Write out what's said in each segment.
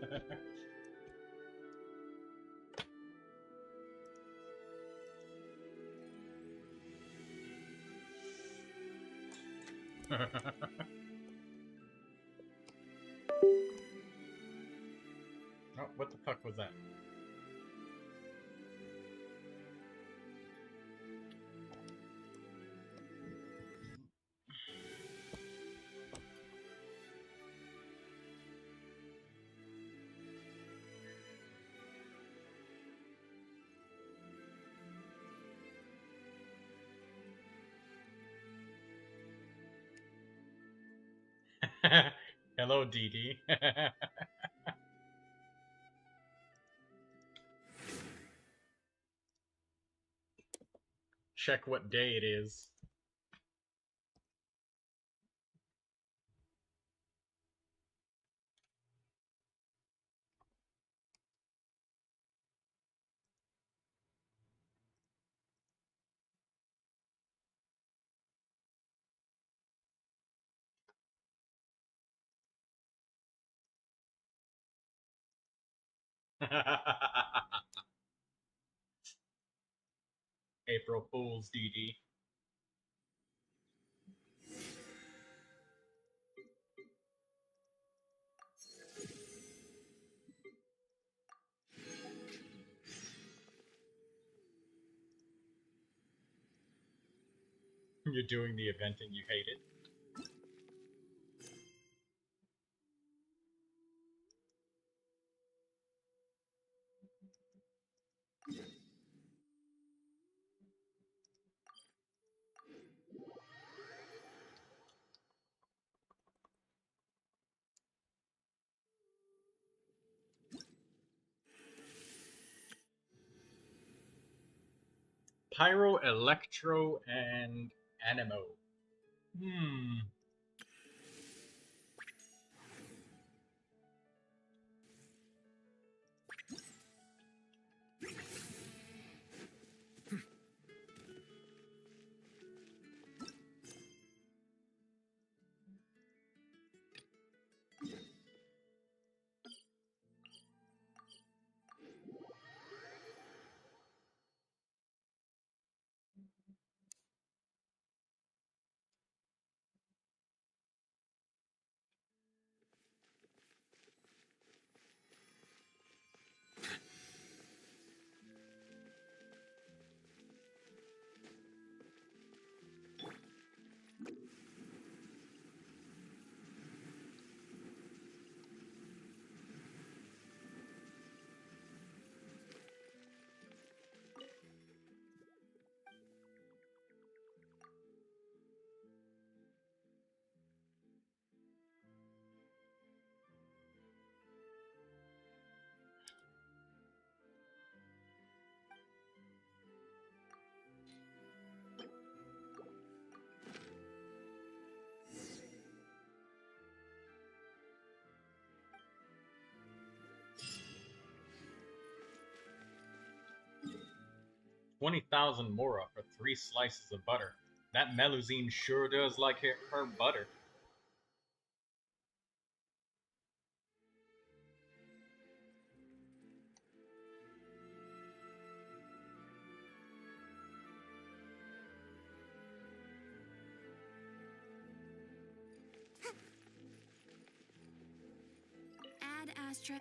Oh, what the fuck was that? Hello, Dee Dee. Check what day it is. April Fool's, Dee Dee. You're doing the event and you hate it. Pyro, Electro, and Animo. Hmm. $20,000 Mora for 3 slices of butter. That Melusine sure does like her butter. Add Astra.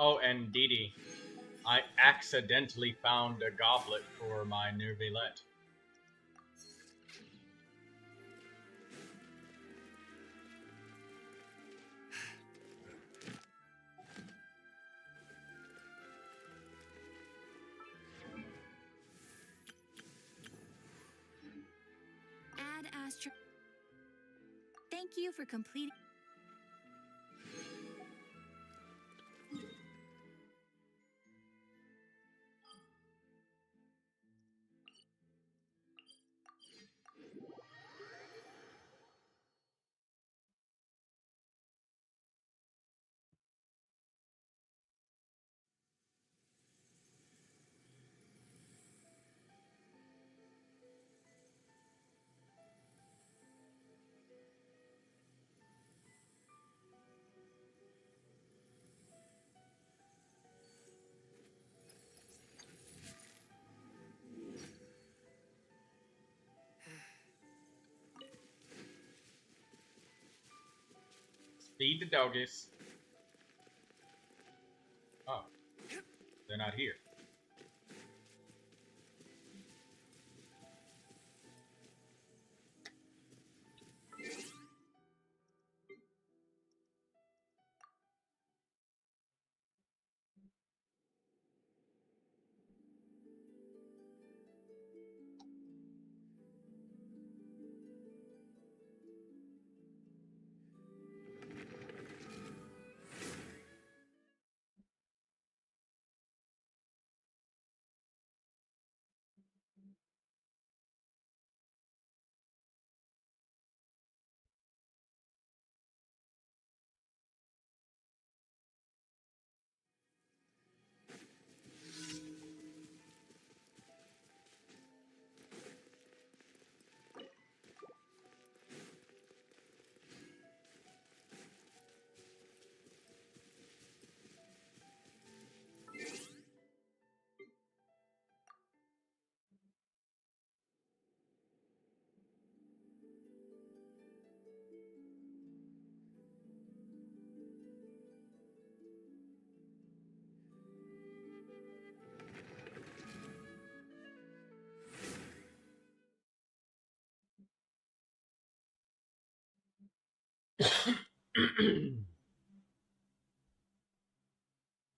Oh, and Dee Dee, I accidentally found a goblet for my Neuvilette. Add Astra. Thank you for completing. Feed the doggies. Oh, they're not here.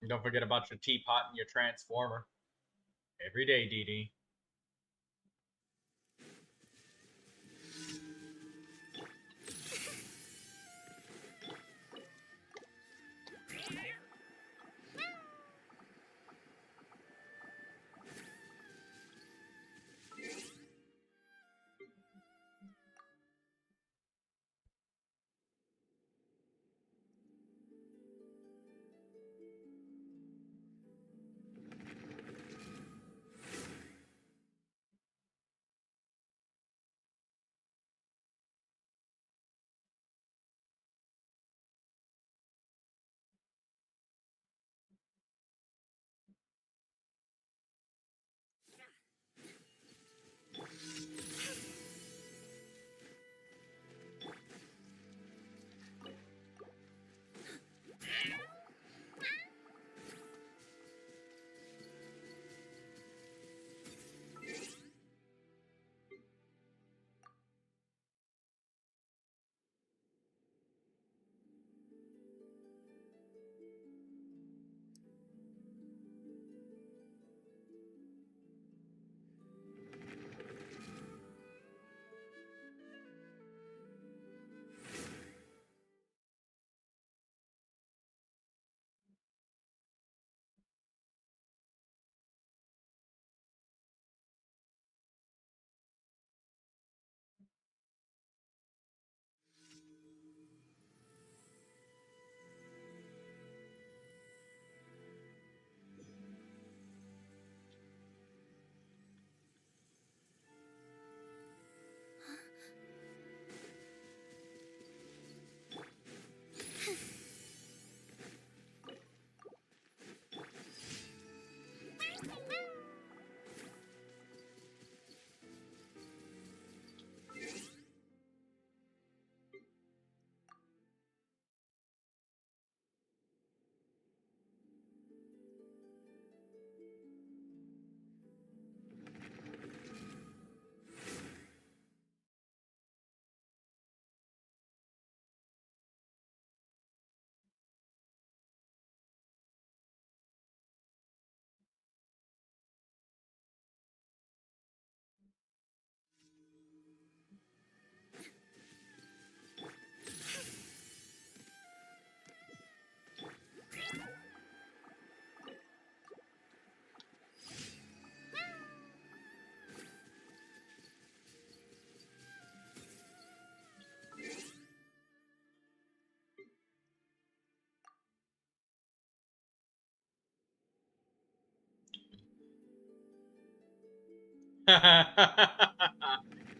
Don't forget about your teapot and your transformer. Every day, Dee Dee.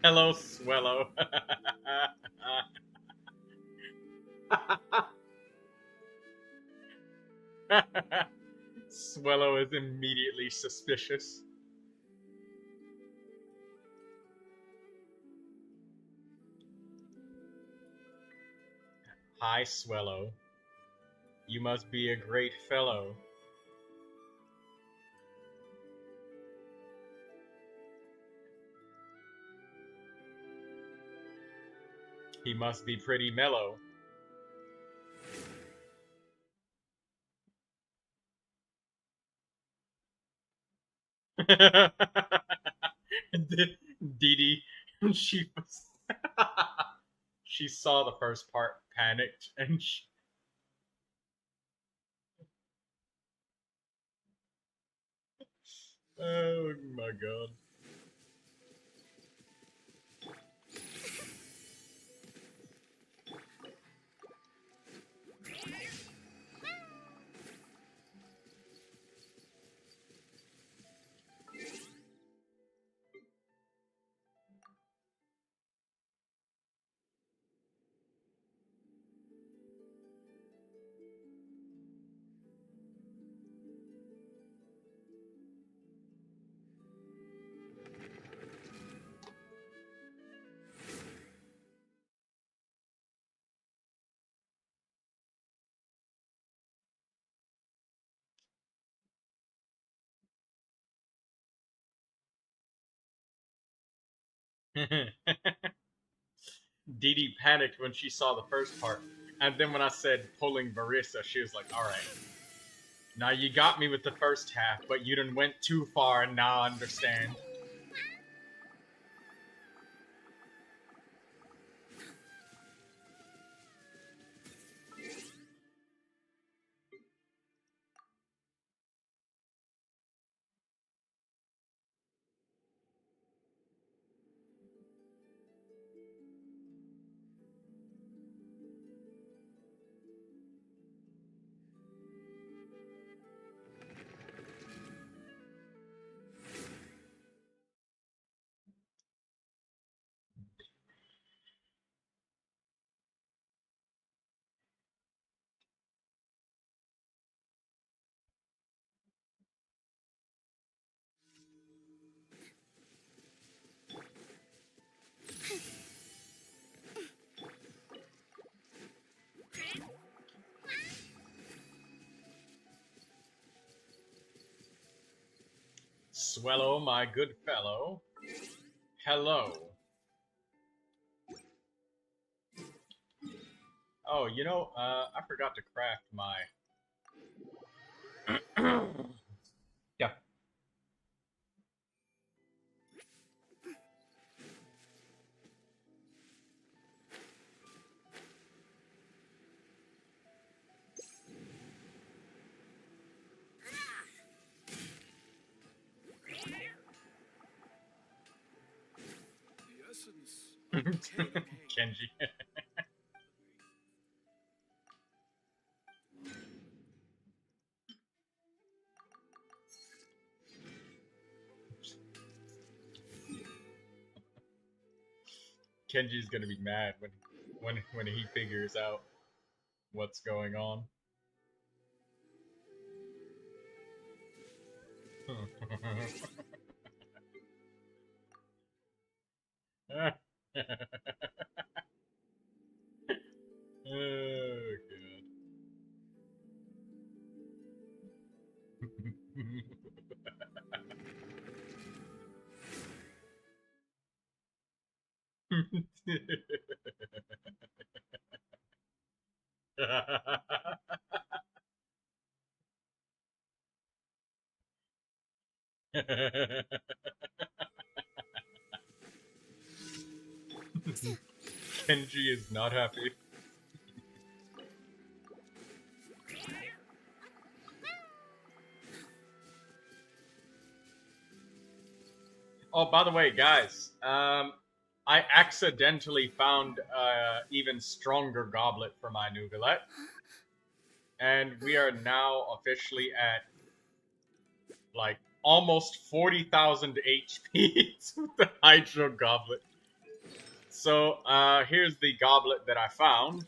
Hello, Swellow. Swellow is immediately suspicious. Hi, Swellow. You must be a great fellow. He must be pretty mellow. Didi, she was she saw the first part, panicked, and oh my god. Didi panicked when she saw the first part, and then when I said pulling Varesa, she was like, "Alright, now you got me with the first half, but you done went too far, and now I understand." Swellow, my good fellow. Hello. Oh, you know, I forgot to craft my. Yeah. Kenji. Kenji's gonna be mad when he figures out what's going on. Oh god. Kenji is not happy. Oh, by the way, guys, I accidentally found even stronger goblet for my Neuvilette, and we are now officially at like almost 40,000 HP with the Hydro Goblet. So here's the goblet that I found.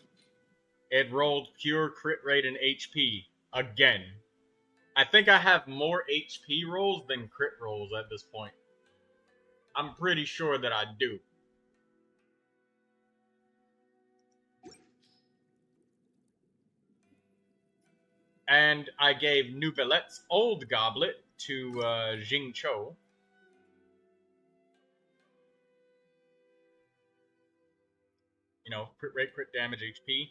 It rolled pure crit rate and HP again. I think I have more HP rolls than crit rolls at this point. I'm pretty sure that I do. And I gave Neuvillette's old goblet to Jingcho. You know, crit rate, crit damage, HP.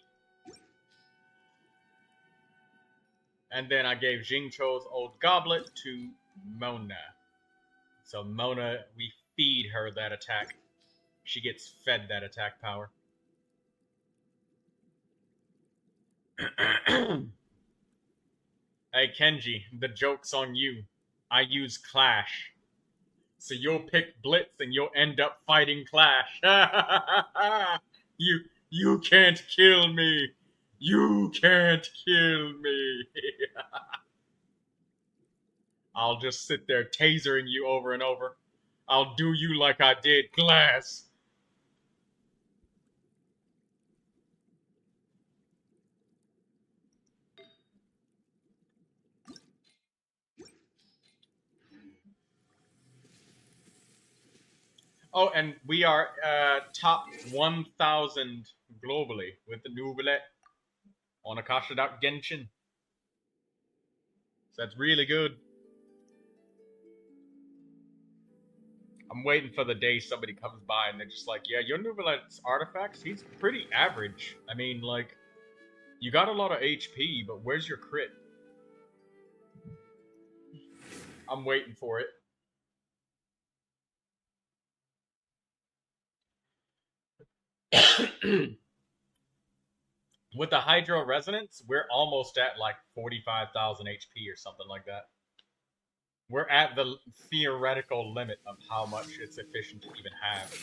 And then I gave Jingcho's old goblet to Mona. So Mona, we feed her that attack. She gets fed that attack power. Hey Kenji, the joke's on you. I use Clash. So you'll pick Blitz and you'll end up fighting Clash. You can't kill me. You can't kill me. I'll just sit there tasering you over and over. I'll do you like I did Glass. Oh, and we are top 1,000 globally with the Neuvilette on Akasha.Genshin. So that's really good. I'm waiting for the day somebody comes by and they're just like, yeah, your Neuvillette's artifacts, he's pretty average. I mean, like, you got a lot of HP, but where's your crit? I'm waiting for it. With the Hydro Resonance, we're almost at like 45,000 HP or something like that. We're at the theoretical limit of how much it's efficient to even have.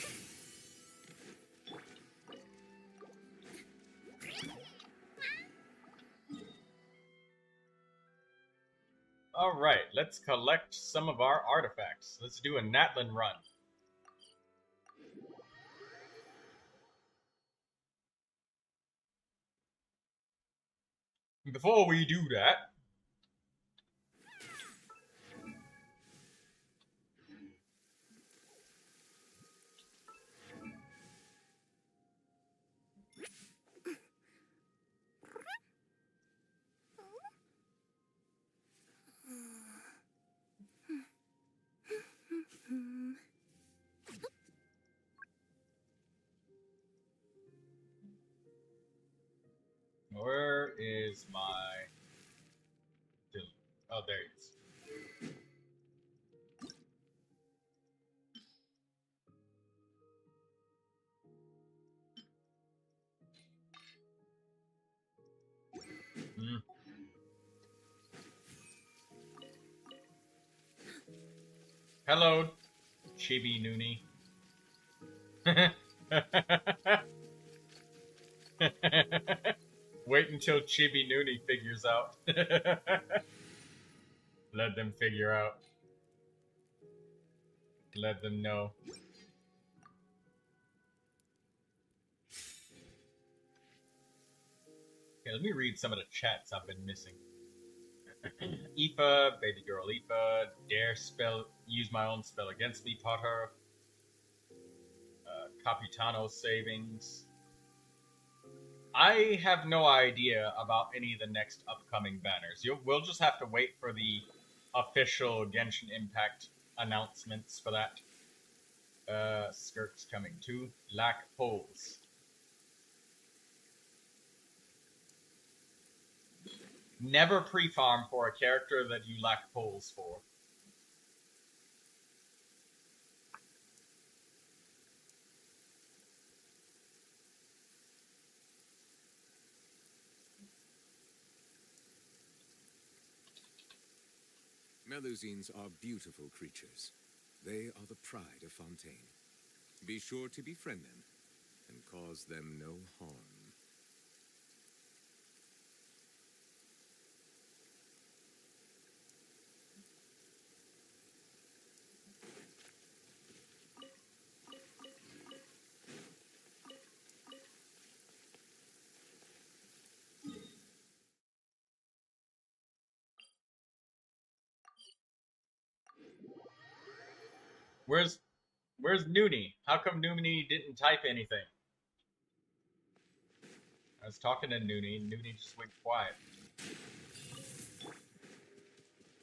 Alright, let's collect some of our artifacts. Let's do a Natlin run. Before we do that, where is my... Oh, there it is. Hello, Chibi Noonie. Wait until Chibi Noonie figures out. Let them figure out. Let them know. Okay, let me read some of the chats I've been missing. Aoife, baby girl Aoife, dare spell, use my own spell against me, Potter. Capitano savings. I have no idea about any of the next upcoming banners. We'll just have to wait for the official Genshin Impact announcements for that. Skirts coming too. Lack poles. Never pre-farm for a character that you lack poles for. Melusines are beautiful creatures. They are the pride of Fontaine. Be sure to befriend them and cause them no harm. Where's Noonie? How come Noonie didn't type anything? I was talking to Noonie, and Noonie just went quiet.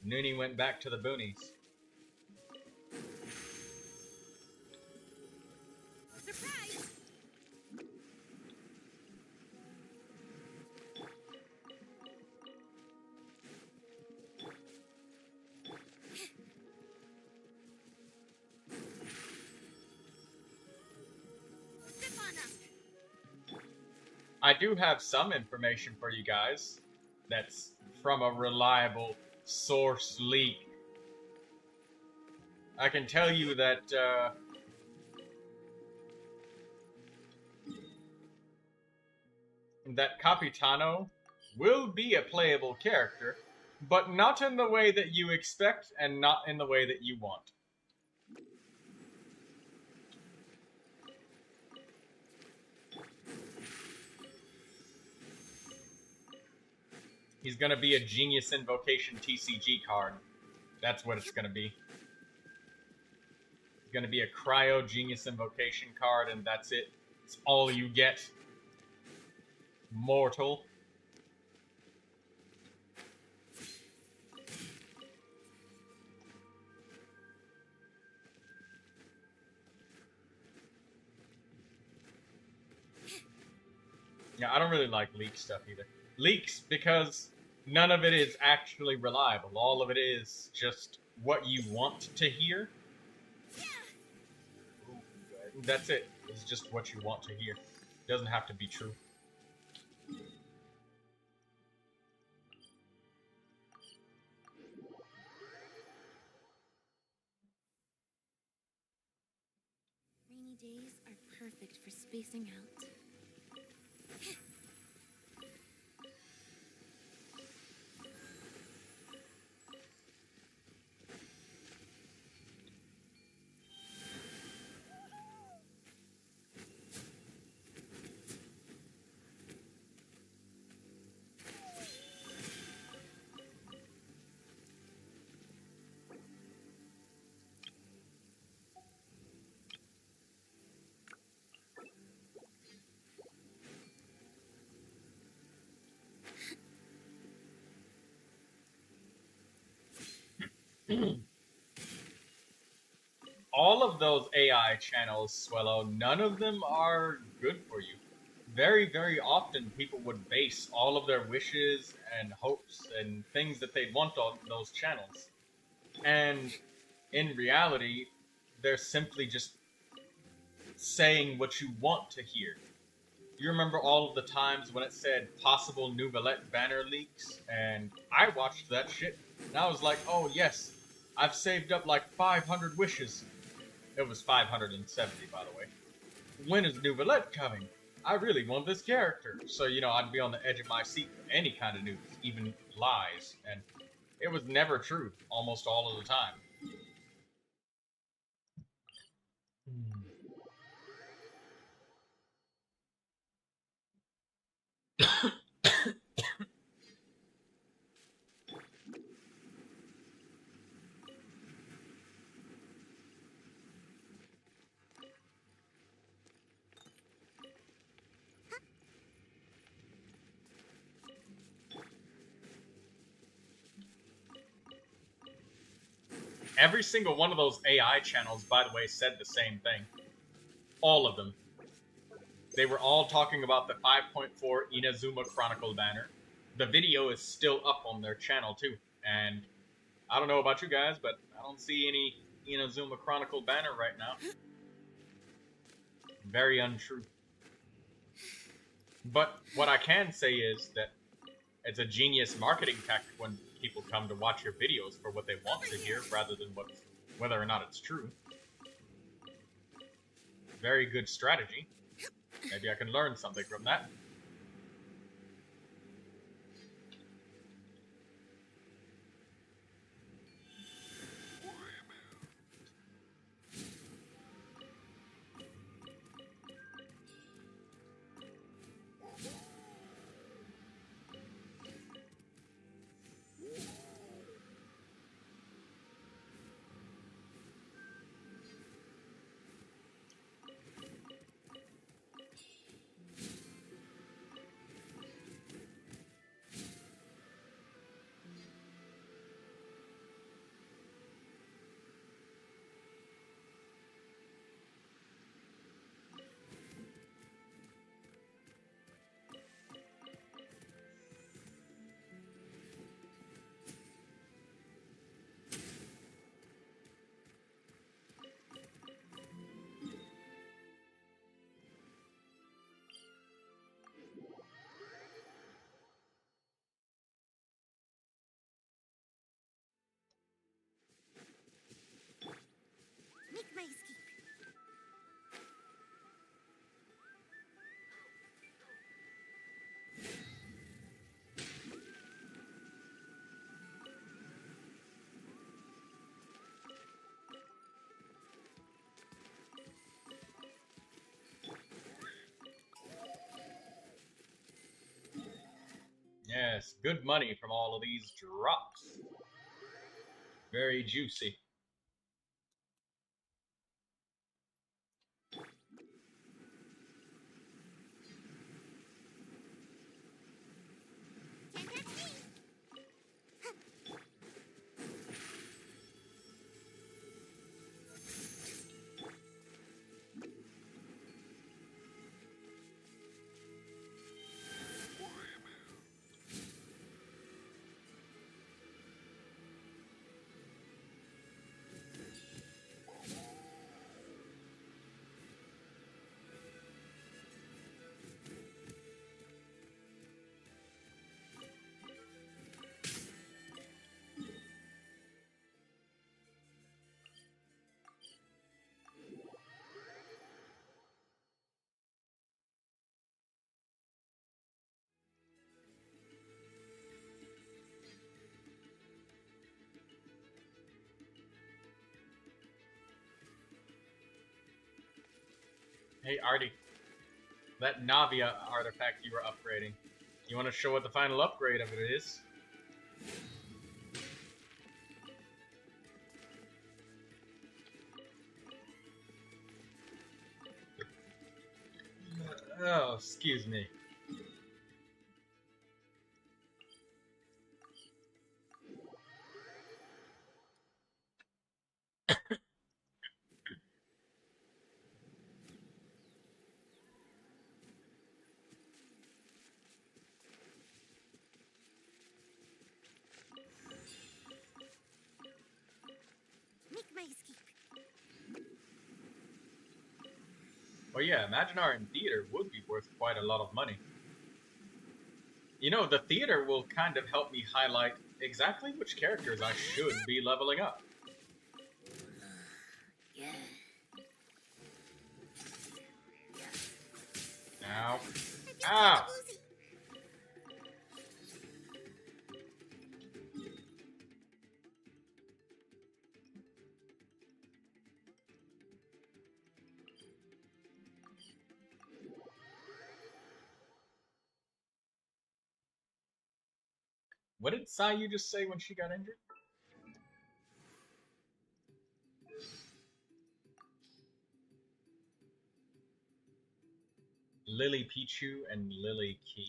Noonie went back to the boonies. Surprise! Step on up. I do have some information for you guys that's from a reliable source leak. I can tell you that that Capitano will be a playable character, but not in the way that you expect and not in the way that you want. He's gonna be a Genius Invocation TCG card. That's what it's gonna be. It's gonna be a Cryo Genius Invocation card, and that's it. It's all you get. Mortal. Yeah, I don't really like leak stuff either. Leaks because none of it is actually reliable. All of it is just what you want to hear. That's it. It's just what you want to hear. It doesn't have to be true. Rainy days are perfect for spacing out. All of those AI channels, Swellow, none of them are good for you. Very, very often people would base all of their wishes and hopes and things that they'd want on those channels. And in reality, they're simply just saying what you want to hear. You remember all of the times when it said possible Neuvilette banner leaks? And I watched that shit, and I was like, oh yes, I've saved up like 500 wishes. It was 570, by the way. When is Neuvilette coming? I really want this character. So, you know, I'd be on the edge of my seat for any kind of news, even lies. And it was never true, almost all of the time. Every single one of those AI channels, by the way, said the same thing. All of them. They were all talking about the 5.4 Inazuma Chronicle banner. The video is still up on their channel, too. And I don't know about you guys, but I don't see any Inazuma Chronicle banner right now. Very untrue. But what I can say is that it's a genius marketing tactic when people come to watch your videos for what they want to hear rather than whether or not it's true. Very good strategy. Maybe I can learn something from that. Yes, good money from all of these drops. Very juicy. Hey, Artie. That Navia artifact you were upgrading. You want to show what the final upgrade of it is? Oh, excuse me. Make my escape. Well, yeah, Imaginary in theater would be worth quite a lot of money. You know, the theater will kind of help me highlight exactly which characters I should be leveling up. Ow. Ow! What did Sayu just say when she got injured? Lily Pichu and Lily Key.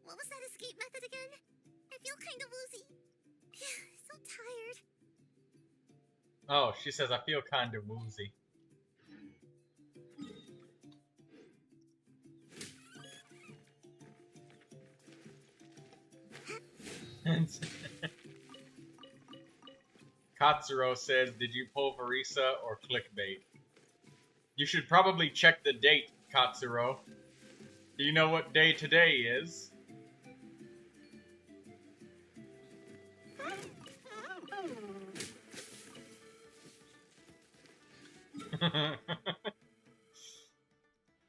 What was that escape method again? I feel kind of woozy. So tired. Oh, she says, I feel kind of woozy. Katsuro says, did you pull Varesa or clickbait? You should probably check the date, Katsuro. Do you know what day today is? I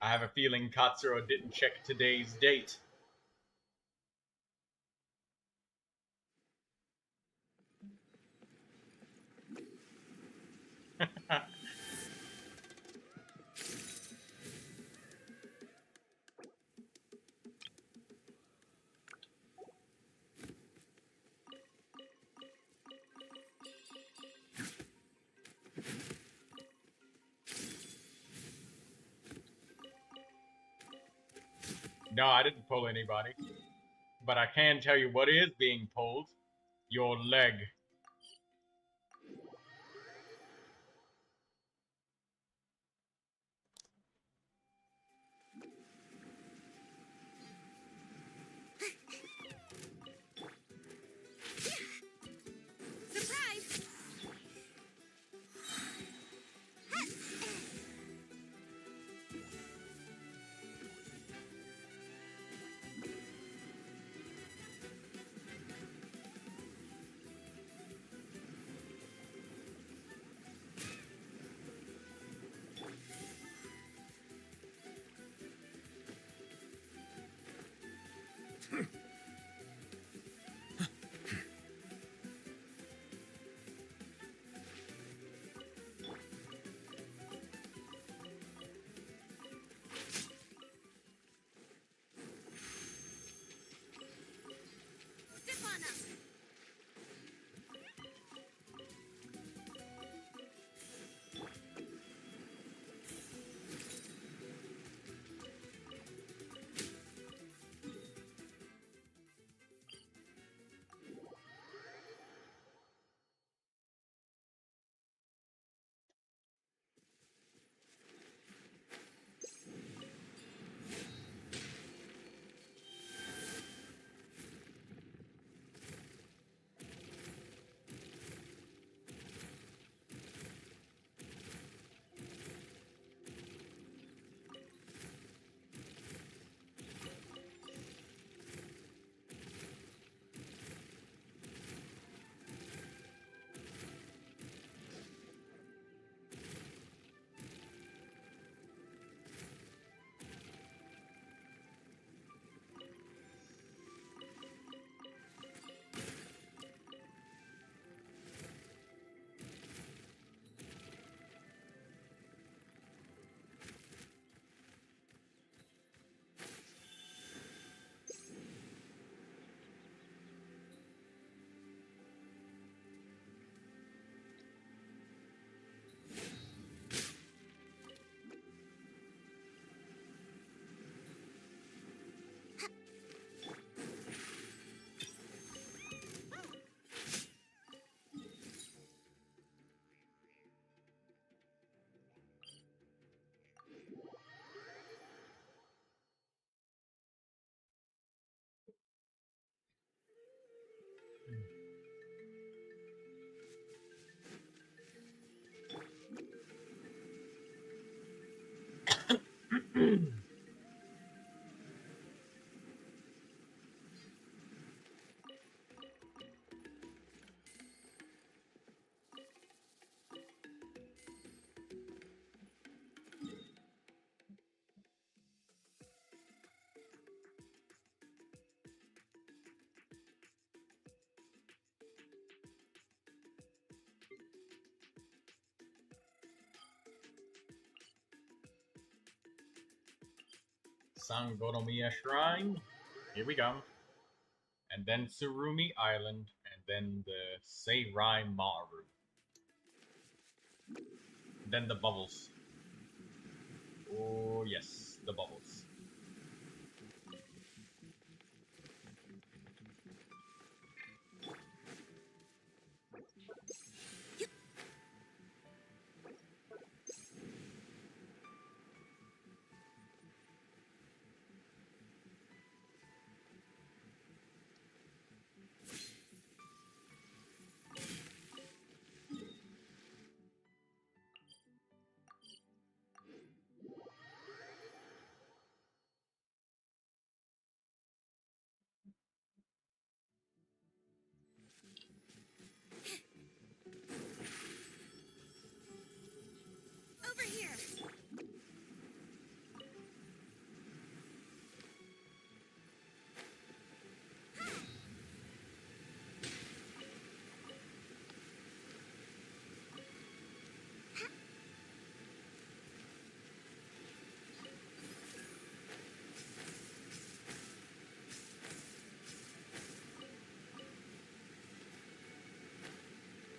have a feeling Katsuro didn't check today's date. No, I didn't pull anybody. But I can tell you what is being pulled. Your leg. Surprise! Sangonomiya Shrine. Here we go. And then Tsurumi Island, and then the Seirai Maru. Then the bubbles. Oh yes, the bubbles. Over here.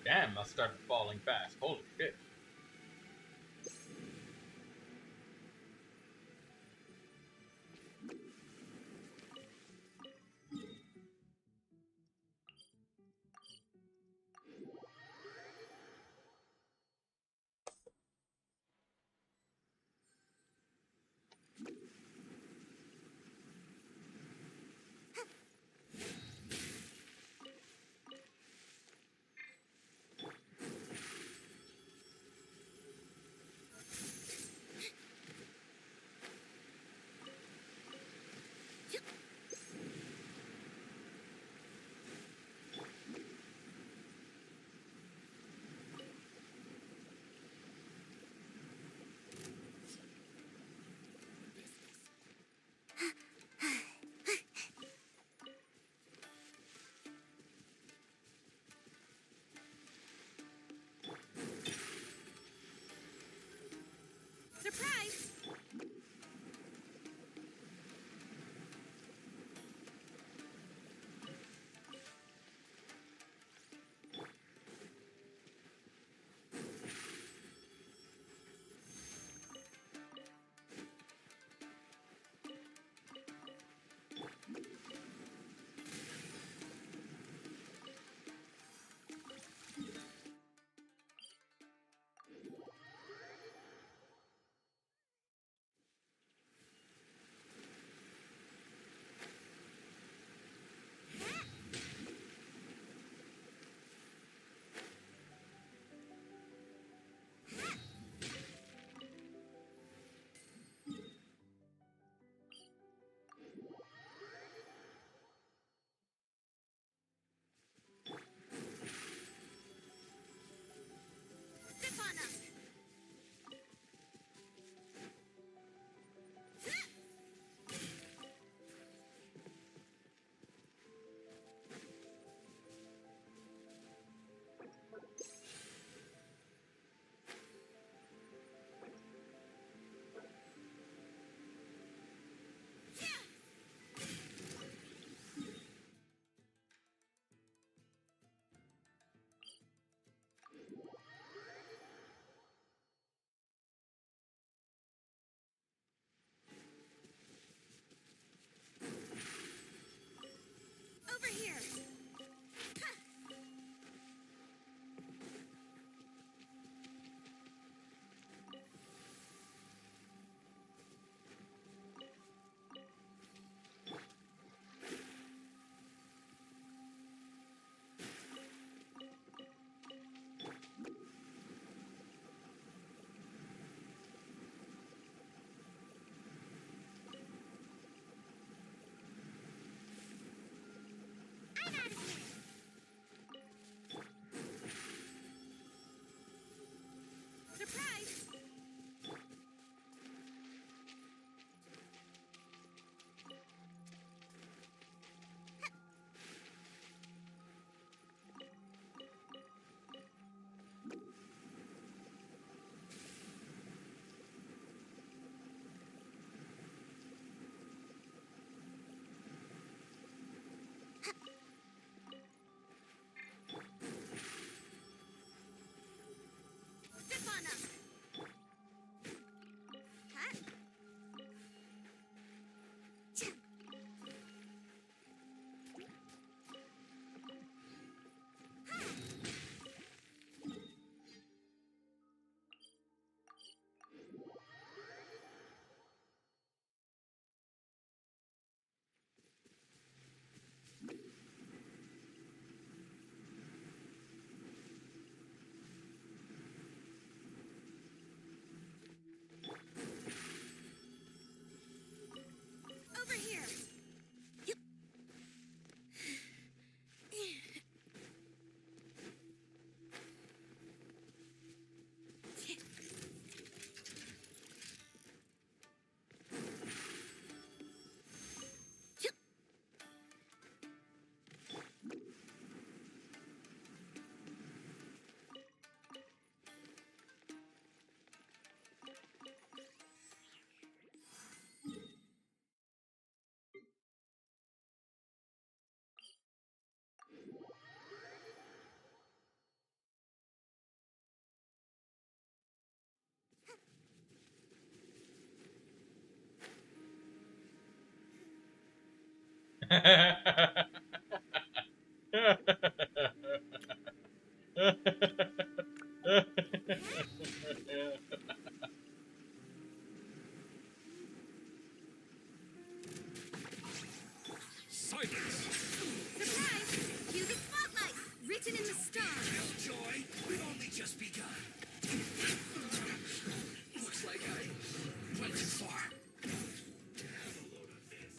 Damn, I started falling fast. Holy shit. Silence! Surprise! Music spotlight! Written in the stars! Joy, we've only just begun. Looks like I went too far. Have a load of this.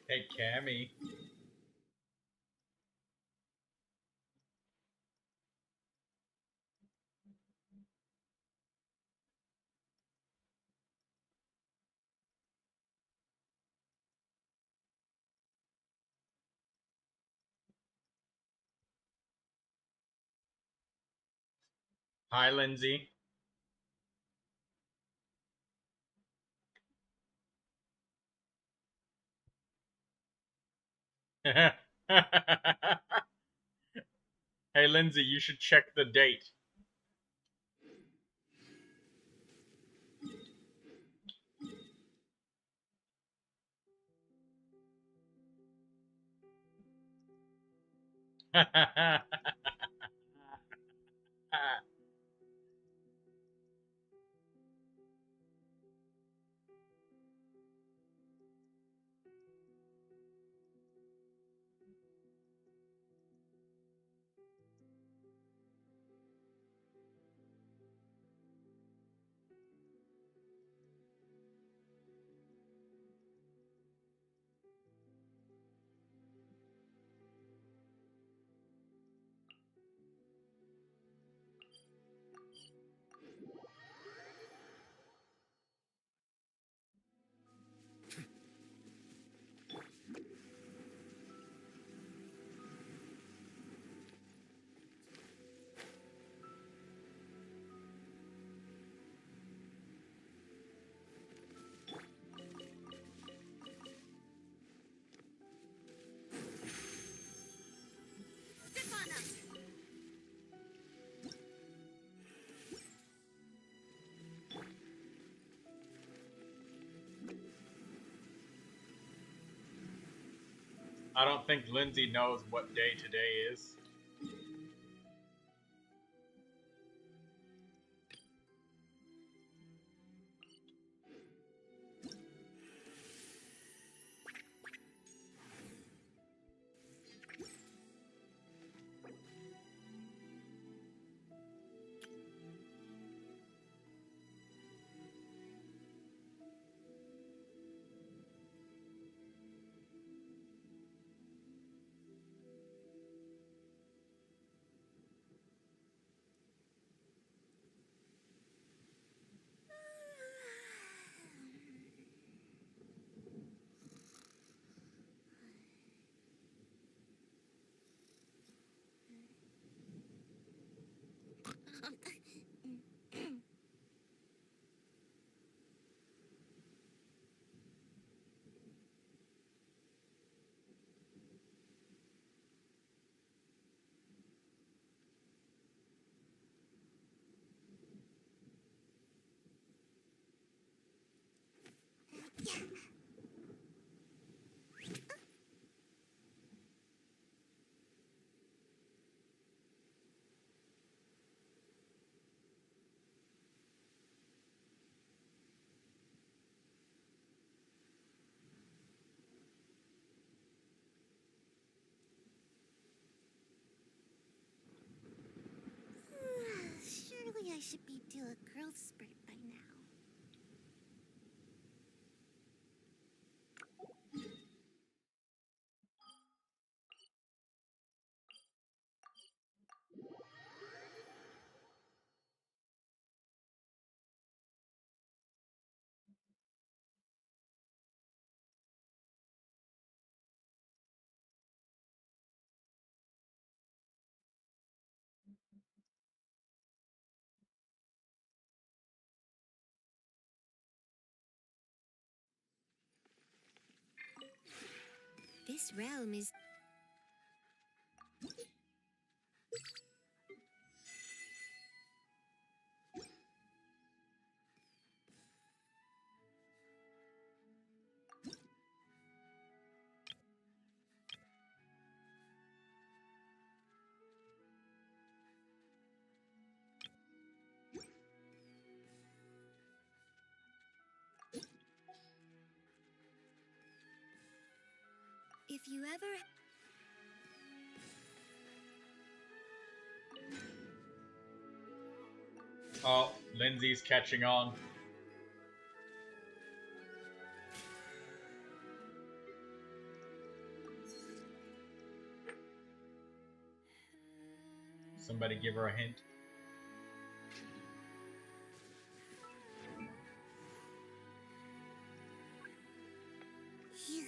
Hey, Cammy. Hi, Lindsay. Hey, Lindsay, you should check the date. Step on us! I don't think Lindsay knows what day today is. should be due a growth spurt by now. This realm is... If you ever... Oh, Lindsay's catching on. Somebody give her a hint. Phew.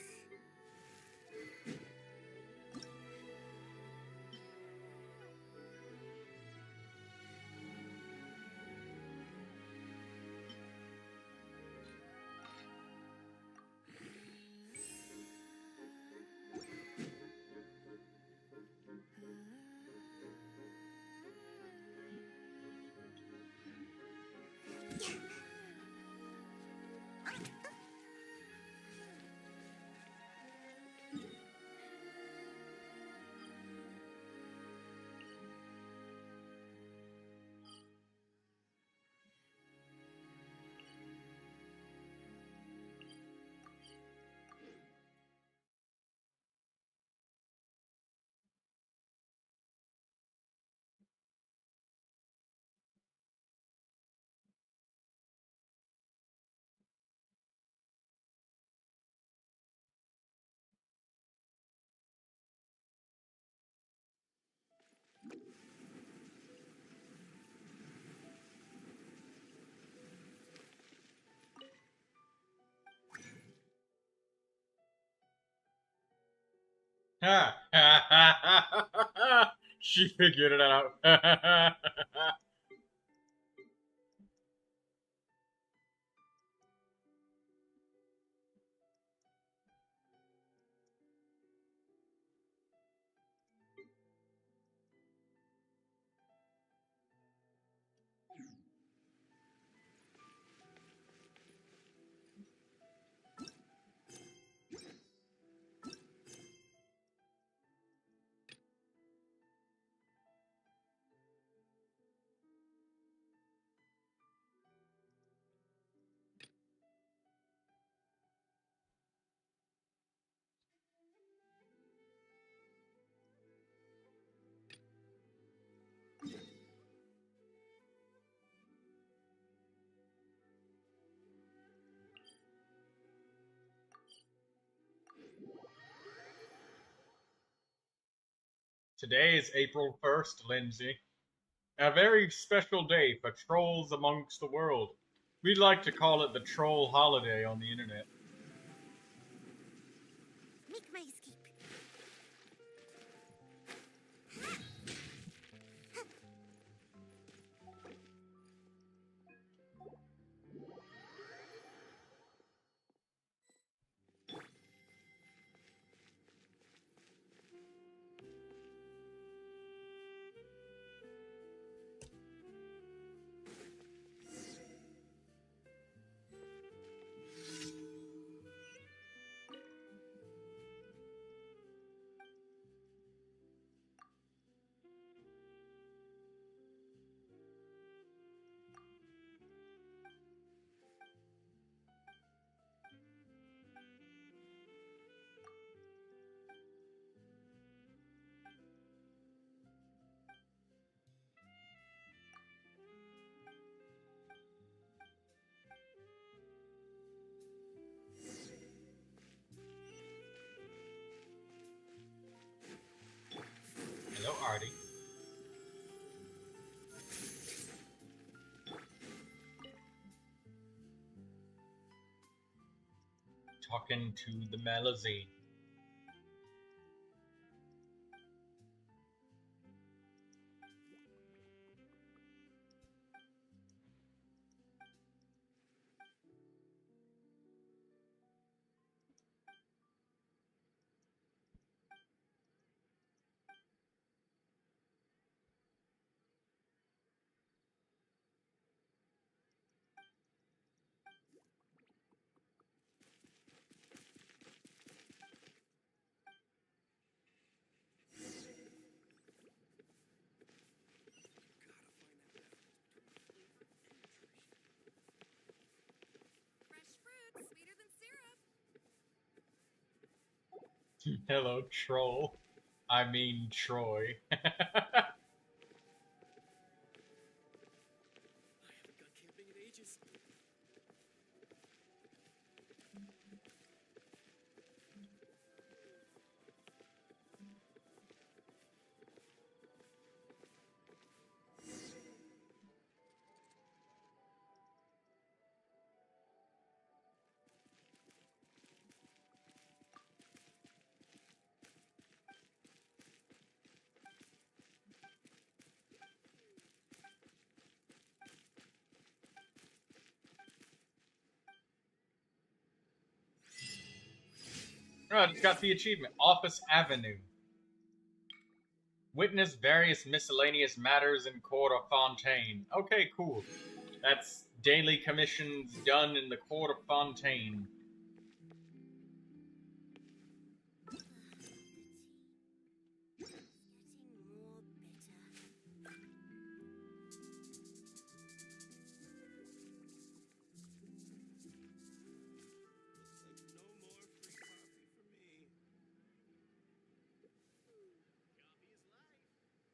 Ha! Ha ha ha ha ha! She figured it out. Today is April 1st, Lindsay. A very special day for trolls amongst the world. We'd like to call it the troll holiday on the internet. Make my escape. So arty. Talking to the Melazine. Fresh fruit, sweeter than syrup. Hello, troll. I mean, Troy. I haven't gone camping in ages. Oh, I just got the achievement. Office Avenue. Witness various miscellaneous matters in Court of Fontaine. Okay, cool. That's daily commissions done in the Court of Fontaine.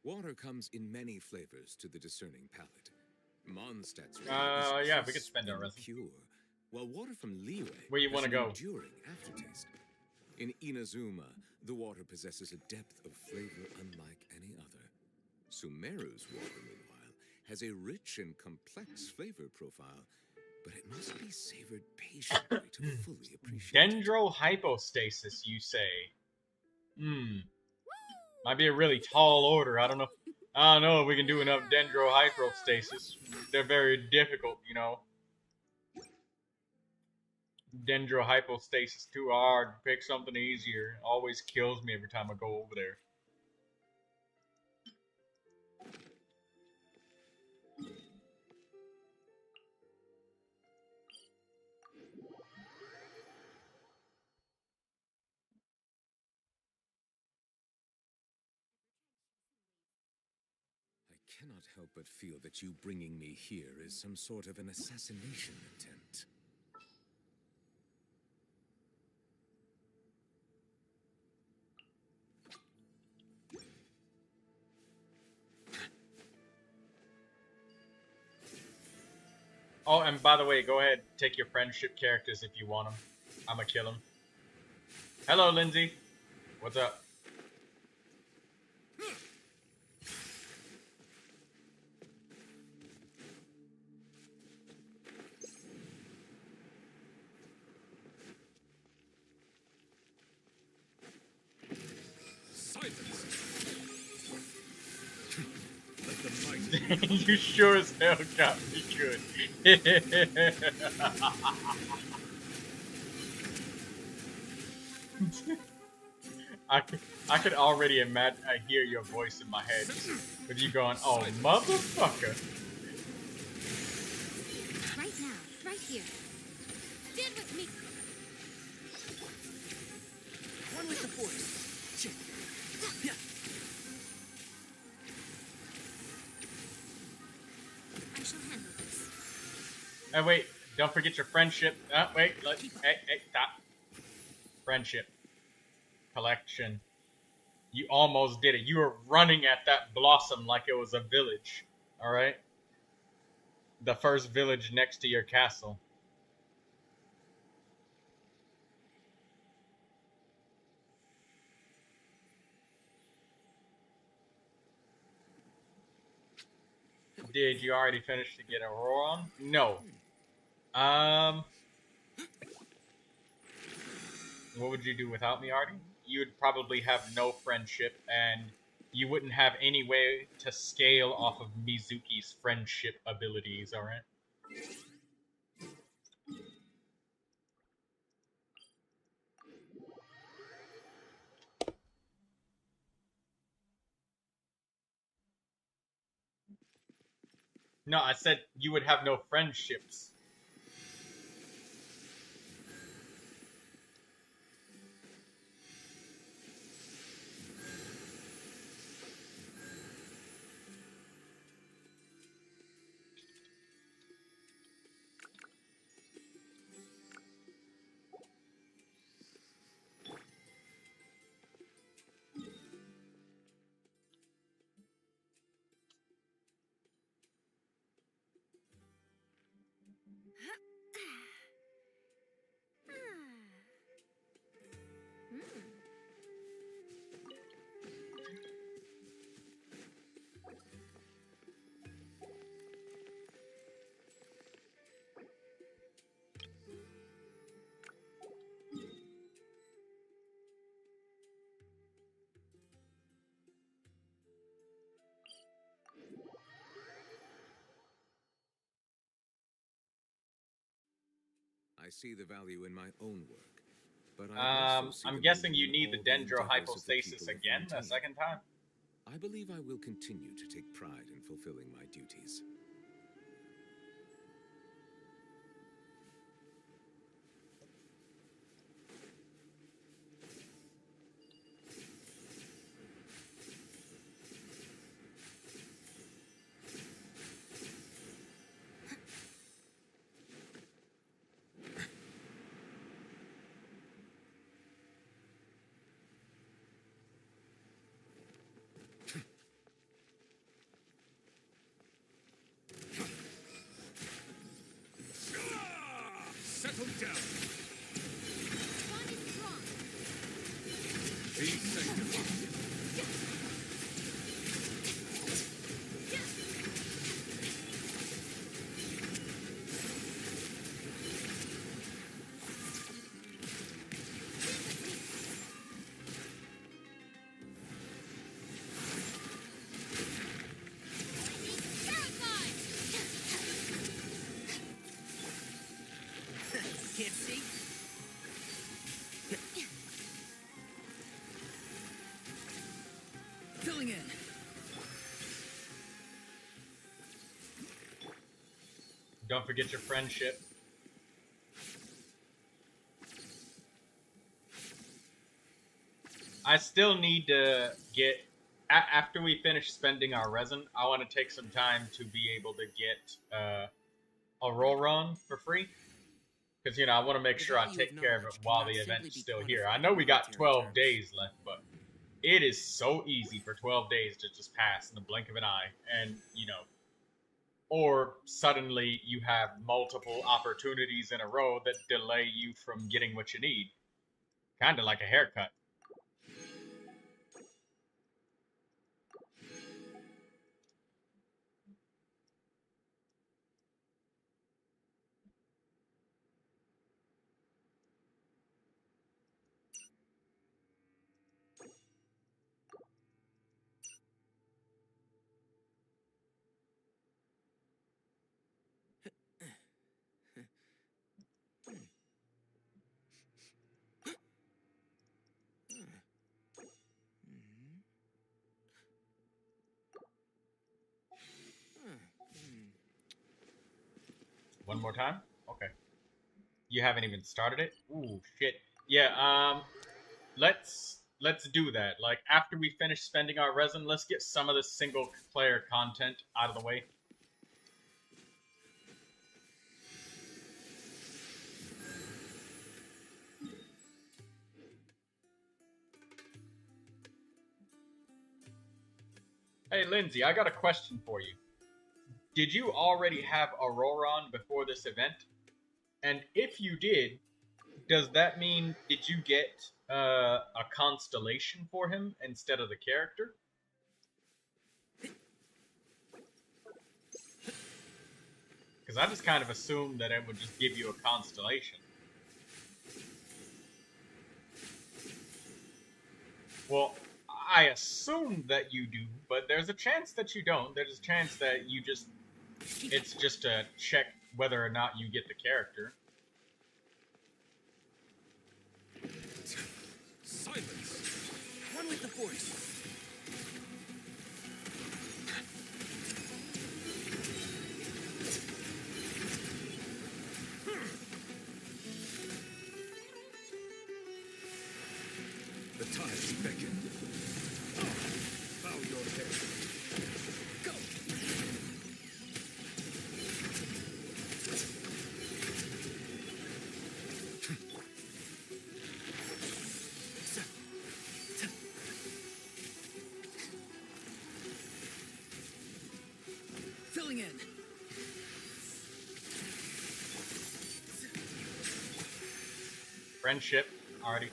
Water comes in many flavors to the discerning palate. Mondstadt's Yeah, we could spend our resin. pure, while water from Liyue Where you has wanna an go? enduring aftertaste. In Inazuma, the water possesses a depth of flavor unlike any other. Sumeru's water, meanwhile, has a rich and complex flavor profile, but it must be savored patiently to fully appreciate it. Dendrohypostasis, you say? Might be a really tall order. I don't know. I don't know if we can do enough dendrohypostasis. They're very difficult, you know. Dendrohypostasis too hard. Pick something easier. Always kills me every time I go over there. I cannot help but feel that you bringing me here is some sort of an assassination attempt. Oh, and by the way, go ahead, take your friendship characters if you want them. I'ma kill them. Hello, Lindsay. What's up? You sure as hell got me good. I could already imagine. I hear your voice in my head with you going, "Oh, motherfucker!" Right now, right here. Stand with me. One with the force. Shit. Yeah. I shall handle this. Hey, wait! Don't forget your friendship. Wait! Hey! Stop! Friendship collection. You almost did it. You were running at that blossom like it was a village. All right. The first village next to your castle. Did you already finish to get a roar on? No. What would you do without me, Artie? You would probably have no friendship, and you wouldn't have any way to scale off of Mizuki's friendship abilities, alright? No, I said you would have no friendships. I see the value in my own work, but I also see I'm the guessing meaning you in need the all endeavors of the dendrohypostasis people of again, a Fontaine. second time? I believe I will continue to take pride in fulfilling my duties. Settle down. One is strong. Be sanctified. Can't see? Filling in. Don't forget your friendship. I still need to get... after we finish spending our resin, I want to take some time to be able to get a roll run for free. Because, you know, I want to make sure I take care of it while the event's still here. I know we got 12 days left, but it is so easy for 12 days to just pass in the blink of an eye. And, you know, or suddenly you have multiple opportunities in a row that delay you from getting what you need. Kind of like a haircut. One more time? Okay. You haven't even started it? Ooh, shit. Yeah, let's do that. Like, after we finish spending our resin, let's get some of the single player content out of the way. Hey, Lindsay, I got a question for you. Did you already have Auroron before this event? And if you did, does that mean did you get a constellation for him instead of the character? Because I just kind of assumed that it would just give you a constellation. Well, I assume that you do, but there's a chance that you don't. There's a chance that you just... It's just to check whether or not you get the character. Silence! One with the force! The tides beckon. Bow your head. Go! Filling in. Friendship, already.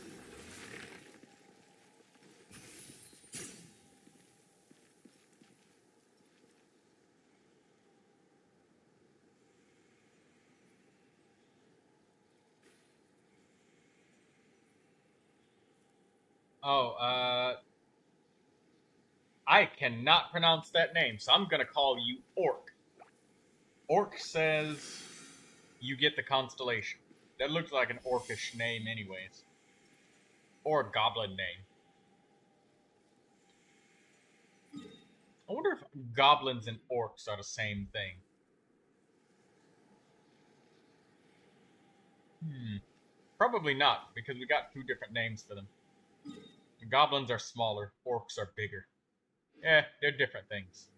Oh, I cannot pronounce that name, so I'm gonna call you Orc. Orc says you get the constellation. That looks like an orcish name anyways. Or a goblin name. I wonder if goblins and orcs are the same thing. Probably not, because we got two different names for them. The goblins are smaller, orcs are bigger. Yeah, they're different things.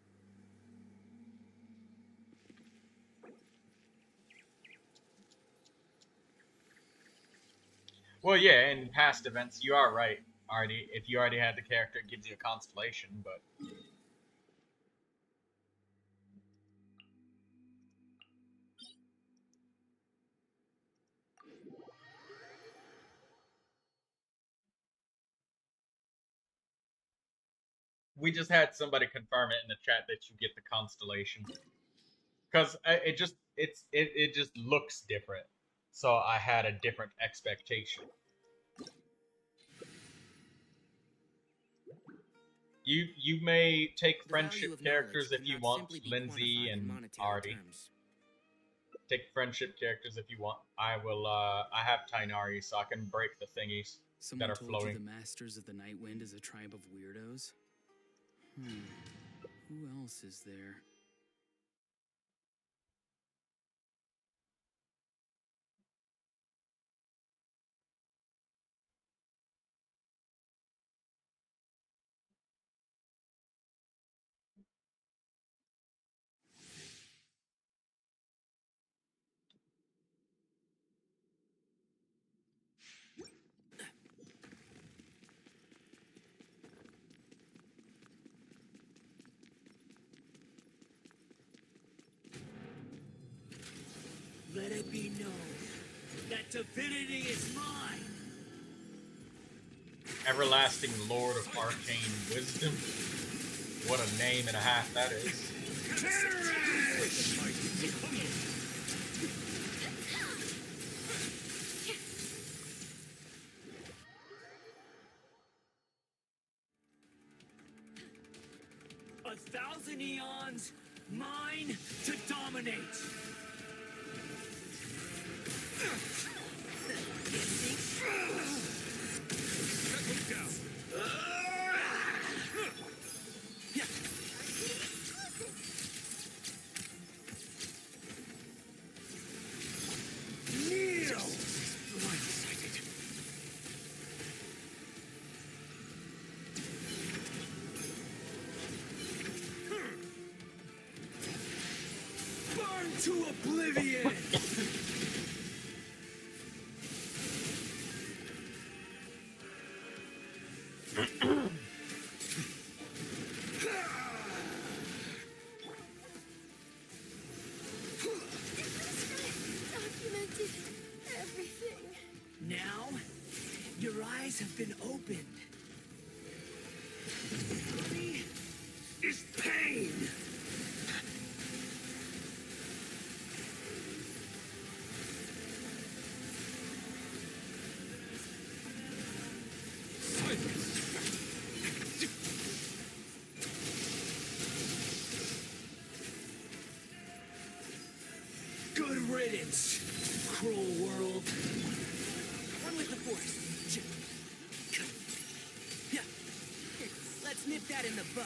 Well, yeah, in past events, you are right, already. If you already had the character, it gives you a constellation, but... We just had somebody confirm it in the chat that you get the constellation. Because it just looks different. So I had a different expectation. You may take friendship characters if you want, Lindsay and Artie. Take friendship characters if you want. I will. I have Tainari, so I can break the thingies that are Someone told floating. you the Masters of the Night Wind is a tribe of weirdos? Who else is there? Let it be known that divinity is mine. Everlasting Lord of Arcane Wisdom. What a name and a half that is. A thousand eons, mine to dominate. Burn to oblivion! Documented everything. Now, your eyes have been opened. Worry is pain. riddance, cruel world. One with the force. Yeah. Let's nip that in the bud.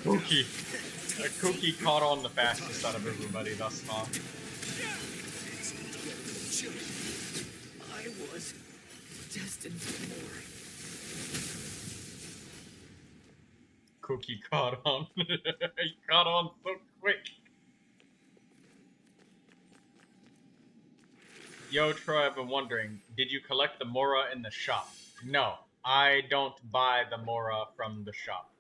Cookie. Cookie caught on the fastest out of everybody thus far. I was destined for more. Cookie caught on. He caught on so quick. Yo, Troy, I've been wondering, did you collect the Mora in the shop? No, I don't buy the Mora from the shop.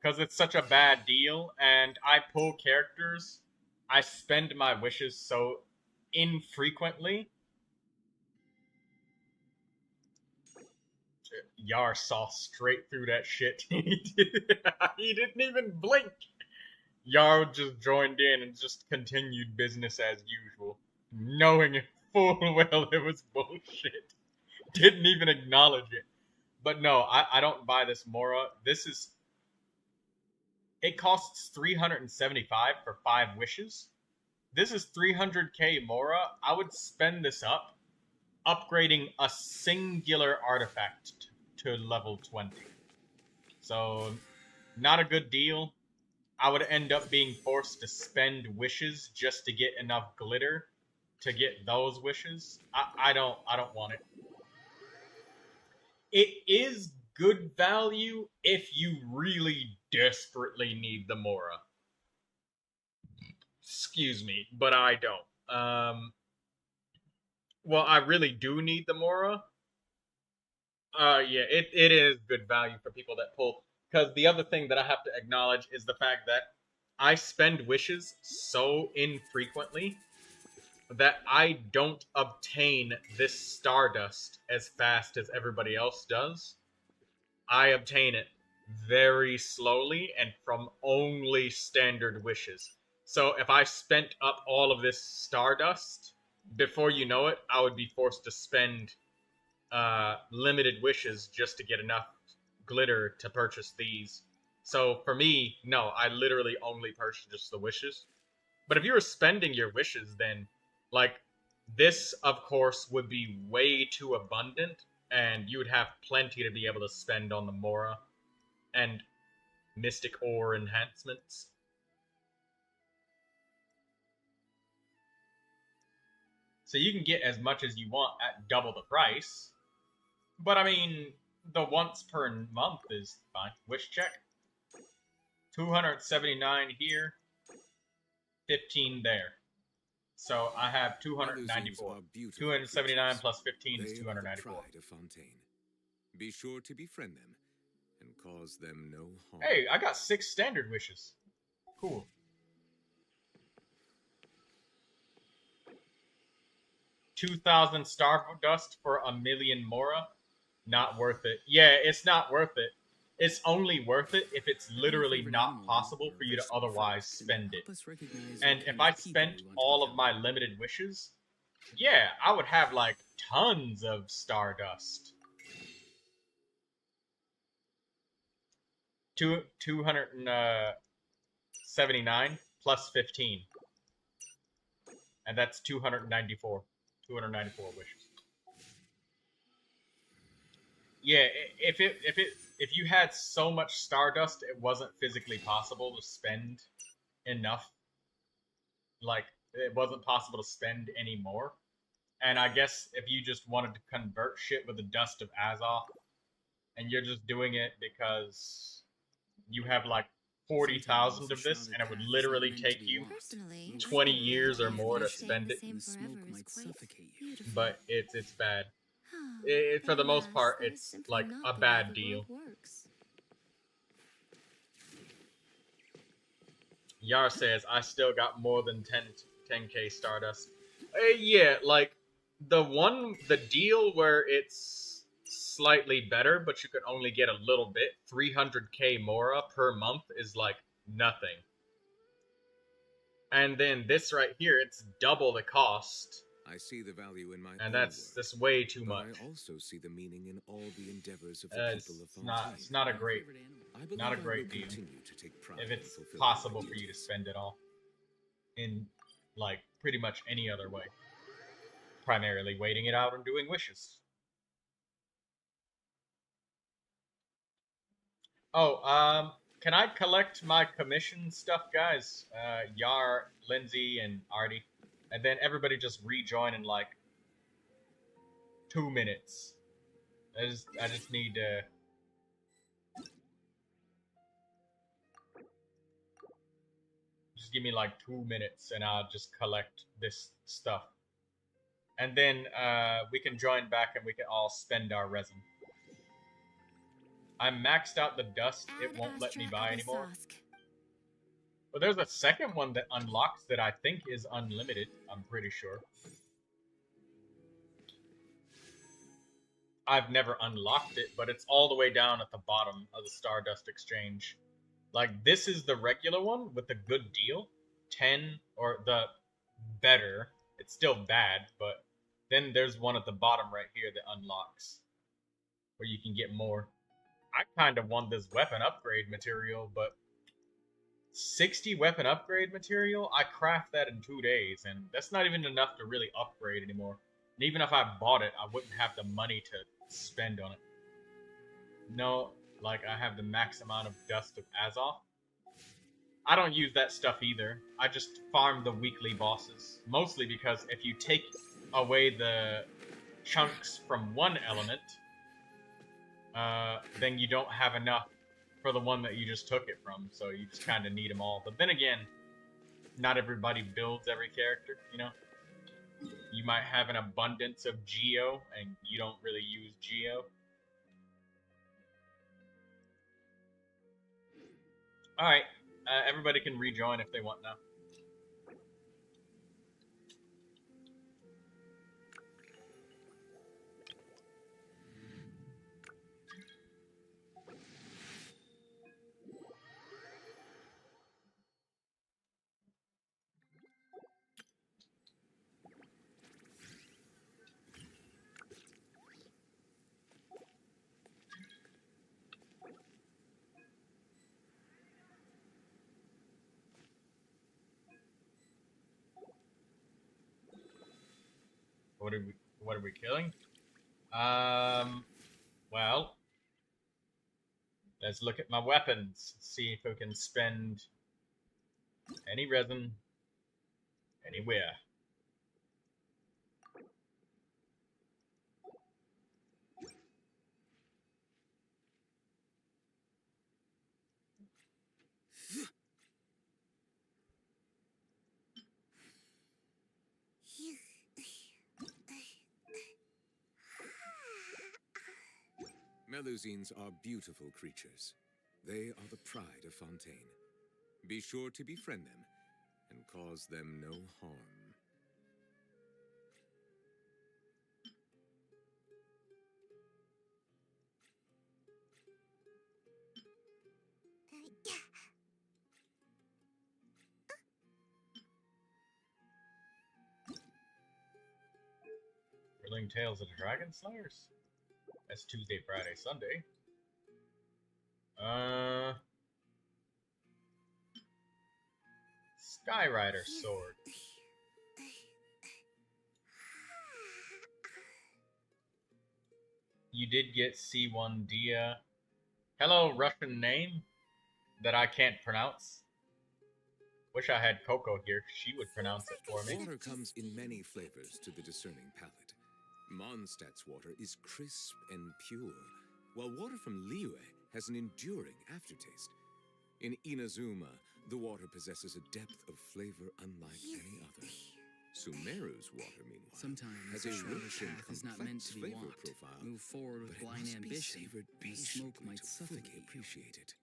Because it's such a bad deal, and I pull characters, I spend my wishes so infrequently. Yar saw straight through that shit. He didn't even blink. Yar just joined in and just continued business as usual, knowing full well it was bullshit. Didn't even acknowledge it. But no, I don't buy this Mora. This is... It costs 375 for 5 wishes. This is 300k Mora. I would spend this up, upgrading a singular artifact to level 20. So, not a good deal. I would end up being forced to spend wishes just to get enough glitter to get those wishes. I don't want it. It is good value if you really desperately need the Mora. Excuse me, but I don't. Well, I really do need the Mora. Yeah, it is good value for people that pull. Because the other thing that I have to acknowledge is the fact that I spend wishes so infrequently that I don't obtain this Stardust as fast as everybody else does. I obtain it very slowly and from only standard wishes. So if I spent up all of this Stardust, before you know it, I would be forced to spend limited wishes just to get enough glitter to purchase these. So for me, no, I literally only purchase the wishes. But if you were spending your wishes, then, like, this, of course, would be way too abundant, and you would have plenty to be able to spend on the Mora and Mystic Ore enhancements. So you can get as much as you want at double the price. But, I mean, the once per month is fine. Wish check. 279 here. 15 there. So I have 294. 279 plus 15 is 294. Be sure to befriend them and cause them no harm. Hey, I got 6 standard wishes. Cool. $2,000 Stardust for 1,000,000 Mora. Not worth it. Yeah, it's not worth it. It's only worth it if it's literally not possible for you to otherwise spend it. And if I spent all of my limited wishes, yeah, I would have, like, tons of Stardust. 279 plus 15. And that's 294. 294 wishes. Yeah, if you had so much Stardust, it wasn't physically possible to spend enough. Like, it wasn't possible to spend any more. And I guess if you just wanted to convert shit with the Dust of Azoth, and you're just doing it because you have like 40,000 of this, and it would literally take you 20 years or more to spend it. But it's bad. For the most part, it's like a bad deal. Yar says, I still got more than 10k Stardust. Yeah, like, the deal where it's slightly better, but you could only get a little bit, 300k Mora per month is like nothing. And then this right here, it's double the cost. I see the value in my own And that's work, way too but much. I also see the meaning in all the endeavors of the people of It's Fontaine. not a great, Favorite animal. I believe not a I great will deal. continue to take pride If in it's fulfilling possible my for you to duties. spend it all in, like, pretty much any other way. Primarily waiting it out and doing wishes. Oh, can I collect my commission stuff, guys? Yar, Lindsay, and Artie. And then everybody just rejoin in, like, 2 minutes. I just need to... Just give me, like, 2 minutes, and I'll just collect this stuff. And then, we can join back and we can all spend our resin. I maxed out the dust. It won't let me buy anymore. But there's a second one that unlocks that I think is unlimited. I'm pretty sure. I've never unlocked it, but it's all the way down at the bottom of the Stardust Exchange. Like, this is the regular one with the good deal. 10, or the better. It's still bad, but then there's one at the bottom right here that unlocks. Where you can get more. I kind of want this weapon upgrade material, but 60 weapon upgrade material? I craft that in 2 days, and that's not even enough to really upgrade anymore. And even if I bought it, I wouldn't have the money to spend on it. No, like, I have the max amount of Dust of Azoth. I don't use that stuff either. I just farm the weekly bosses. Mostly because if you take away the chunks from one element, then you don't have enough for the one that you just took it from, so you just kind of need them all. But then again, not everybody builds every character, you know? You might have an abundance of Geo, and you don't really use Geo. Alright, everybody can rejoin if they want now. What are we killing? Well, let's look at my weapons. See if we can spend any resin anywhere. Melusines are beautiful creatures. They are the pride of Fontaine. Be sure to befriend them and cause them no harm. Thrilling Tales of the Dragon Slayers? That's Tuesday, Friday, Sunday. Skyrider Sword. You did get C1 Dia. Hello, Russian name that I can't pronounce. Wish I had Coco here. She would pronounce it for me. Water comes in many flavors to the discerning palate. Mondstadt's water is crisp and pure, while water from Liyue has an enduring aftertaste. In Inazuma, the water possesses a depth of flavor unlike any other. Sumeru's water, meanwhile, Sometimes has a a shorter rich and path is not meant complex to be flavor walked. profile, Move forward but with it blind must be ambition, savored and the smoke patiently might to fully suffocate you. appreciate it.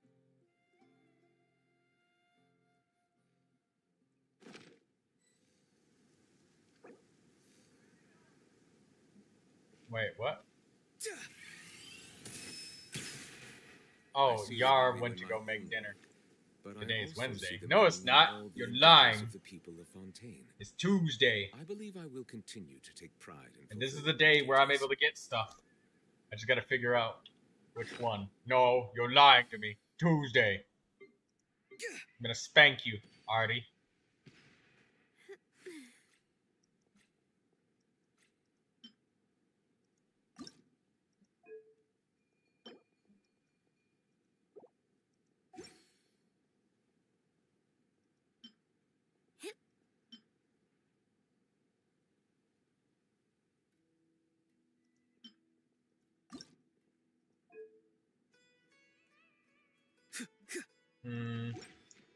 Wait, what? I Oh, see Yar the went value to in go my make own dinner. work, but Today I is also Wednesday. see the No, it's meaning in not. all the You're endeavors lying. of the people of Fontaine. It's Tuesday. I believe I will continue to take pride in And this is the fulfilling day my where I'm duties. able to get stuff. I just gotta figure out which one. No, you're lying to me. Tuesday. I'm gonna spank you, Artie.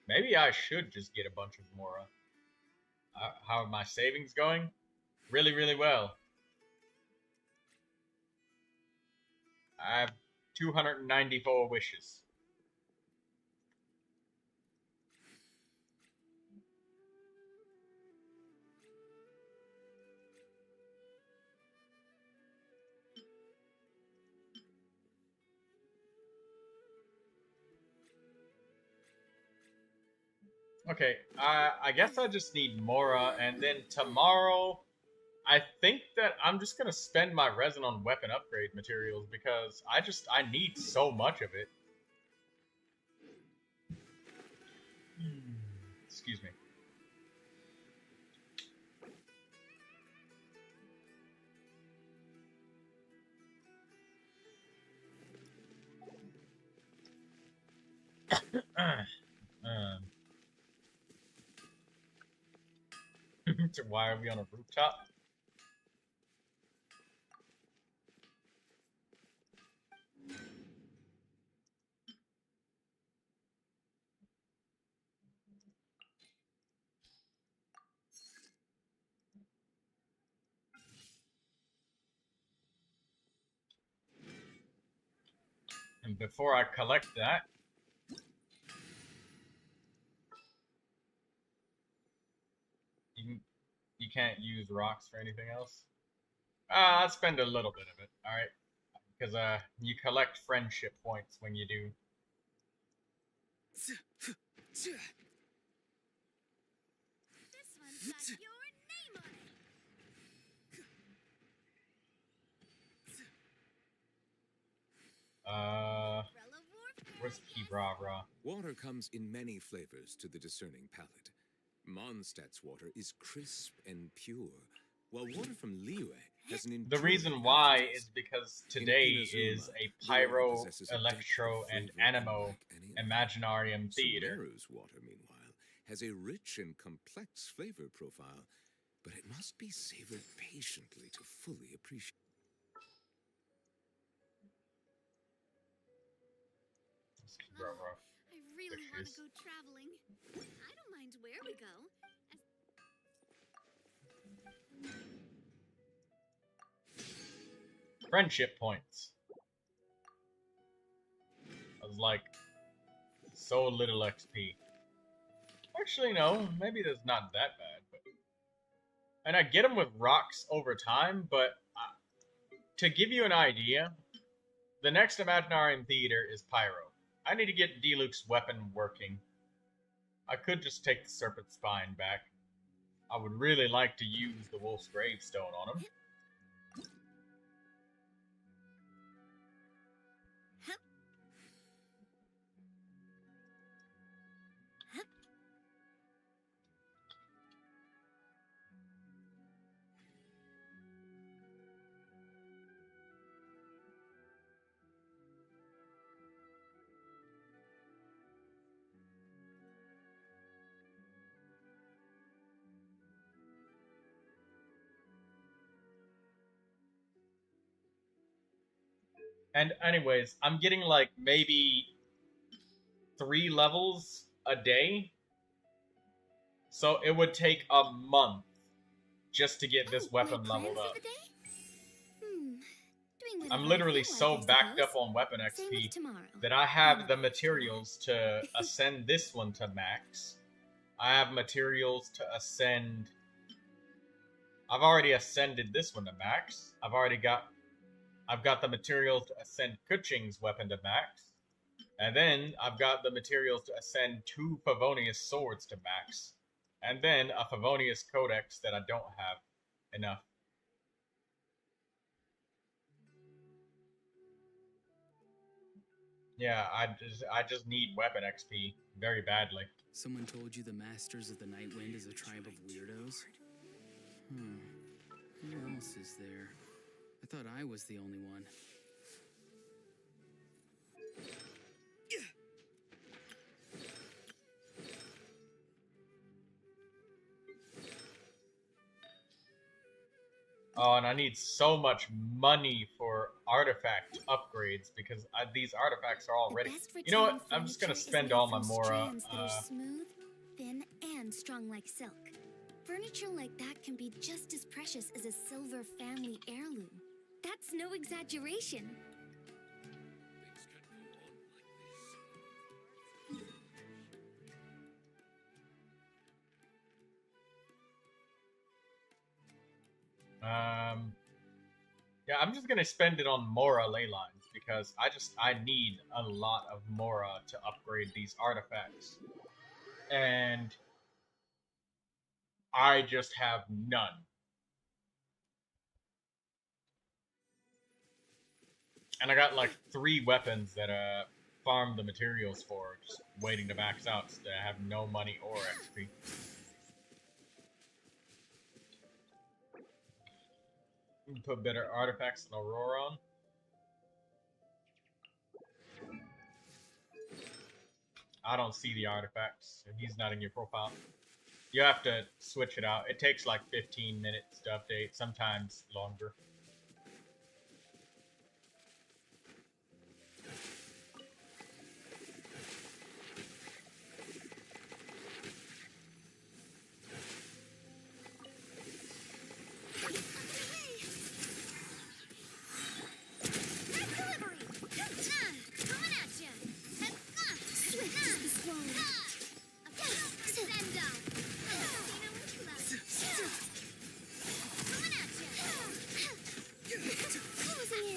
Maybe I should just get a bunch of Mora. How are my savings going? Really, really well. I have 294 wishes. Okay, I guess I just need Mora, and then tomorrow, I think that I'm just gonna spend my resin on weapon upgrade materials because I need so much of it. Excuse me. So why are we on a rooftop? And before I collect that, you can't use rocks for anything else. I'll spend a little bit of it, alright? Because you collect friendship points when you do. This one's got your name on it. Where's Key Rah Rah? Water comes in many flavors to the discerning palate. Mondstadt's water is crisp and pure, while water from Liyue has an The reason enduring why aftertaste. is because In today Inazuma, is a the water Pyro, possesses a depth Electro, of and flavor Animo unlike any other. Imaginarium Theater. Sumeru's water, meanwhile, has a rich and complex flavor profile, but it must be savored patiently to fully appreciate. Where's Key Rah Rah? I really There she want is. to go traveling. I don't mind where we go. Friendship points. I was like, so little XP. Actually, no, maybe that's not that bad. But... And I get them with rocks over time, but to give you an idea, the next Imaginarium Theater is Pyro. I need to get Diluc's weapon working. I could just take the Serpent Spine back. I would really like to use the Wolf's Gravestone on him. And anyways, I'm getting like maybe 3 levels a day. So it would take a month just to get this weapon my plan leveled for up. the day? Doing whatever I'm I literally feel so like, I backed up suppose. on weapon Same with XP tomorrow. that I have the materials to ascend this one to max. I have materials to ascend... I've already ascended this one to max. I've got the materials to ascend Kuching's weapon to max. And then I've got the materials to ascend 2 Favonius swords to max. And then a Favonius codex that I don't have enough. Yeah, I just need weapon XP very badly. Someone told you the Masters of the Night Wind is a tribe of weirdos? Who else is there? I thought I was the only one. Oh, and I need so much money for artifact upgrades because these artifacts are all ready. You know what? I'm just gonna spend all my Mora. That are smooth, thin, and strong like silk. Furniture like that can be just as precious as a silver family heirloom. That's no exaggeration. Yeah, I'm just gonna spend it on Mora ley lines because I need a lot of Mora to upgrade these artifacts. And I just have none. And I got like 3 weapons that farm the materials for, just waiting to max out, so I have no money or XP. Put better artifacts than Aurora on. I don't see the artifacts, and he's not in your profile. You have to switch it out. It takes like 15 minutes to update, sometimes longer.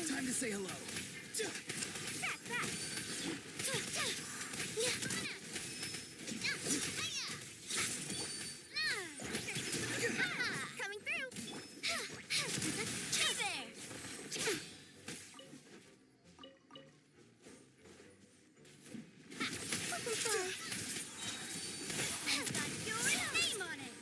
Time to say hello. Coming through. Hey there. Got your name on it.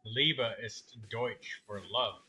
Liebe ist Deutsch for love.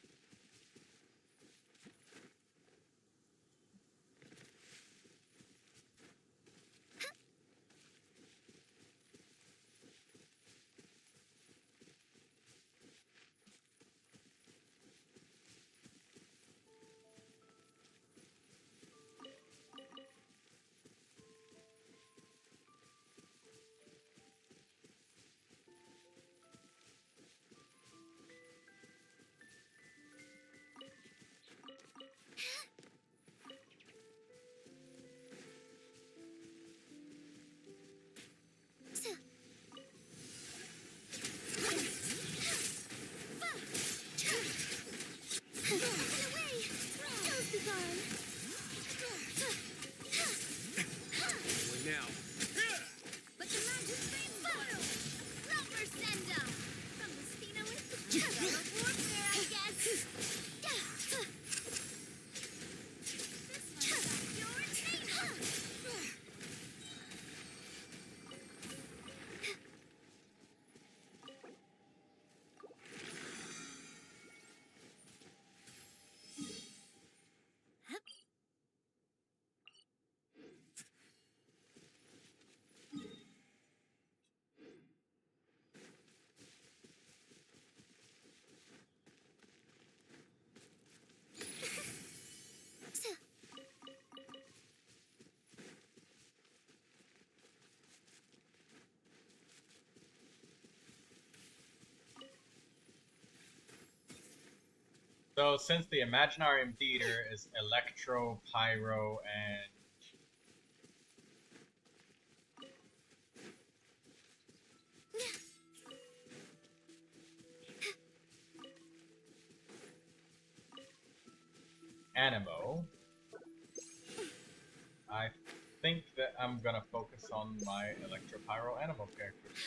So since the Imaginarium Theater is Electro, Pyro, and Animo, I think that I'm gonna focus on my Electro, Pyro, Animo characters.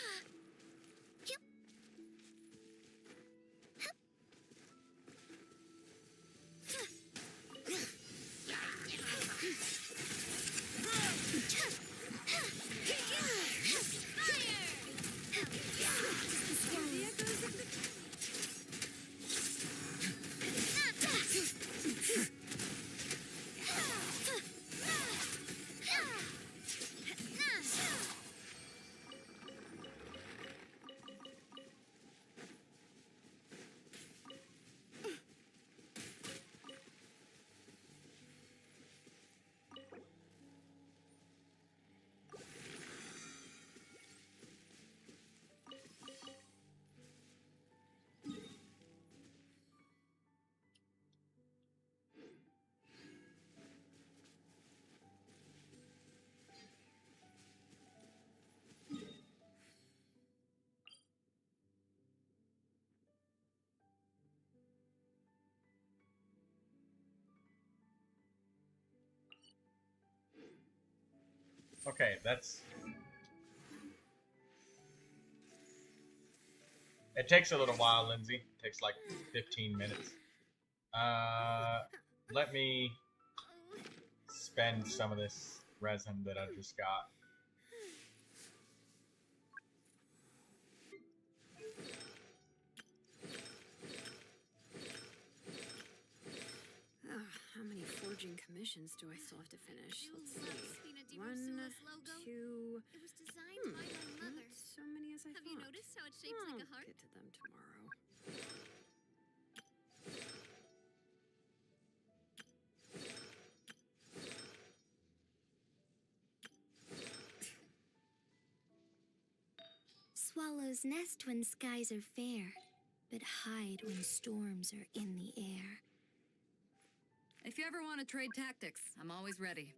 Okay, that's... It takes a little while, Lindsay. It takes like 15 minutes. Let me spend some of this resin that I just got. How many forging commissions do I still have to finish? Let's see. Spina 1, logo. 2. It was designed by my mother. Not so many as I Have thought. you noticed how it's shaped like a heart? Get to them tomorrow. Swallows nest when skies are fair, but hide when storms are in the air. If you ever want to trade tactics, I'm always ready.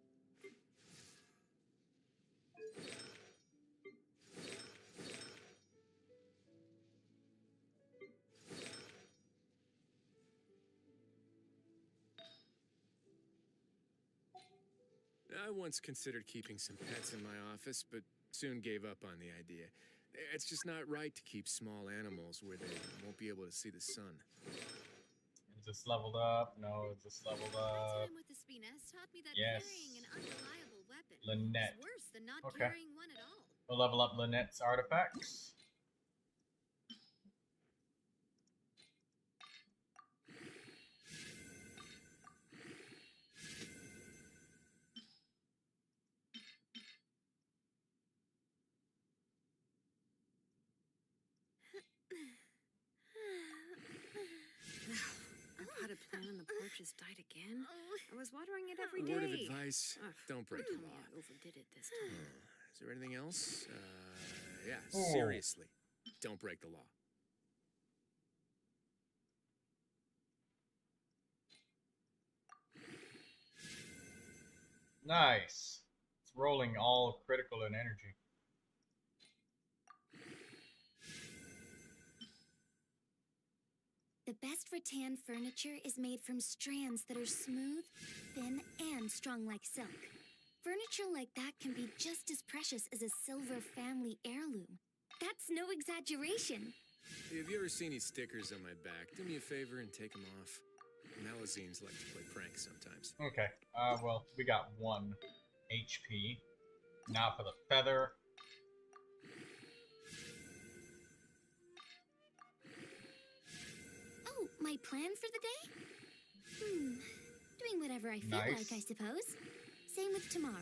I once considered keeping some pets in my office, but soon gave up on the idea. It's just not right to keep small animals where they won't be able to see the sun. Is this leveled up? No, is this leveled My up? time with the Spina has taught me that Yes. carrying an unreliable weapon Lynette. is worse than not Okay. carrying one at all. We'll level up Lynette's artifacts. Our potted plant on the porch has died again. Oh. I was watering it every day. Word of advice, Ugh. don't break the law. I overdid it this time. Is there anything else? Yeah, Oh. seriously, don't break the law. Nice. It's rolling all critical and energy. The best rattan furniture is made from strands that are smooth, thin, and strong like silk. Furniture like that can be just as precious as a silver family heirloom. That's no exaggeration. Have you ever seen these stickers on my back? Do me a favor and take them off. Malazines like to play pranks sometimes. Okay. Well, we got 1 HP. Now for the feather. Oh, my plan for the day? Doing whatever I feel Nice. like, I suppose. Same with tomorrow.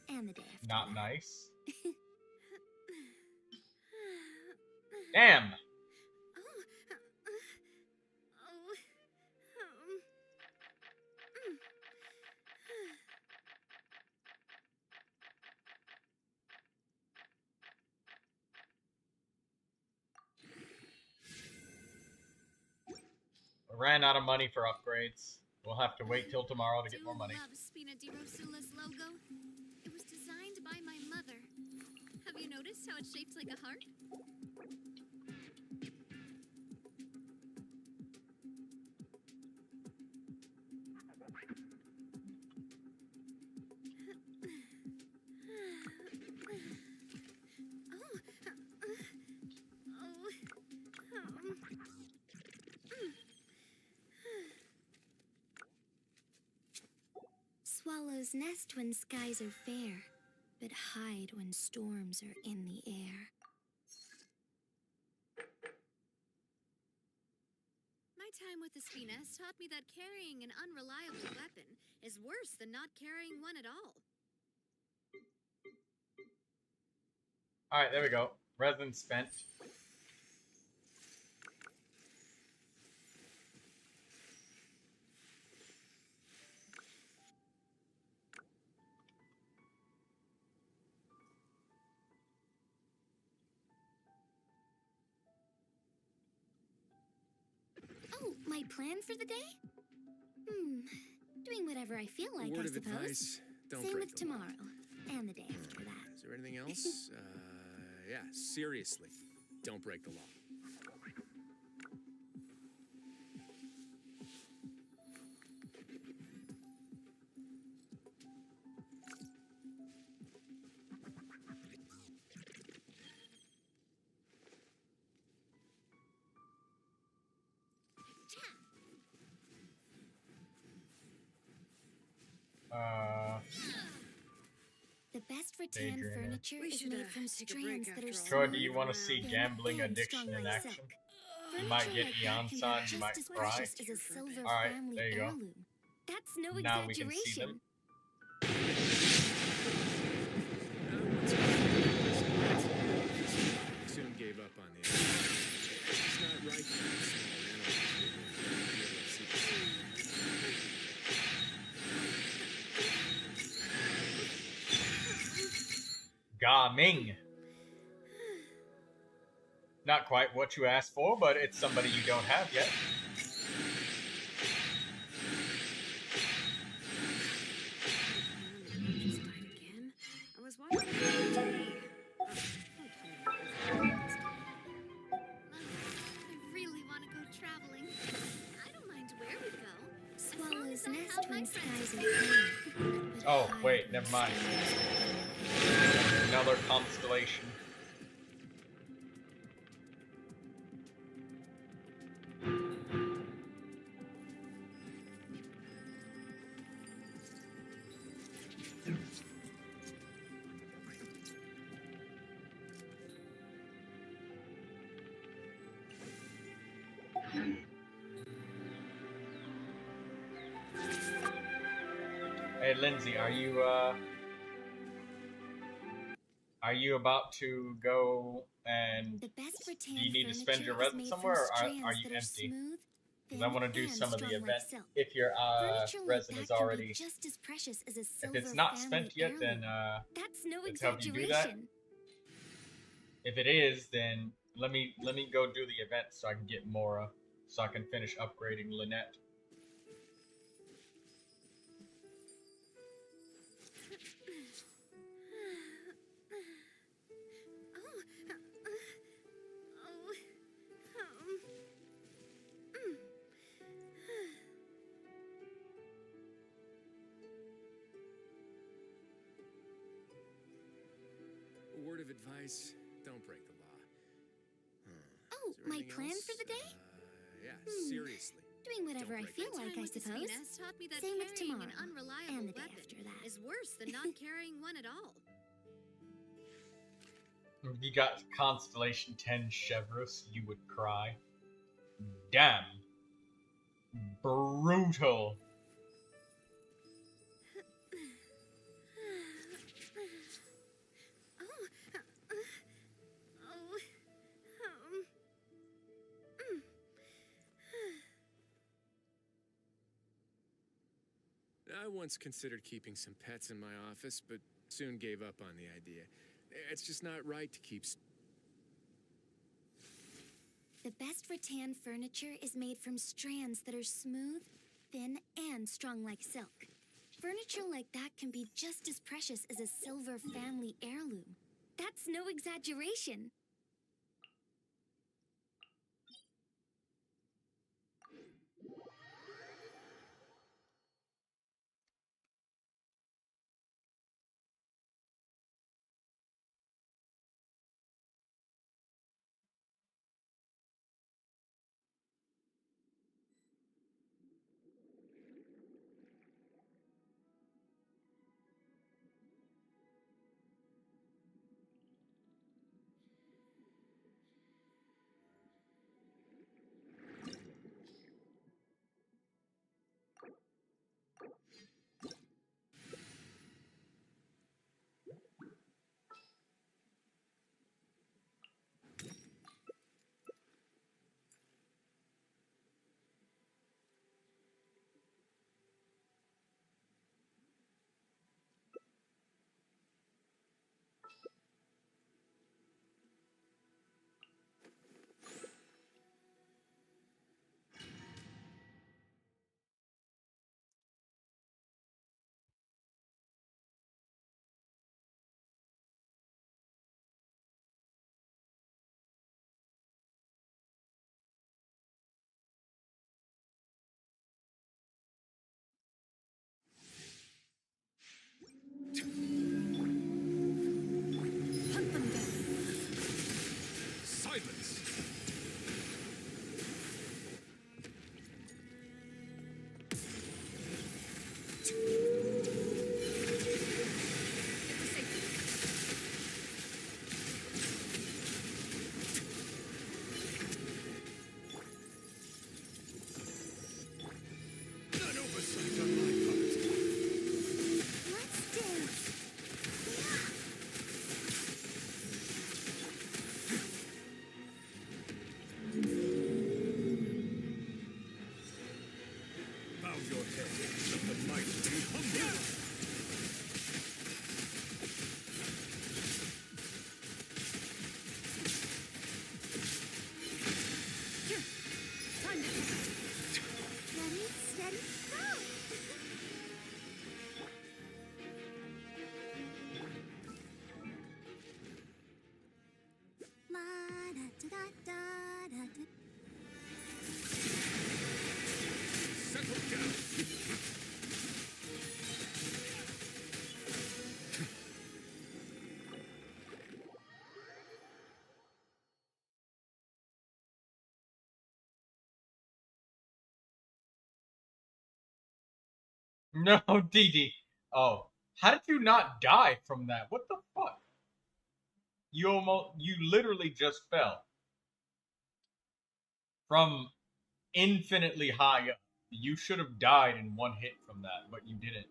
And the day after Not that. nice. Damn! ran out of money for upgrades. We'll have to wait till tomorrow to get more money. I love Spina di Rosula's logo. It was designed by my mother. Have you noticed how it's shaped like a heart? Swallows nest when skies are fair, but hide when storms are in the air. My time with the Spina has taught me that carrying an unreliable weapon is worse than not carrying one at all. Alright, there we go. Resin spent. Oh, my plan for the day? Doing whatever I feel like, A word I of suppose. advice, don't Same break with the law. tomorrow, and the day after that. Is there anything else? Yeah, seriously, don't break the law. The best rattan Daydreamer. furniture We is should, made from take a break strands that after are all. smooth, Troy, do you want to see thin, gambling and addiction strong in like action? silk. You might Furniture get like that can be Iansan, you just might as cry. precious as a silver Alright, family there you go. heirloom. That's no Now we can see exaggeration. them. Soon gave up on the idea. It's not right to keep small animals where they won't be able to see the sun. Gaming. Not quite what you asked for, but it's somebody you don't have yet. Again? I was watching it the other day. I really want to go traveling. I don't mind where we go. Swallows nest when skies are clear. Oh, wait, never mind. Another constellation. Hey, Lindsay, are you about to go and The best rattan do you need to spend your furniture is resin made somewhere, from or are strands you that empty? smooth, Because I thin, want to do and some of the strong like event. silk. If your Furniture like resin that is can be already, just as precious as a if silver it's not family spent yet, then heirloom. That's no let's help you do that. exaggeration. If it is, then let me go do the event so I can get Mora, so I can finish upgrading Lynette. A word of advice, don't break the law. Oh, Is there my anything plan else? for the day? Yeah, seriously. Doing whatever I break feel the like, I suppose. taught me that Same with carrying tomorrow, an unreliable and the day weapon after that. is worse than not carrying one at all. If you got Constellation 10 Chevreuse, you would cry. Damn. Brutal. I once considered keeping some pets in my office, but soon gave up on the idea. It's just not right to keep... The best rattan furniture is made from strands that are smooth, thin, and strong like silk. Furniture like that can be just as precious as a silver family heirloom. That's no exaggeration. Hunt them down. Silence! An oversight on my part. Let's dance. Bow your head, let the might be humble. Here. Time to ready, steady, go! La da da da da da da. Settle down. No, Didi. Oh, how did you not die from that? What the fuck? You literally just fell from infinitely high up. You should have died in one hit from that, but you didn't.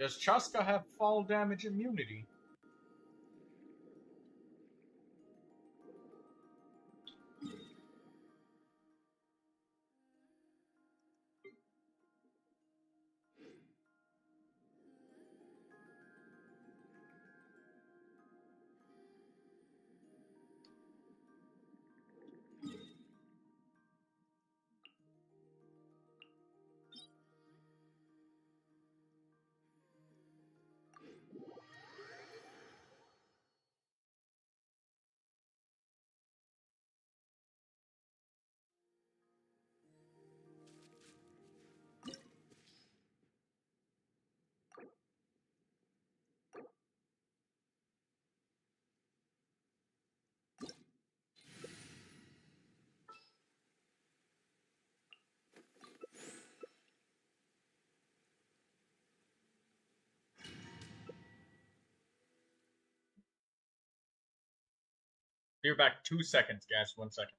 Does Chaska have fall damage immunity? Be back 2 seconds, guys. 1 second.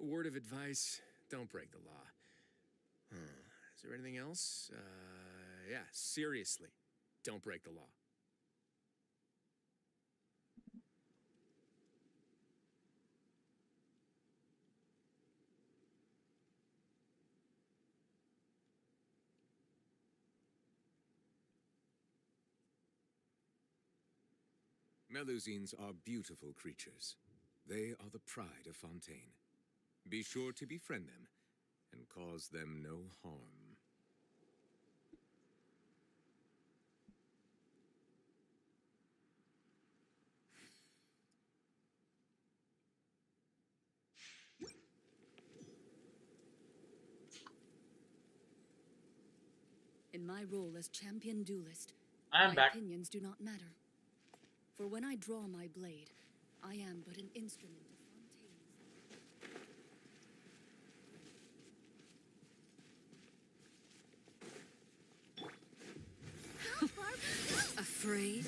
word of advice, don't break the law. Is there anything else? Yeah, seriously, don't break the law. Melusines are beautiful creatures. They are the pride of Fontaine. Be sure to befriend them and cause them no harm. In my role as champion duelist, I'm my back. opinions do not matter. For when I draw my blade, I am but an instrument of Fontaine's. Afraid?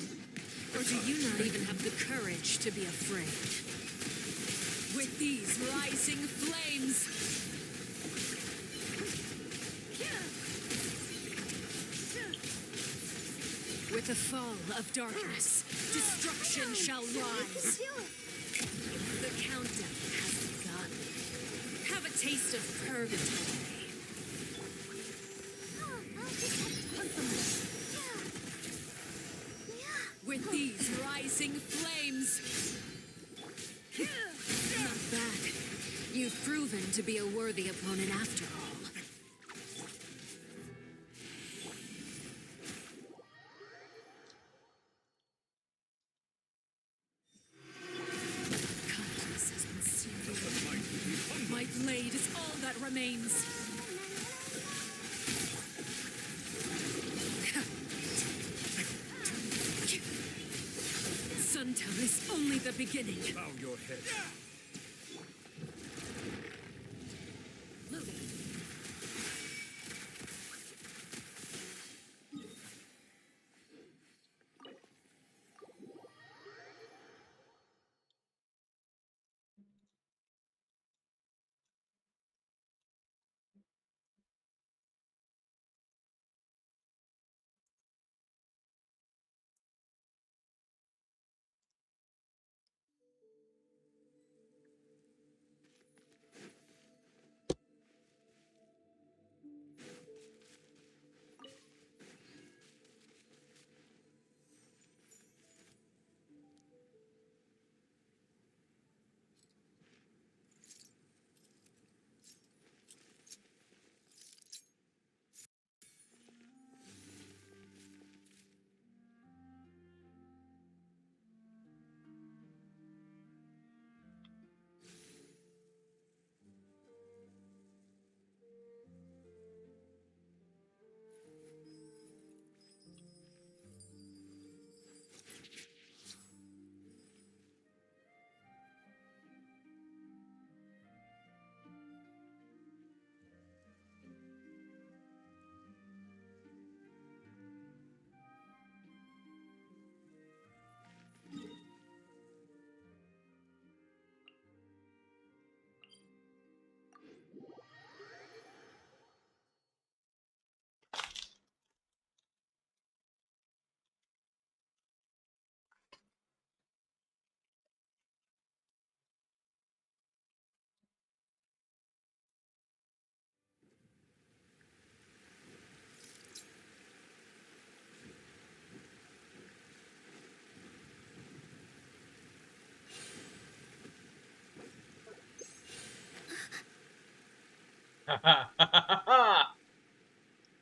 Or do you not even have the courage to be afraid? With these rising flames, with the fall of darkness, destruction shall rise. The countdown has begun. Have a taste of purgatory. With these rising flames. Not bad. You've proven to be a worthy opponent after all. Kindness has been sealed. My blade is all that remains. Suntown is only the beginning. Bow your head.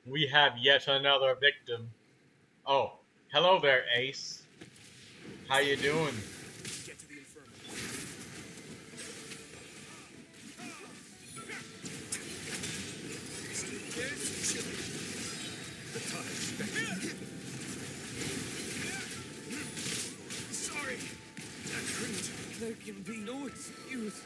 We have yet another victim. Oh, hello there, Ace. How you doing? Get to the infirmary. The time's back. Sorry, I couldn't. There can be no excuse.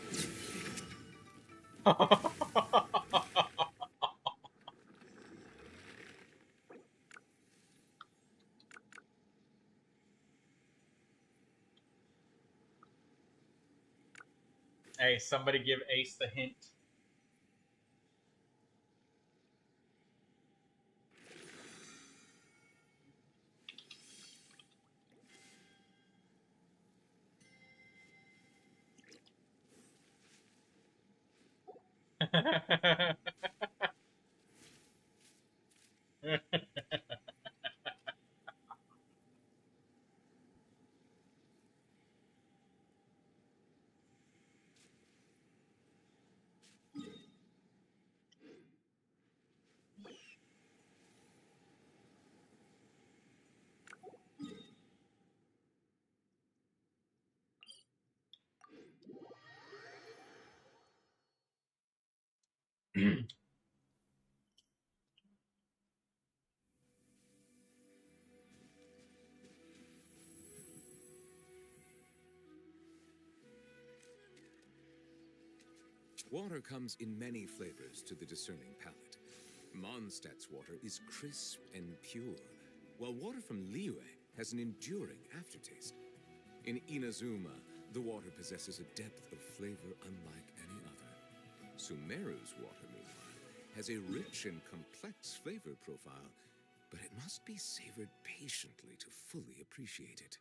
Hey, somebody give Ace the hint. Water comes in many flavors to the discerning palate. Mondstadt's water is crisp and pure, while water from Liyue has an enduring aftertaste. In Inazuma, the water possesses a depth of flavor unlike any other. Sumeru's water, meanwhile, has a rich and complex flavor profile, but it must be savored patiently to fully appreciate it.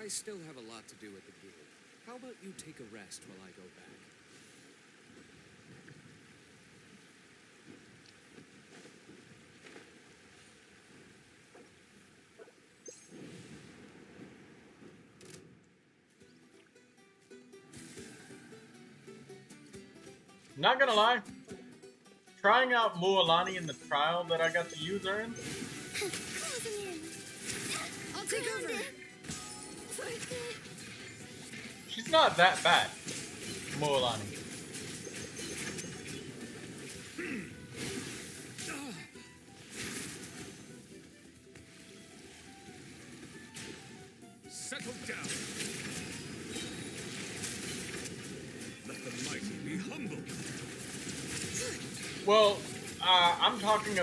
I still have a lot to do at the guild. How about you take a rest while I go back? Not gonna lie, trying out Mualani in the trial that I got to use her in. I'll take over. She's not that bad, Mualani. Settle down. Let the mighty be humble. Well, I'm talking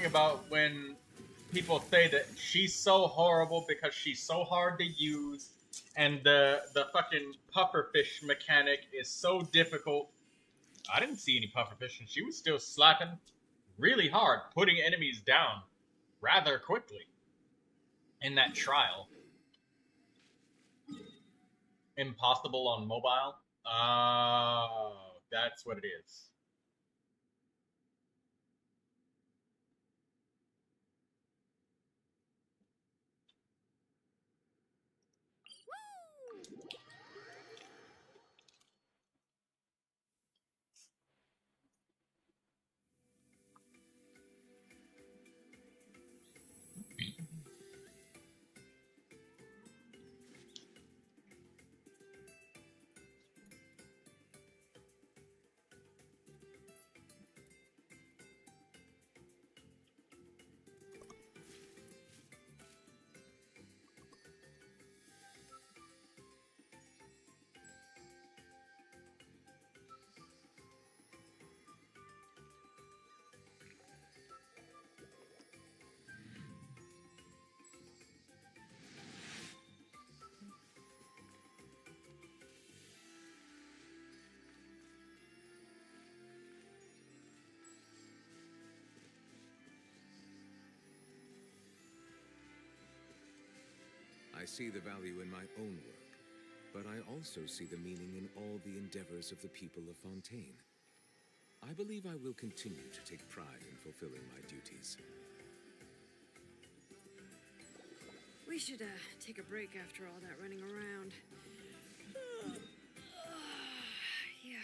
about when people say that she's so horrible because she's so hard to use, and the fucking pufferfish mechanic is so difficult. I didn't see any pufferfish, and she was still slapping really hard, putting enemies down rather quickly in that trial. Impossible on mobile? Oh, that's what it is. I see the value in my own work, but I also see the meaning in all the endeavors of the people of Fontaine. I believe I will continue to take pride in fulfilling my duties. We should take a break after all that running around. Yeah,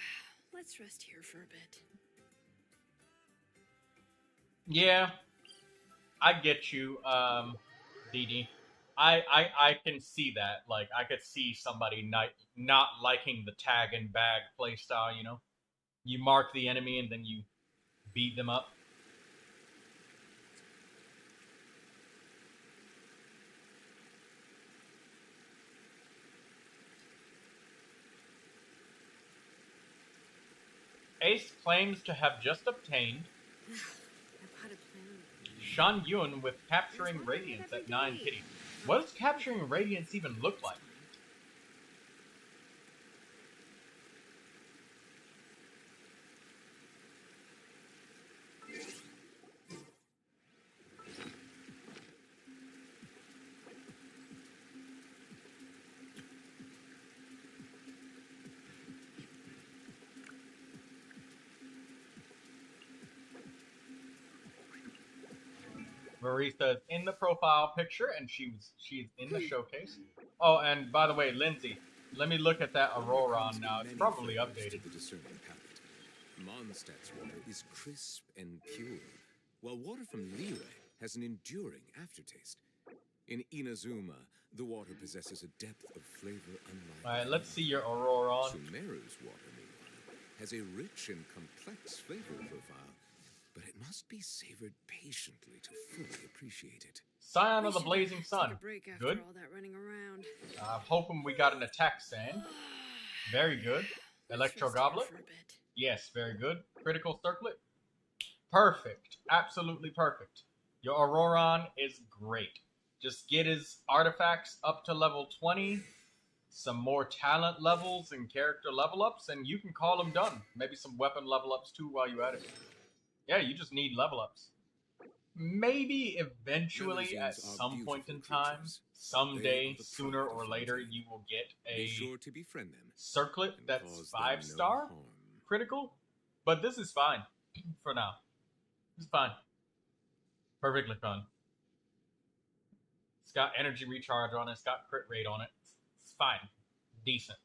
let's rest here for a bit. Yeah, I get you, Dee Dee. I can see that. Like, I could see somebody not liking the tag and bag playstyle, you know? You mark the enemy and then you beat them up. Ace claims to have just obtained I've had a plan. Xianyun with capturing radiance at 9 kitty. What does capturing radiance even look like? Varesa is in the profile picture, and she's in the showcase. Oh, and by the way, Lindsay, let me look at that Auroron now. It's probably updated. The discerning palate. Mondstadt's water is crisp and pure, while water from Liyue has an enduring aftertaste. In Inazuma, the water possesses a depth of flavor unlike. Alright, let's see your Auroron. Sumeru's water, meanwhile, has a rich and complex flavor profile, but it must be savored patiently to fully appreciate it. Scion of the Blazing Sun. Take a break after Good. all that running around. I'm hoping we got an attack sand. Very good. Electro Let's rest here Goblet. for a bit. Yes, very good. Critical Circlet. Perfect. Absolutely perfect. Your Auroron is great. Just get his artifacts up to level 20, some more talent levels and character level ups, and you can call him done. Maybe some weapon level ups too while you're at it. Yeah, you just need level ups. Maybe eventually at some point in time, someday, sooner or later, you will get Be a sure to befriend them. circlet and that's cause them 5-star no harm. critical, but this is fine for now. It's fine. Perfectly fine. It's got energy recharge on it. It's got crit rate on it. It's fine. Decent.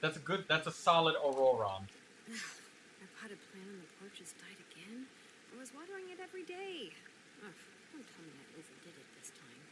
That's a solid Auroron. I've had a plan and the porch has died again. I was watering it every day. Ugh, don't tell me I overdid it this time.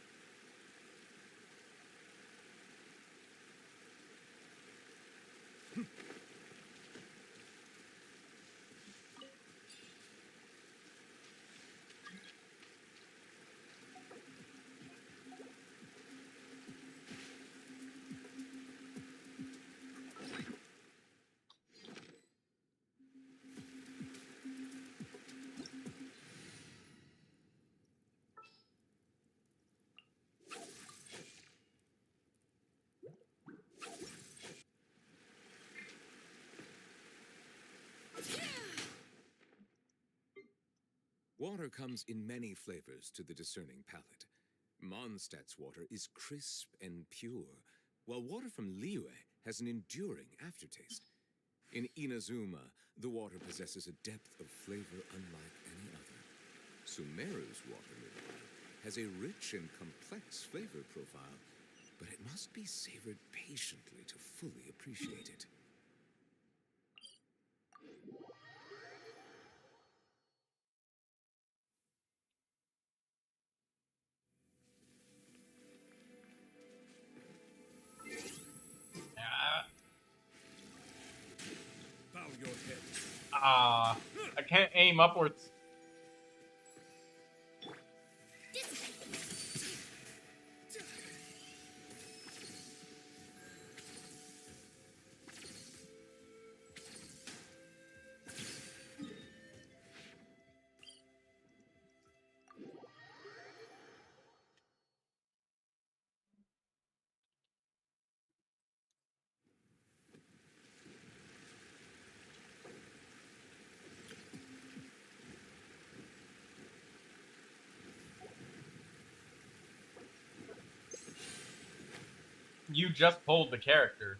Water comes in many flavors to the discerning palate. Mondstadt's water is crisp and pure, while water from Liyue has an enduring aftertaste. In Inazuma, the water possesses a depth of flavor unlike any other. Sumeru's water, meanwhile, has a rich and complex flavor profile, but it must be savored patiently to fully appreciate it. Bow your head. I can't aim upwards. You just pulled the character.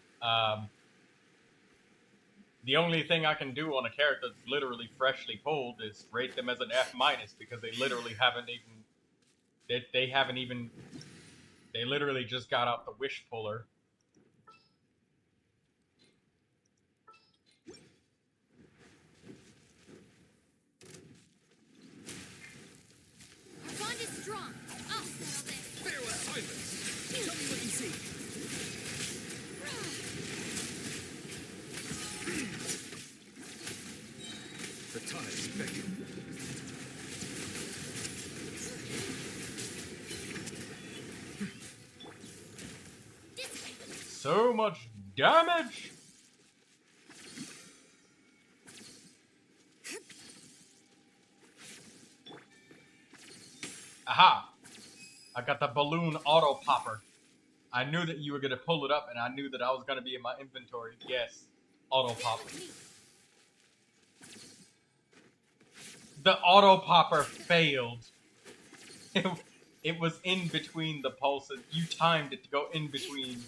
The only thing I can do on a character that's literally freshly pulled is rate them as an F- because they literally haven't even. They haven't even. They literally just got out the wish puller. Our bond is strong. I'll settle this. Farewell. Tell me what you see. The tides beckon. so much damage! Aha! I got the balloon auto popper. I knew that you were gonna pull it up, and I knew that I was gonna be in my inventory. Yes, auto popper. The auto popper failed. It was in between the pulses. You timed it to go in between.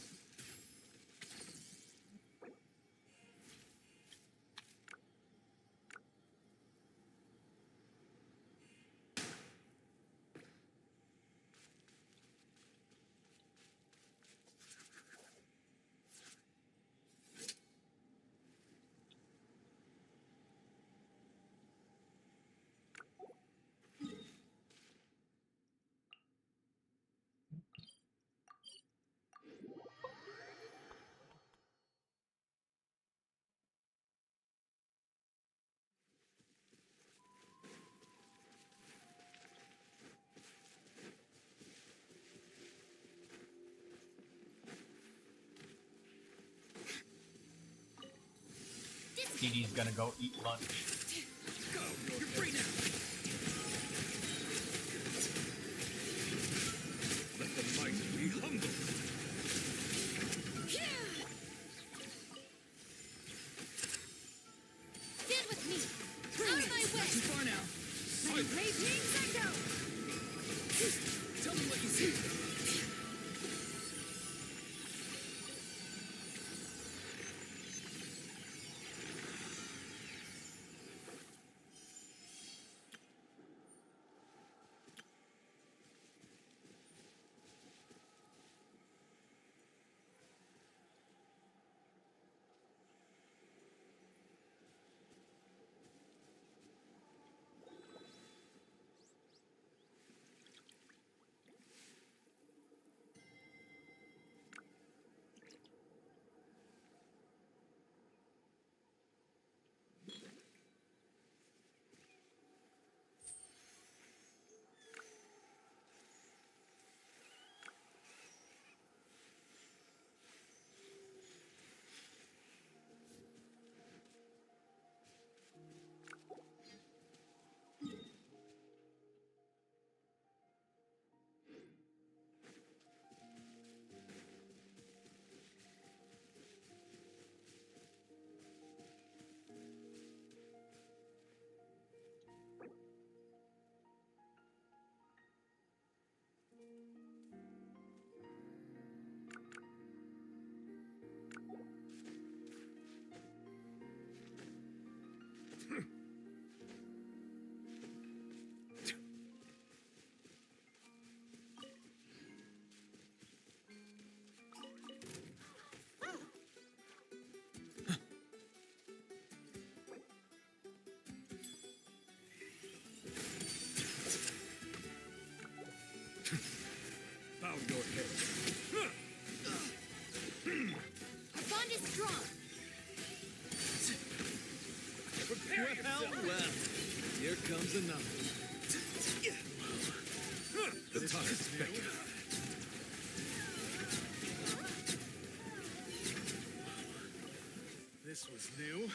Dee Dee's gonna go eat lunch. Go! You're free now! Let the mighty be humble! Stand with me! Out of my way! Not too far now! Let me raise wings and go! Tell me what you see! Bow your head. Our bond is strong! Prepare yourself! Well, here comes another. The time is spectacle. This was new.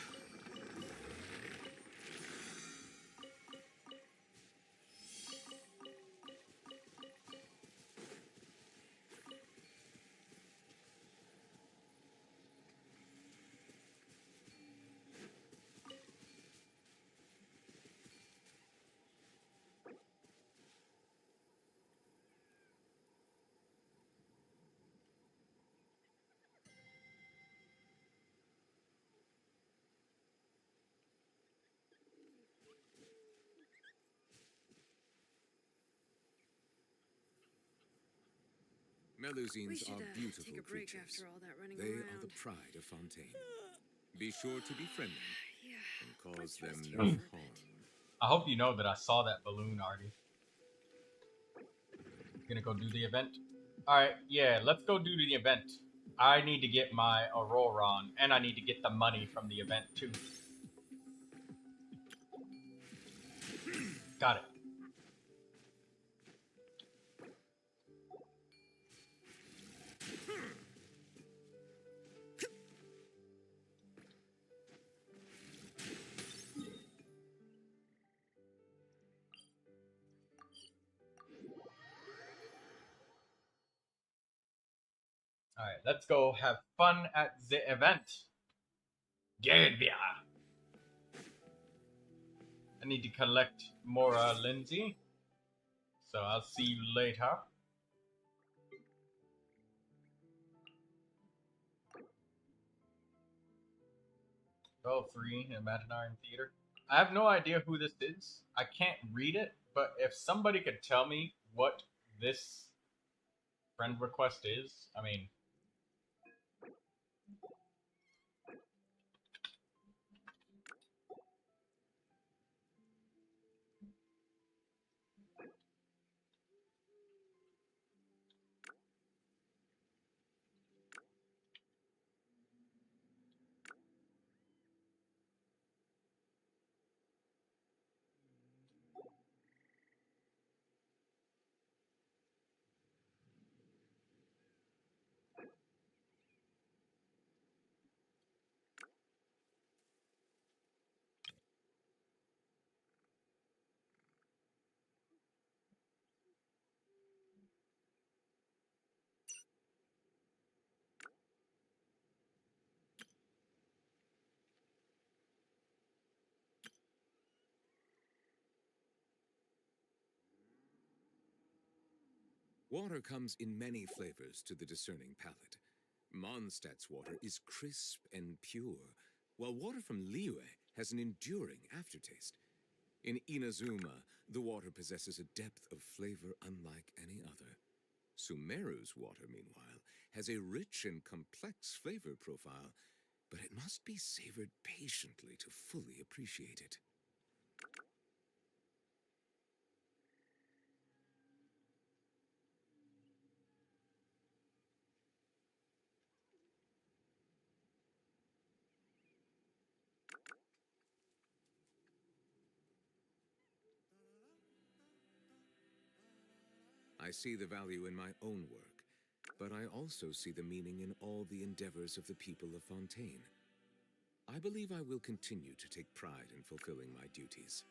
Melusines are beautiful take a break creatures. after all that running They around. are the pride of Fontaine. Be sure to befriend them Yeah. and cause Let's them rest no here for a harm. bit. I hope you know that I saw that balloon already. Gonna go do the event? Alright, yeah, let's go do the event. I need to get my Auroron, and I need to get the money from the event too. Got it. Alright, let's go have fun at the event. Gehen wir! I need to collect more Lindsay. So I'll see you later. Oh, 3 Imaginarium Theater. I have no idea who this is. I can't read it, but if somebody could tell me what this friend request is, I mean... Water comes in many flavors to the discerning palate. Mondstadt's water is crisp and pure, while water from Liyue has an enduring aftertaste. In Inazuma, the water possesses a depth of flavor unlike any other. Sumeru's water, meanwhile, has a rich and complex flavor profile, but it must be savored patiently to fully appreciate it. I see the value in my own work, but I also see the meaning in all the endeavors of the people of Fontaine. I believe I will continue to take pride in fulfilling my duties.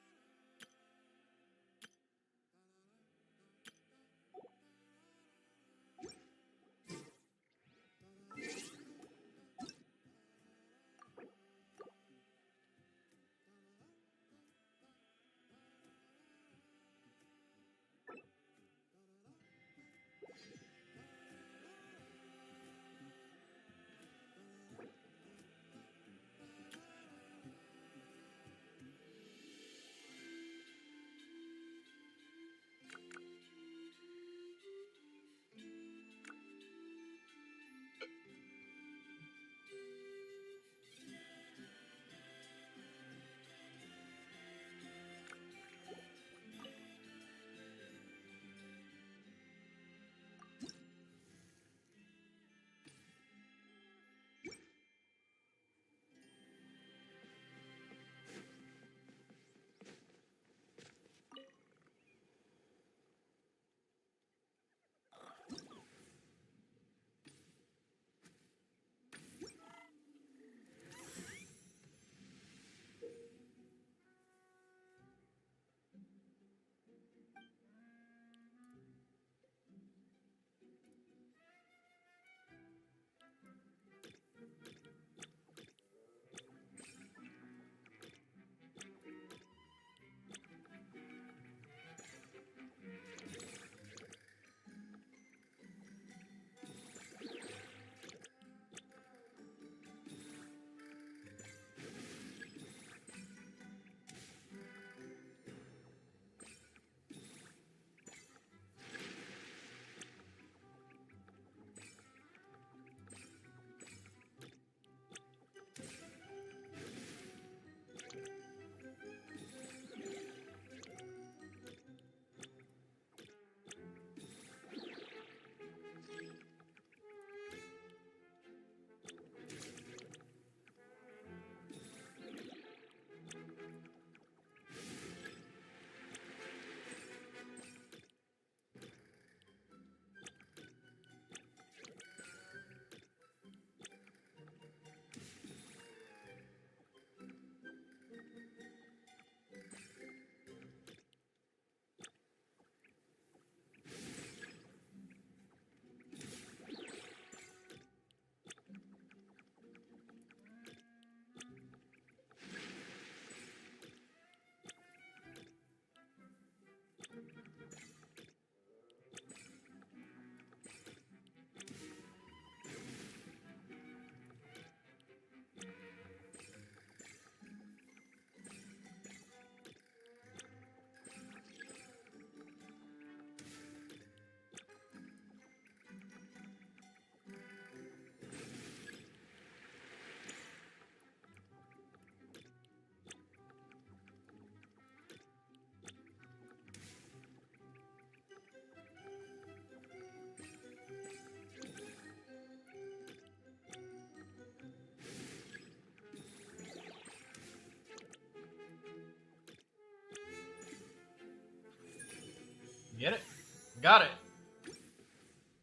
Got it.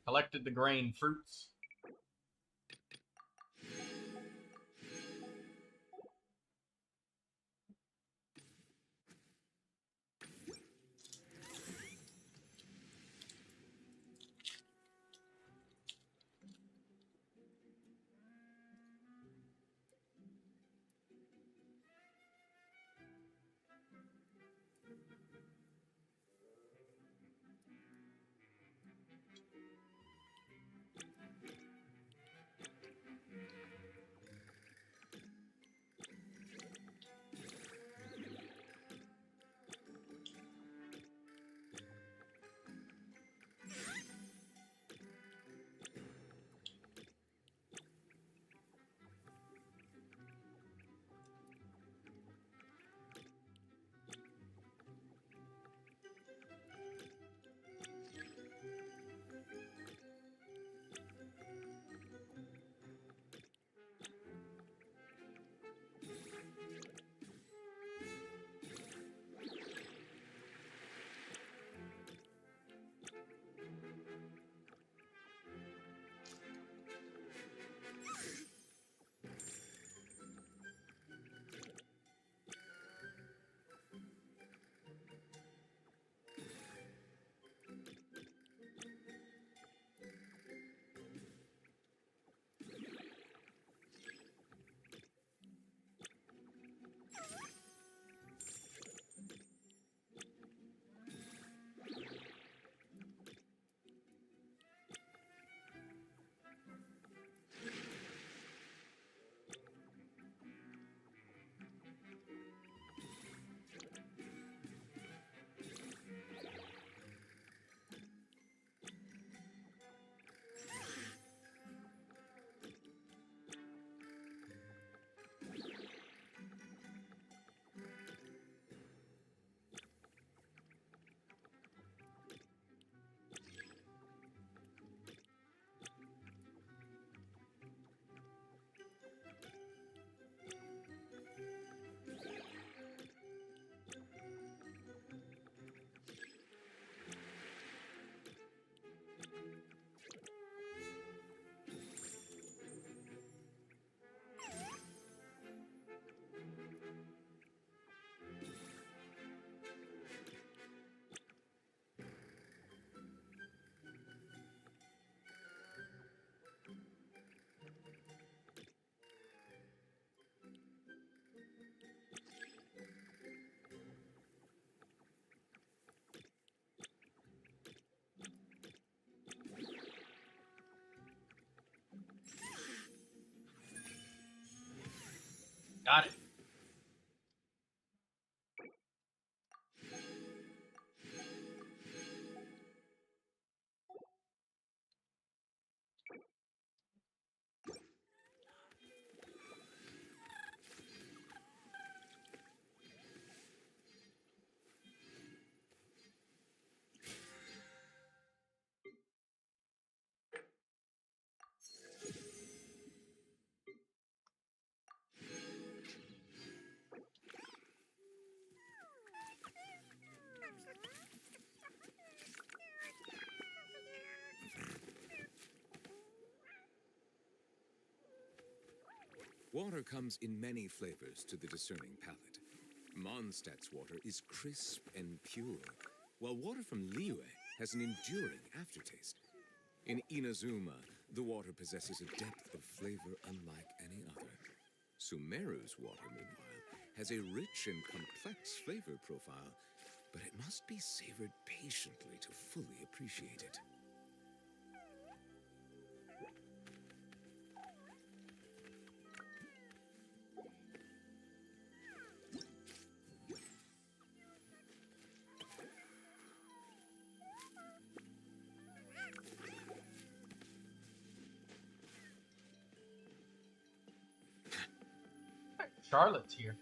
Collected the grain fruits. Got it. Water comes in many flavors to the discerning palate. Mondstadt's water is crisp and pure, while water from Liyue has an enduring aftertaste. In Inazuma, the water possesses a depth of flavor unlike any other. Sumeru's water, meanwhile, has a rich and complex flavor profile, but it must be savored patiently to fully appreciate it. Charlotte's here.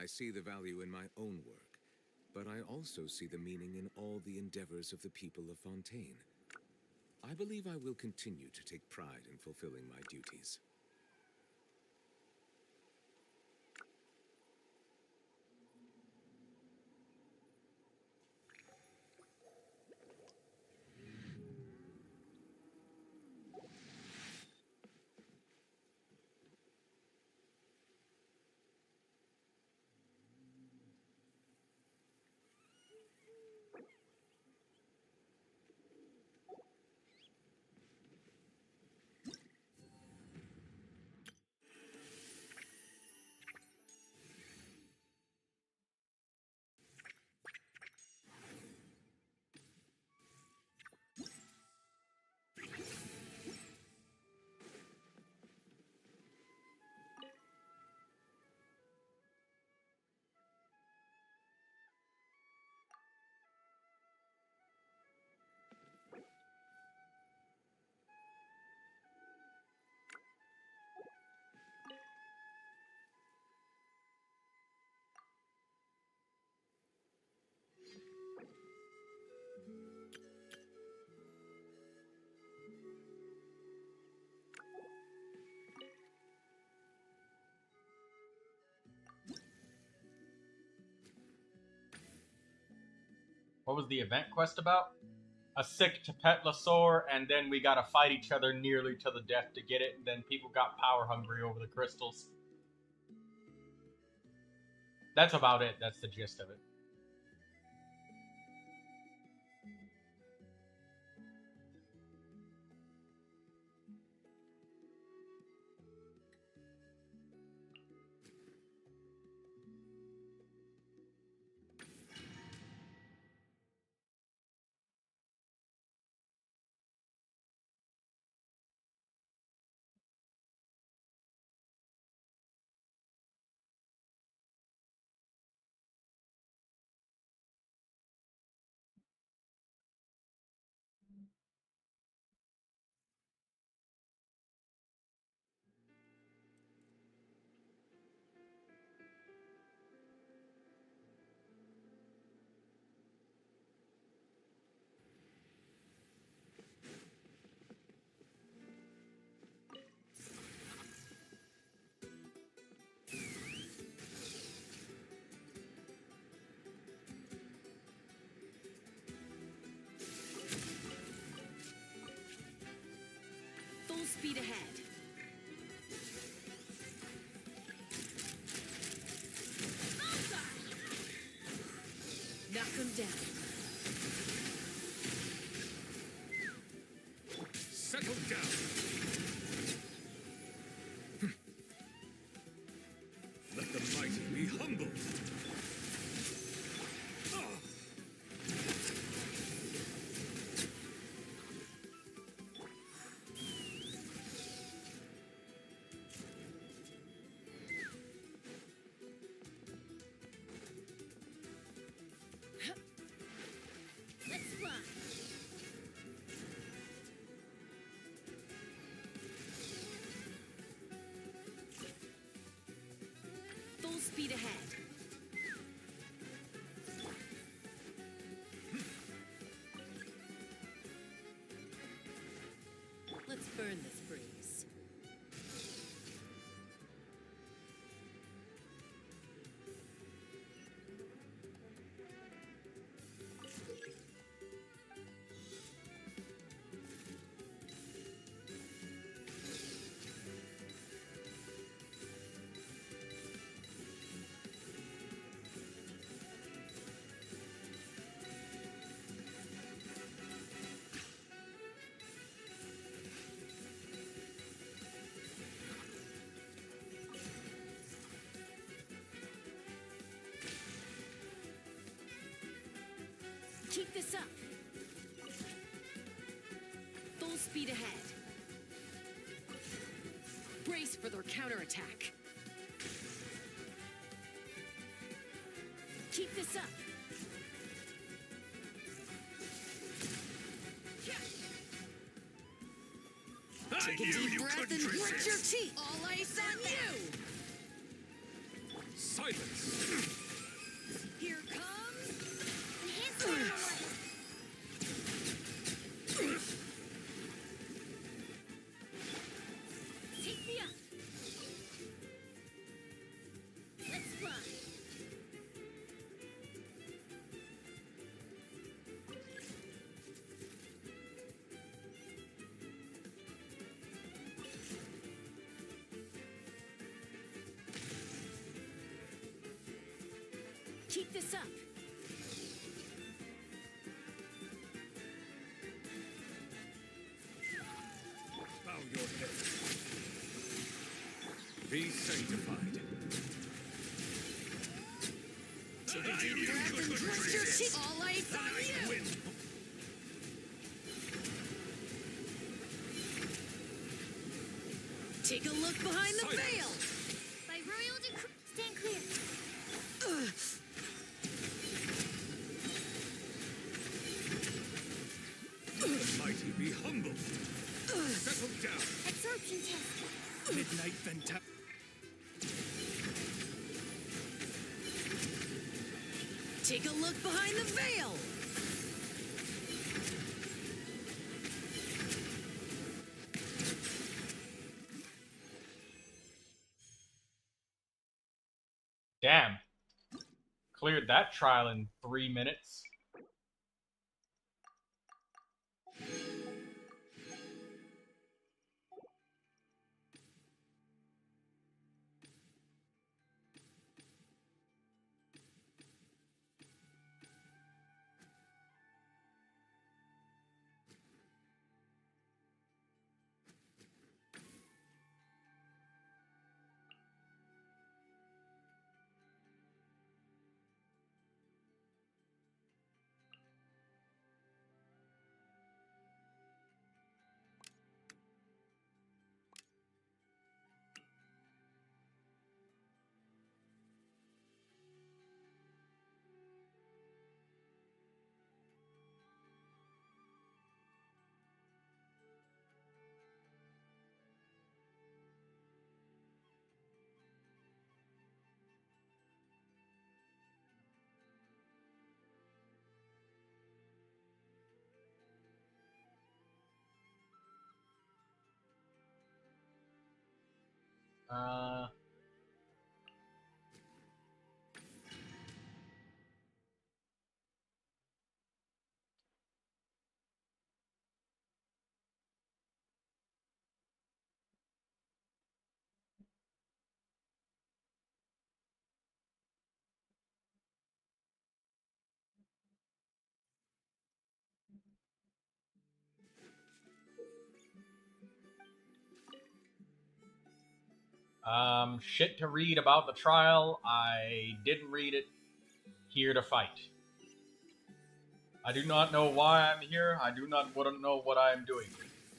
I see the value in my own work, but I also see the meaning in all the endeavors of the people of Fontaine. I believe I will continue to take pride in fulfilling my duties. What was the event quest about? A sick to pet Lasor, and then we gotta fight each other nearly to the death to get it, and then people got power hungry over the crystals. That's about it. That's the gist of it. Full speed ahead. Knock him down. Settle down. Let the mighty be humbled. Let's fly. Full speed ahead. Let's burn this breeze. Keep this up. Full speed ahead. Brace for their counterattack. Keep this up. Take a deep breath and grit your teeth. All ice on you. Silence! Keep this up. Bow your head. Be sanctified. Take a deep breath and rest your cheek. All eyes on you. Take a look behind the veil. By royal decree, stand clear. The mighty be humble. Settle down. Absorption test. Midnight Venti. Take a look behind the veil. Damn. Cleared that trial in 3 minutes. Shit to read about the trial. I didn't read it. Here to fight. I do not know why I'm here. I do not know what I am doing.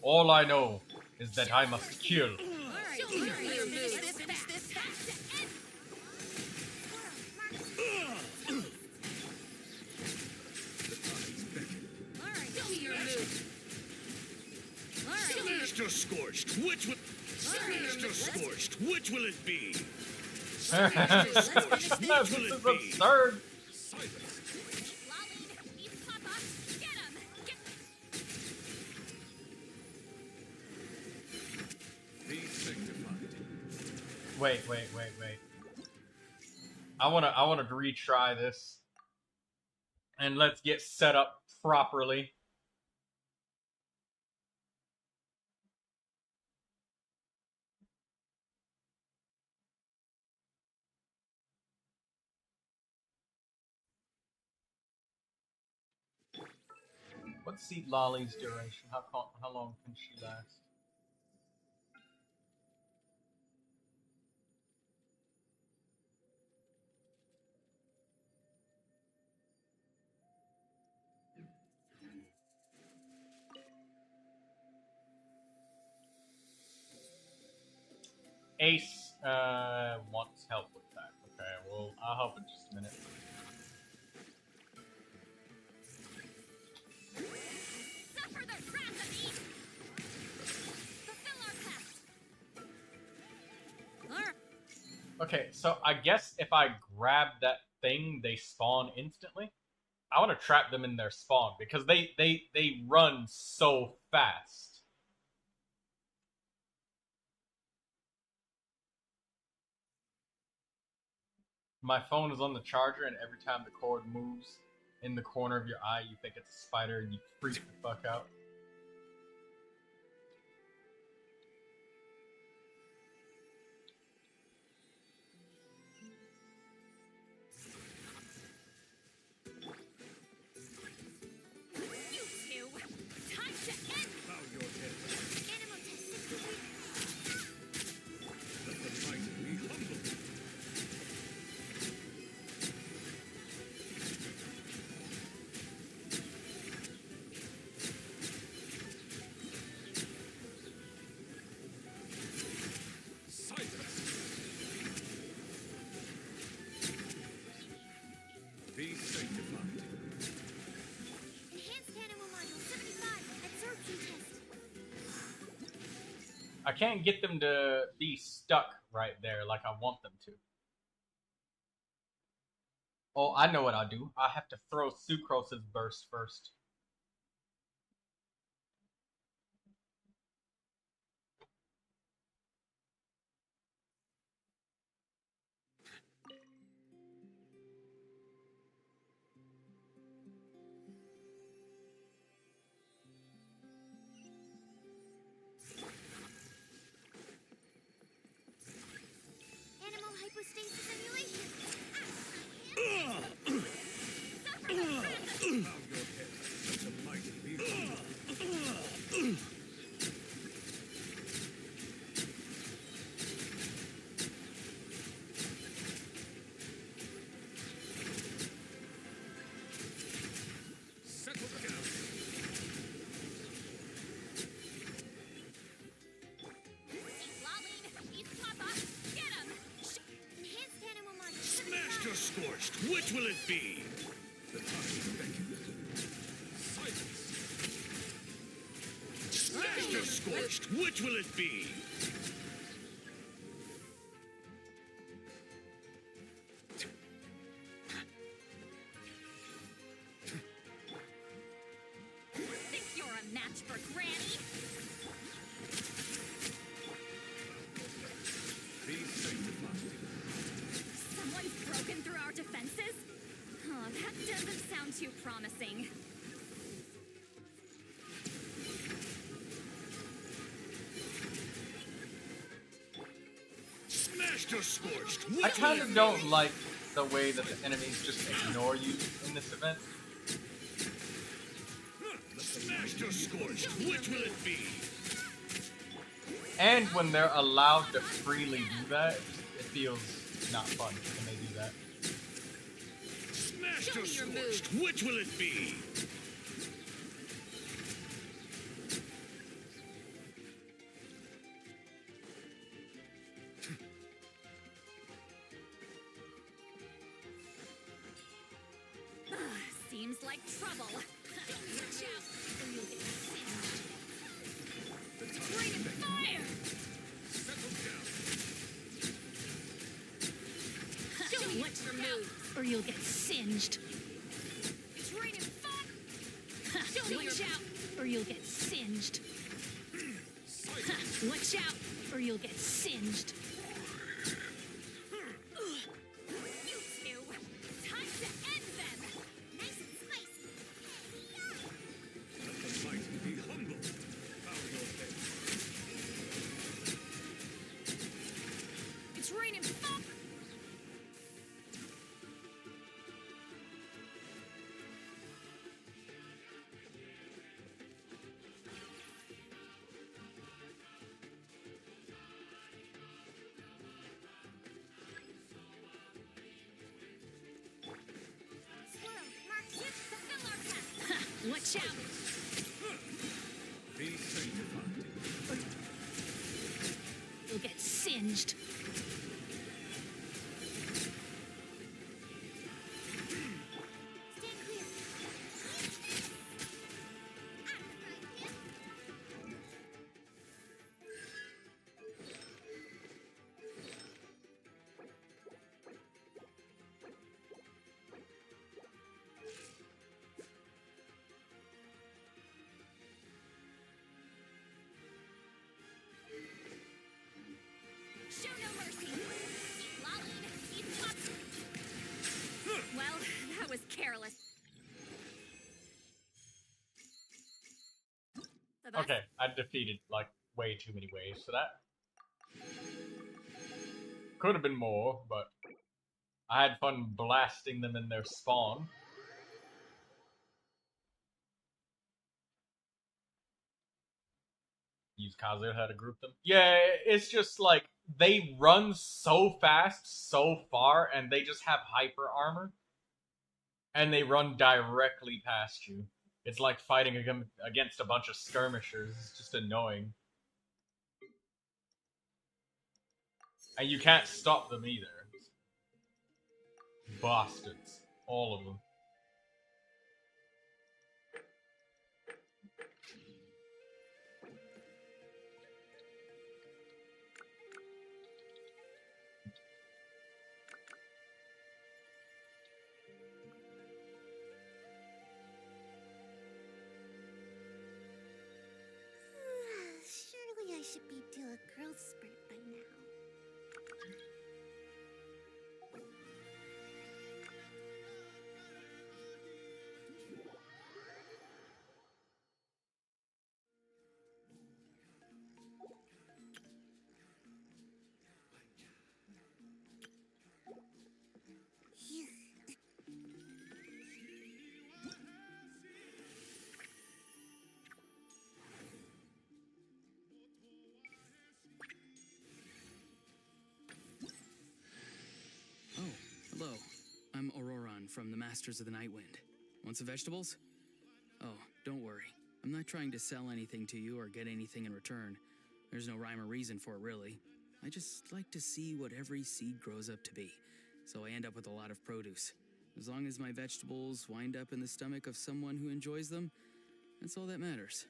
All I know is that I must kill. Sinister Scorched, which will... Sinister Scorched, which will it be? This is absurd. Wait. I wanna retry this. And let's get set up properly. What's Seed Lolly's duration? How long can she last? Ace wants help with that. Okay, well, I'll help in just a minute. Suffer the wrath of Eve. Fulfill our pact. Okay, so I guess if I grab that thing, they spawn instantly. I want to trap them in their spawn because they run so fast. My phone is on the charger, and every time the cord moves in the corner of your eye, you think it's a spider, and you freak the fuck out. Be sanctified. Enhanced animal module 75 absorption test. I can't get them to be stuck right there like I want them to. Oh, I know what I'll do. I have to throw Sucrose's burst first. Animal hypostasis simulation. Settle down. Enhanced animal module Smashed or 75. scorched? Which will it be? The toxic beckon. Silence. Smashed or scorched? Which will it be? Think you're a match for Granny? Be sanctified. Someone's broken through our defenses? Oh, that doesn't sound too promising. Smashed or scorched? I Which kind will of it don't be? like the way that the enemies just ignore you in this event. Smashed or scorched? Which will it be? And when they're allowed to freely do that, it feels not fun when they do that. Smashed Show or me your scorched? Which will it be? Seems like trouble. Watch out, or you'll get singed. It's raining fire! Settle down. Show me what's your move, or you'll get singed. It's raining fire! Show me watch out, or you'll get singed. Watch out, or you'll get singed. You two, time to end them! Nice and spicy. Let the mighty be humble. Bow your head. It's raining fire! Squirrel, mark ship to fill our path. Watch out! Be sanctified. You'll get singed. Stand clear. Show no mercy. Keep lolling. Keep popping. Well, that was careless. The best. Okay, I defeated like way too many waves for that. Could have been more, but I had fun blasting them in their spawn. Use Kazu how to group them. Yeah, it's just like they run so fast, so far, and they just have hyper armor. And they run directly past you. It's like fighting against a bunch of skirmishers. It's just annoying. And you can't stop them either. Bastards. All of them. Surely I should be due a growth spurt by now. Oh, hello. I'm Auroron from the Masters of the Night Wind. Want some vegetables? Oh, don't worry. I'm not trying to sell anything to you or get anything in return. There's no rhyme or reason for it, really. I just like to see what every seed grows up to be, so I end up with a lot of produce. As long as my vegetables wind up in the stomach of someone who enjoys them, that's all that matters.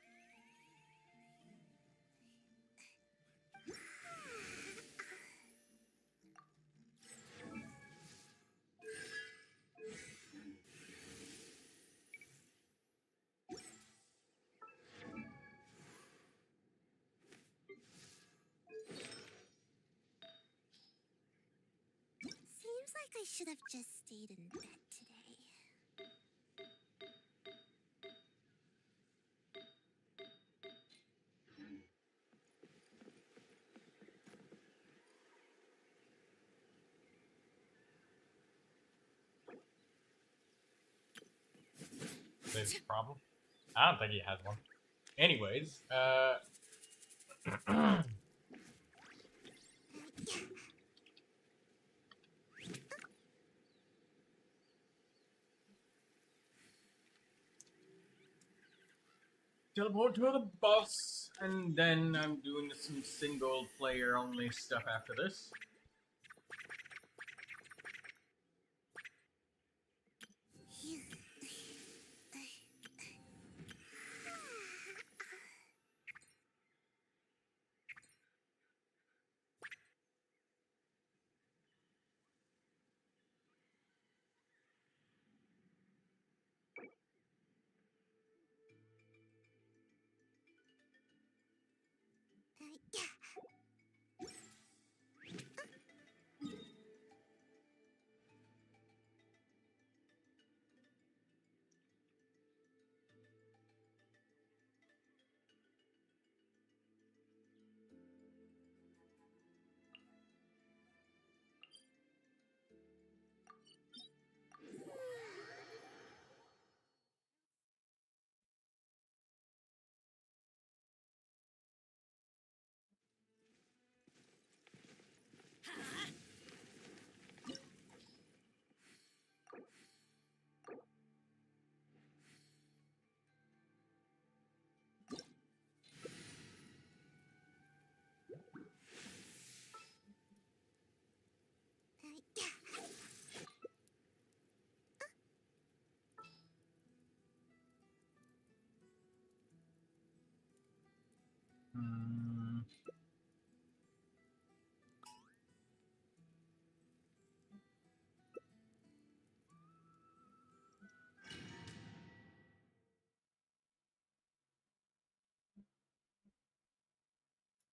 Seems like I should have just stayed in bed today. There's a problem. I don't think he has one. Anyways, teleport to the boss, and then I'm doing some single player only stuff after this.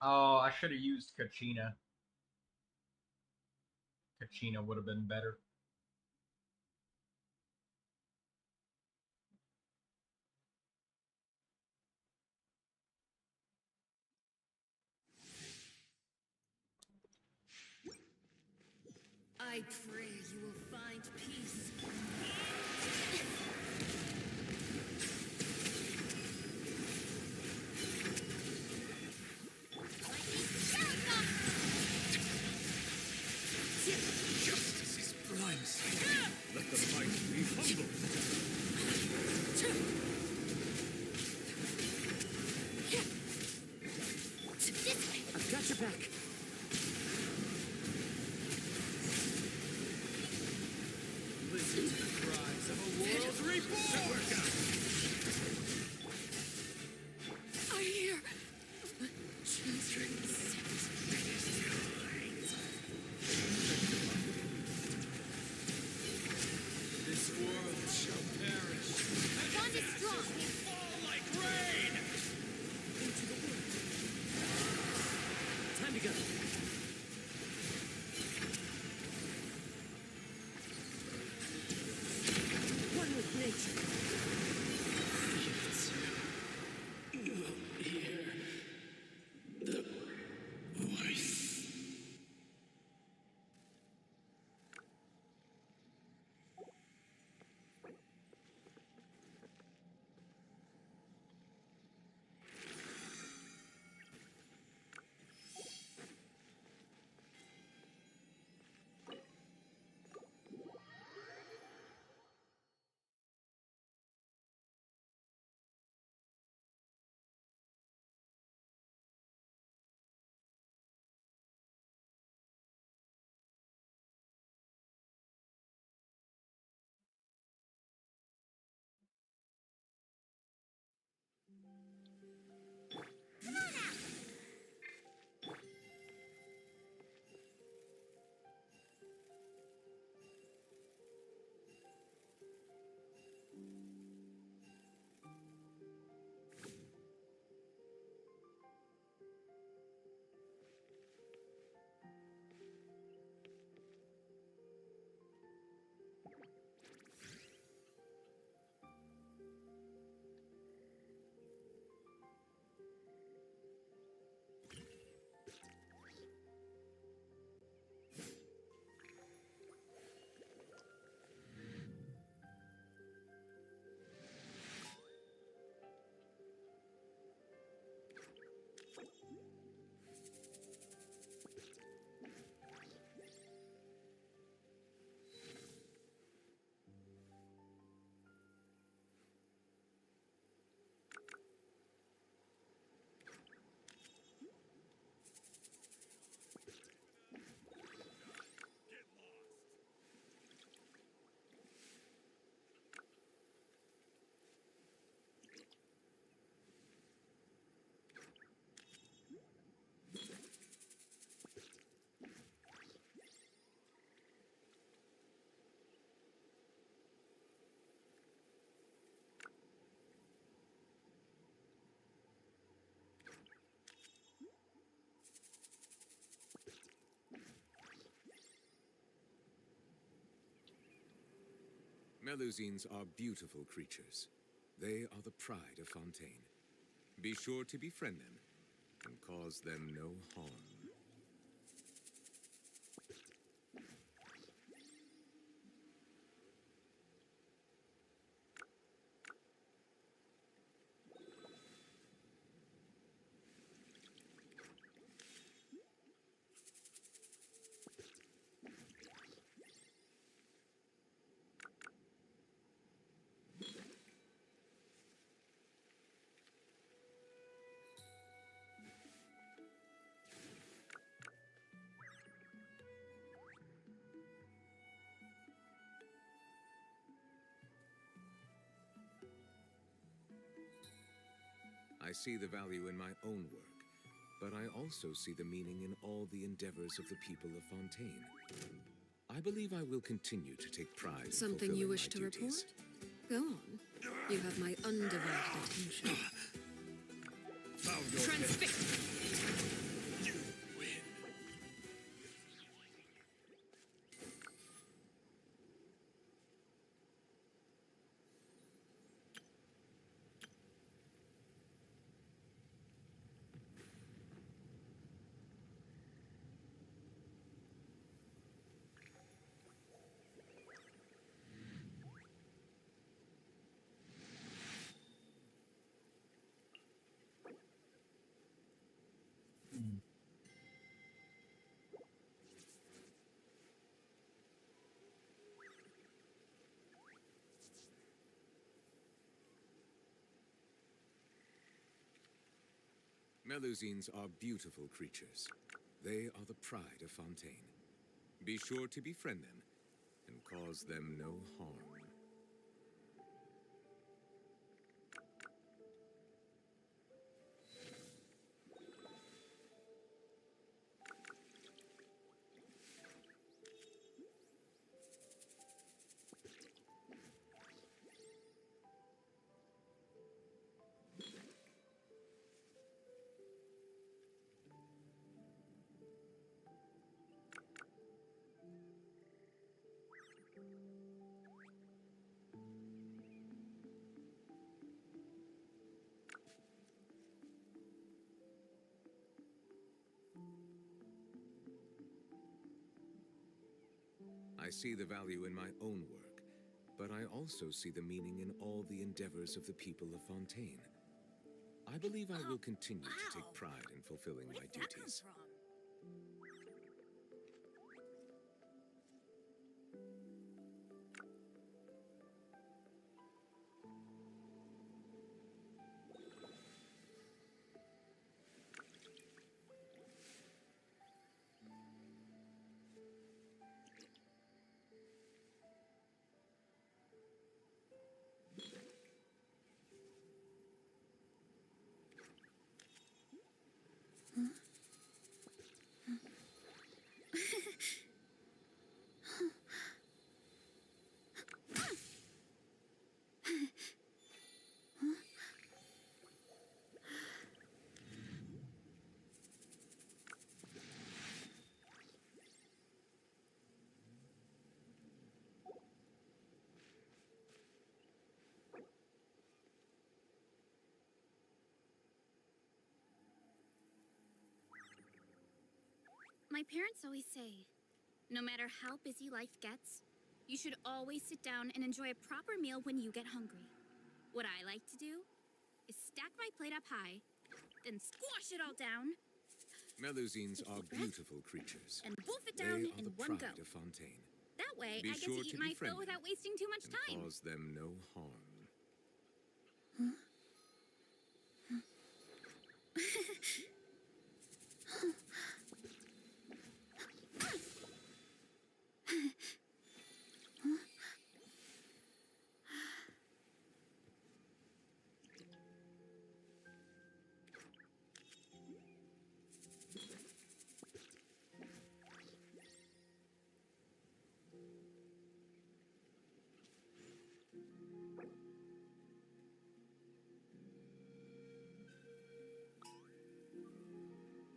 Oh, I should have used Kachina. Kachina would have been better. I pray you will find peace. Justice is blind. Let the mighty be humble. I've got your back. Listen to the cry. World reborn! I hear children's This world shall perish. Bond is strong. Fall like rain! into the world. Time to go. One with nature. Melusines are beautiful creatures. They are the pride of Fontaine. Be sure to befriend them and cause them no harm. I see the value in my own work, but I also see the meaning in all the endeavors of the people of Fontaine. I believe I will continue to take pride in Something you fulfilling wish my to duties. report? Go on. You have my undivided attention. Transfix! Melusines are beautiful creatures. They are the pride of Fontaine. Be sure to befriend them and cause them no harm. I see the value in my own work, but I also see the meaning in all the endeavors of the people of Fontaine. I believe I will continue to take pride in fulfilling my duties. My parents always say, no matter how busy life gets, you should always sit down and enjoy a proper meal when you get hungry. What I like to do is stack my plate up high, then squash it all down, Melusines are beautiful creatures. and wolf it They down are in the one pride go. of Fontaine. That way, Be I get sure to to eat be my fill friendly without wasting too much and time. cause them no harm.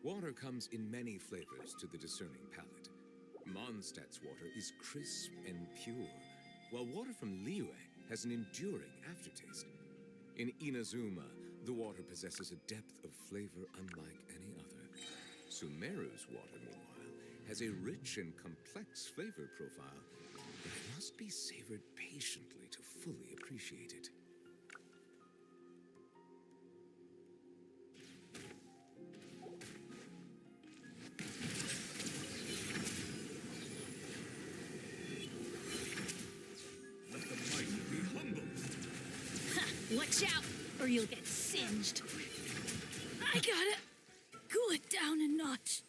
Water comes in many flavors to the discerning palate. Mondstadt's water is crisp and pure, while water from Liyue has an enduring aftertaste. In Inazuma, the water possesses a depth of flavor unlike any other. Sumeru's water, meanwhile, has a rich and complex flavor profile, but it must be savored patiently to fully appreciate it. Watch out, or you'll get singed. I gotta cool it down a notch.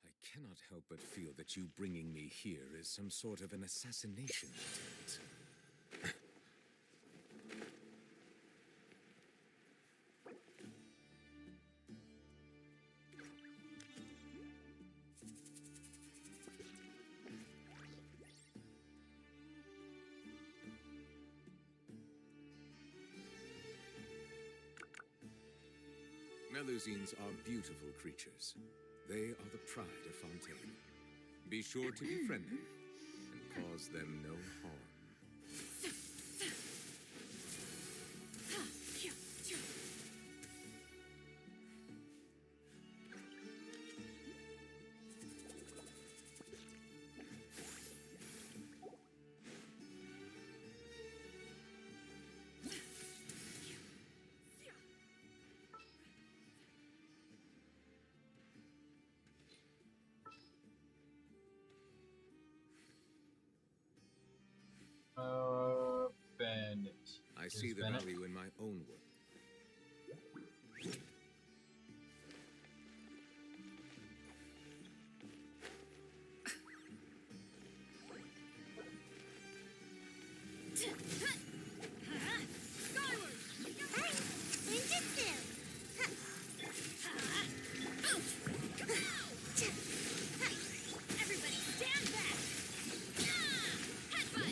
I cannot help but feel that you bringing me here is some sort of an assassination attempt. Melusines are beautiful creatures. They are the pride of Fontaine. Be sure to be friendly and cause them no harm. Bennett. I see the Bennett? value in my own work. Everybody stand back! Headbutt!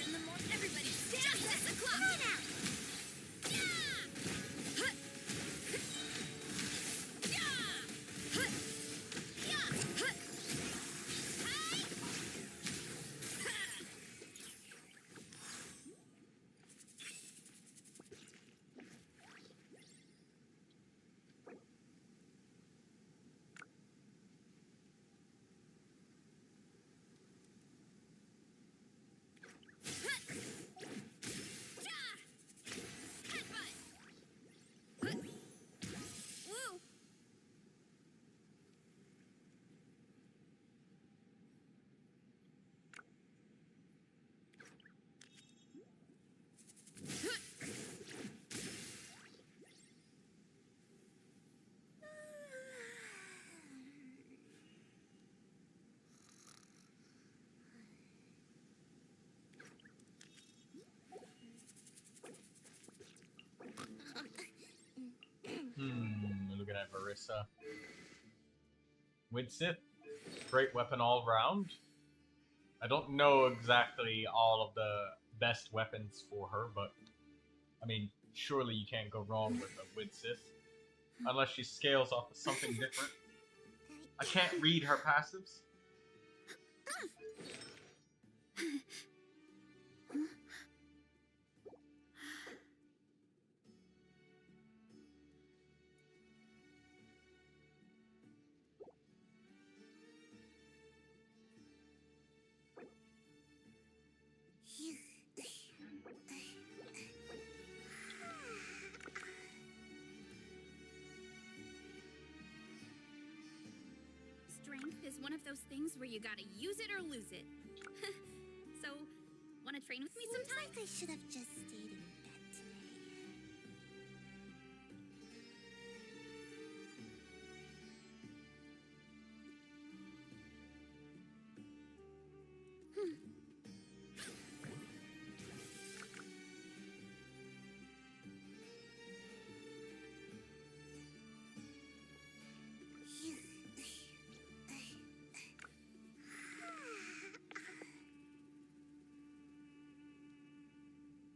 and the more everybody stands. Justice o'clock! Looking at Varesa. Widsith, great weapon all round. I don't know exactly all of the best weapons for her, but I mean, surely you can't go wrong with a Widsith. Unless she scales off of something different. I can't read her passives. Strength is one of those things where you gotta use it or lose it. So, wanna train with me sometime? Seems like I should have just stayed in bed today.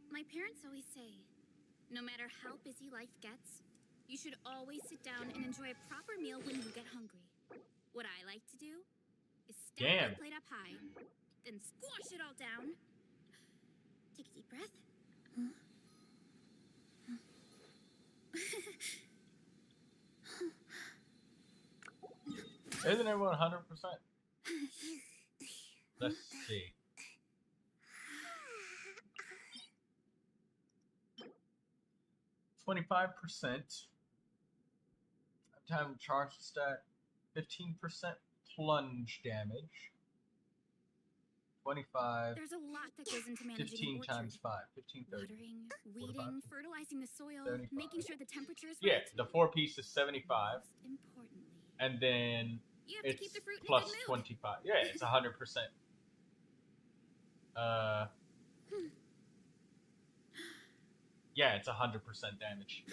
My parents always say, no matter how busy life gets, you should always sit down and enjoy a proper meal when you get hungry. What I like to do is stand my plate up high, then squash it all down. Take a deep breath. Isn't everyone 100%? Let's see. 25%. Time to charge the stat. 15% plunge damage. 25. There's a lot that goes into managing 15 an orchard. times 5. 15, 30. Watering, weeding, fertilizing the soil, 75. making sure the temperature is Yeah, right. the 4-piece is 75. Most importantly, And then you have to it's keep the fruit in a plus good mood. 25. Yeah, it's 100%. Yeah, it's 100% damage.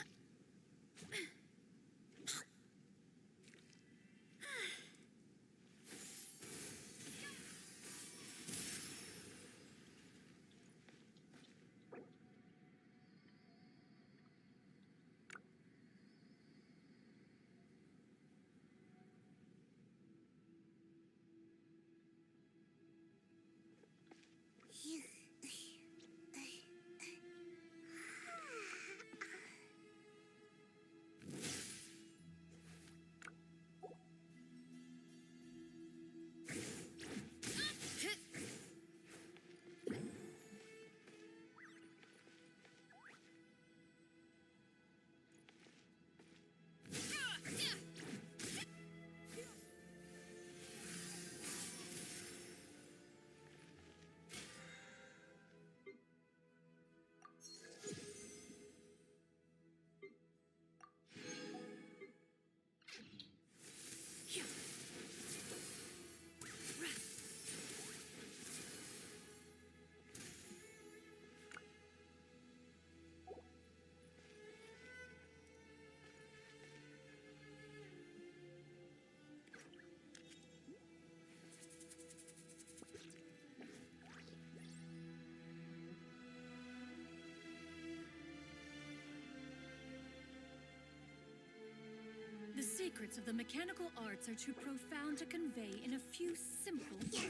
secrets of the mechanical arts are too profound to convey in a few simple words.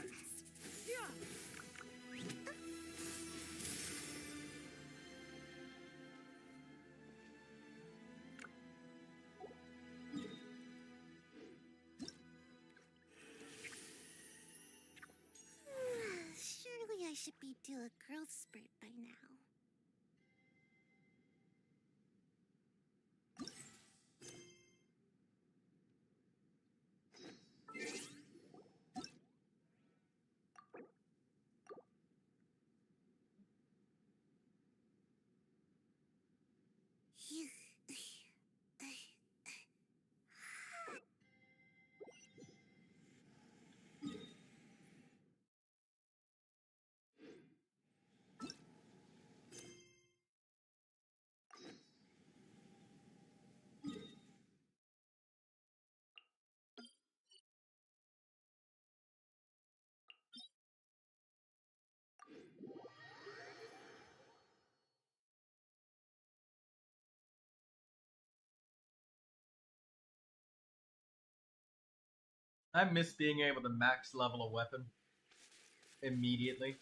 Yeah. Surely I should be due a growth spurt by now. I miss being able to max level a weapon immediately.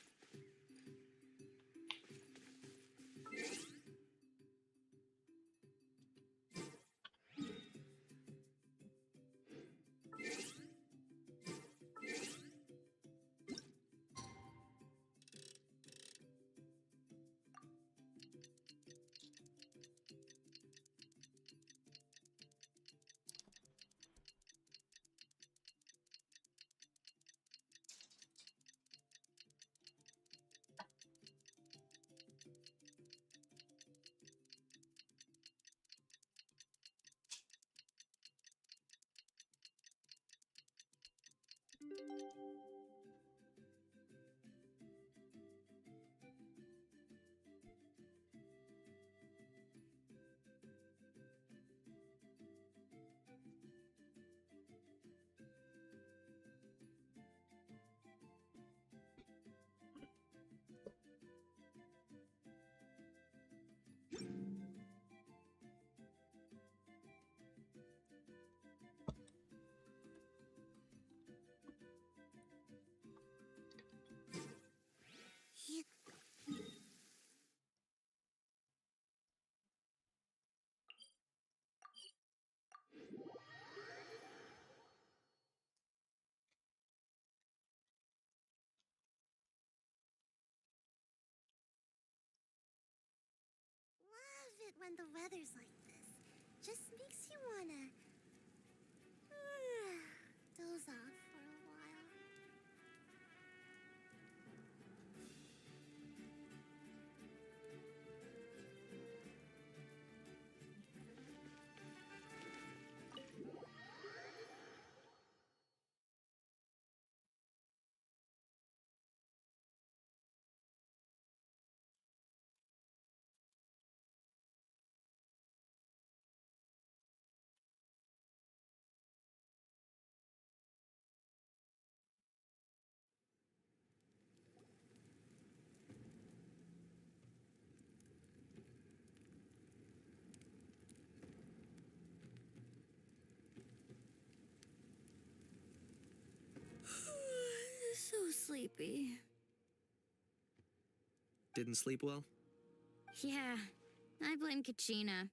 Love it when the weather's like this. Just makes you wanna doze off for a while. So sleepy. Didn't sleep well? Yeah, I blame Kachina.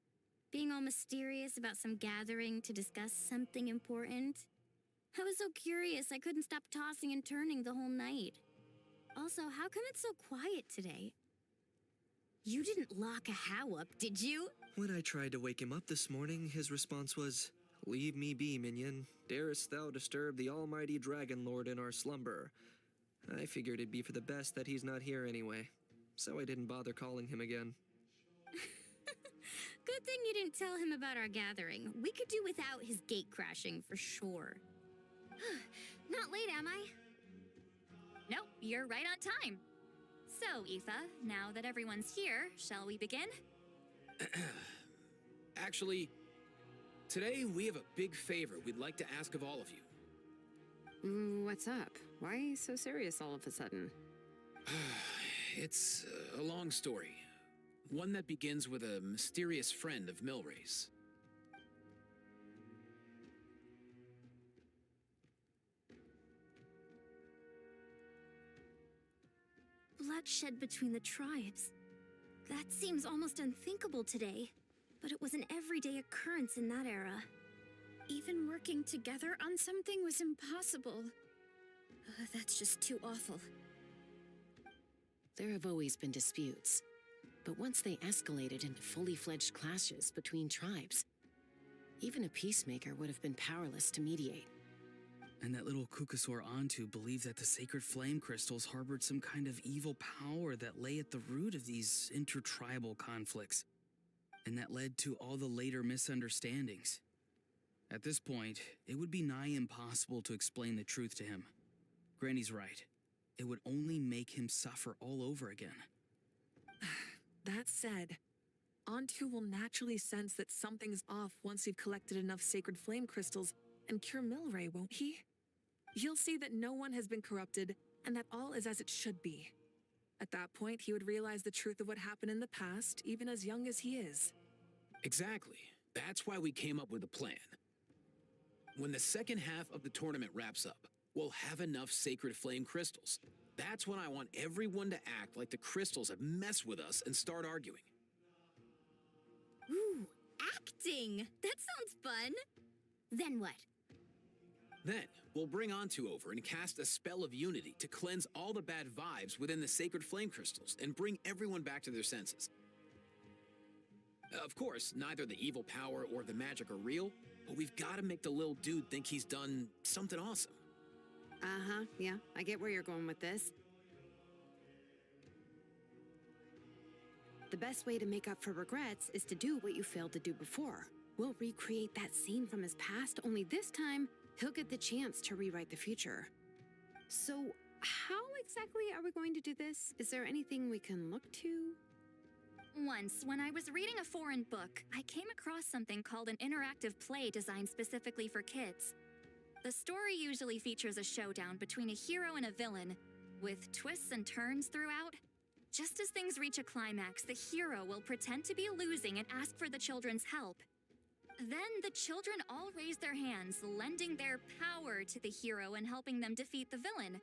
Being all mysterious about some gathering to discuss something important. I was so curious I couldn't stop tossing and turning the whole night. Also, how come it's so quiet today? You didn't lock a How up, did you? When I tried to wake him up this morning, his response was, "Leave me be, minion. Darest thou disturb the almighty Dragon Lord in our slumber?" I figured it'd be for the best that he's not here anyway, so I didn't bother calling him again. Good thing you didn't tell him about our gathering. We could do without his gate crashing for sure. Not late, am I? Nope, you're right on time. So, Aoife, now that everyone's here, shall we begin? Actually, today we have a big favor we'd like to ask of all of you. What's up? Why so serious all of a sudden? It's a long story. One that begins with a mysterious friend of Milray's. bloodshed between the tribes. That seems almost unthinkable today, but it was an everyday occurrence in that era. Even working together on something was impossible. That's just too awful. There have always been disputes, but once they escalated into fully fledged clashes between tribes, even a peacemaker would have been powerless to mediate. And that little Kukasaur Antu believed that the sacred flame crystals harbored some kind of evil power that lay at the root of these intertribal conflicts, and that led to all the later misunderstandings. At this point, it would be nigh impossible to explain the truth to him. Granny's right. It would only make him suffer all over again. That said, Antu will naturally sense that something's off once you've collected enough sacred flame crystals and cure Milray, won't he? He'll see that no one has been corrupted and that all is as it should be. At that point, he would realize the truth of what happened in the past, even as young as he is. Exactly. That's why we came up with a plan. When the second half of the tournament wraps up, we'll have enough sacred flame crystals. That's when I want everyone to act like the crystals have messed with us and start arguing. Ooh, acting! That sounds fun! Then what? Then, we'll bring Antu over and cast a spell of unity to cleanse all the bad vibes within the sacred flame crystals and bring everyone back to their senses. Of course, neither the evil power or the magic are real, but we've got to make the little dude think he's done something awesome. Uh-huh, yeah, I get where you're going with this. The best way to make up for regrets is to do what you failed to do before. We'll recreate that scene from his past, only this time, he'll get the chance to rewrite the future. So, how exactly are we going to do this? Is there anything we can look to? Once, when I was reading a foreign book, I came across something called an interactive play designed specifically for kids. The story usually features a showdown between a hero and a villain, with twists and turns throughout. Just as things reach a climax, the hero will pretend to be losing and ask for the children's help. Then the children all raise their hands, lending their power to the hero and helping them defeat the villain.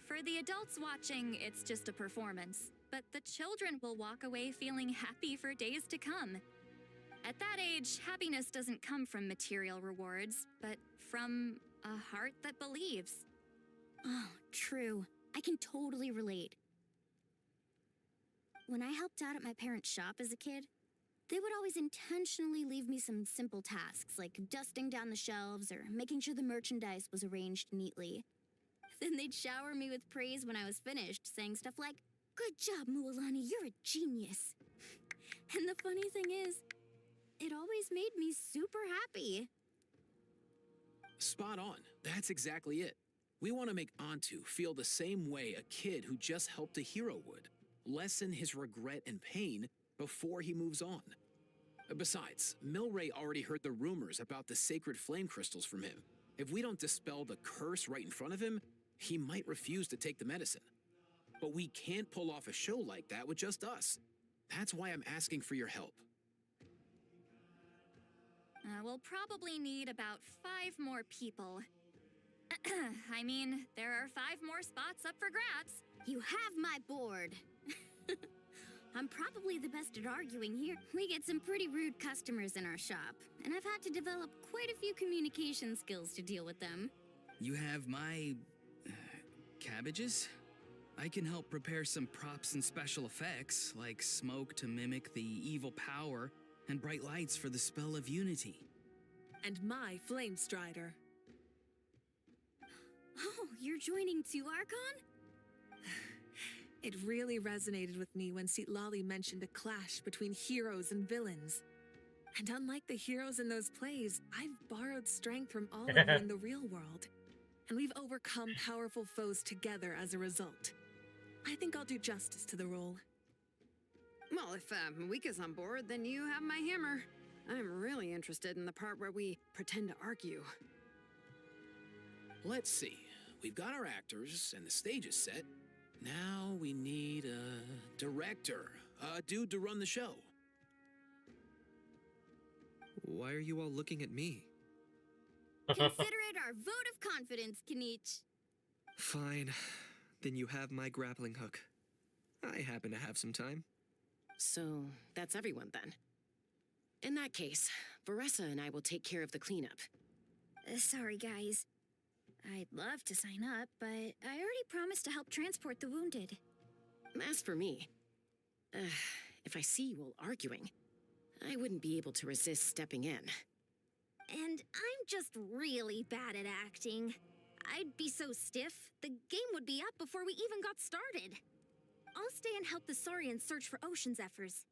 For the adults watching, it's just a performance, but the children will walk away feeling happy for days to come. At that age, happiness doesn't come from material rewards, but from a heart that believes. Oh, true. I can totally relate. When I helped out at my parents' shop as a kid, they would always intentionally leave me some simple tasks, like dusting down the shelves or making sure the merchandise was arranged neatly. Then they'd shower me with praise when I was finished, saying stuff like, "Good job, Mualani, you're a genius." And the funny thing is, it always made me super happy. Spot on. That's exactly it. We want to make Antu feel the same way a kid who just helped a hero would. Lessen his regret and pain before he moves on. Besides, Milray already heard the rumors about the sacred flame crystals from him. If we don't dispel the curse right in front of him, he might refuse to take the medicine. But we can't pull off a show like that with just us. That's why I'm asking for your help. We'll probably need about 5 more people. I mean, there are 5 more spots up for grabs. You have my board. I'm probably the best at arguing here. We get some pretty rude customers in our shop, and I've had to develop quite a few communication skills to deal with them. You have my... cabbages? I can help prepare some props and special effects, like smoke to mimic the evil power, and bright lights for the spell of unity. And my flame strider. Oh, you're joining too, Archon? It really resonated with me when Citlali mentioned a clash between heroes and villains. And unlike the heroes in those plays, I've borrowed strength from all of you in the real world. And we've overcome powerful foes together as a result. I think I'll do justice to the role. Well, if Mika's on board, then you have my hammer. I'm really interested in the part where we pretend to argue. Let's see. We've got our actors and the stage is set. Now we need a director, a dude to run the show. Why are you all looking at me? Consider it our vote of confidence, Kanich. Fine. Then you have my grappling hook. I happen to have some time. So, that's everyone then. In that case, Varesa and I will take care of the cleanup. Sorry, guys. I'd love to sign up, but I already promised to help transport the wounded. As for me, if I see you all arguing, I wouldn't be able to resist stepping in. And I'm just really bad at acting. I'd be so stiff, the game would be up before we even got started. I'll stay and help the Saurians search for Ocean Zephyrs.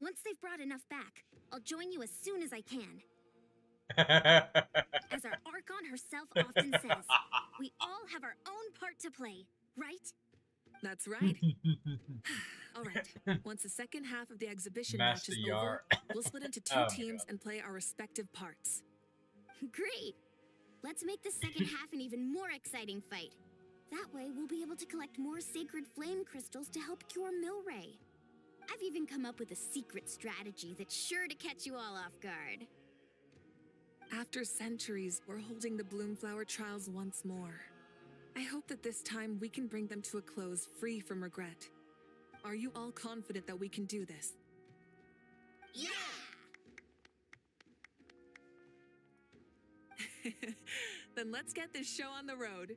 Once they've brought enough back, I'll join you as soon as I can. As our Archon herself often says, we all have our own part to play, right? That's right. All right. Once the second half of the exhibition match Master is Yar. over, we'll split into two Oh my teams God. and play our respective parts. Great! Let's make the second half an even more exciting fight. That way, we'll be able to collect more sacred flame crystals to help cure Milray. I've even come up with a secret strategy that's sure to catch you all off guard. After centuries, we're holding the Bloomflower trials once more. I hope that this time we can bring them to a close free from regret. Are you all confident that we can do this? Yeah! Then let's get this show on the road.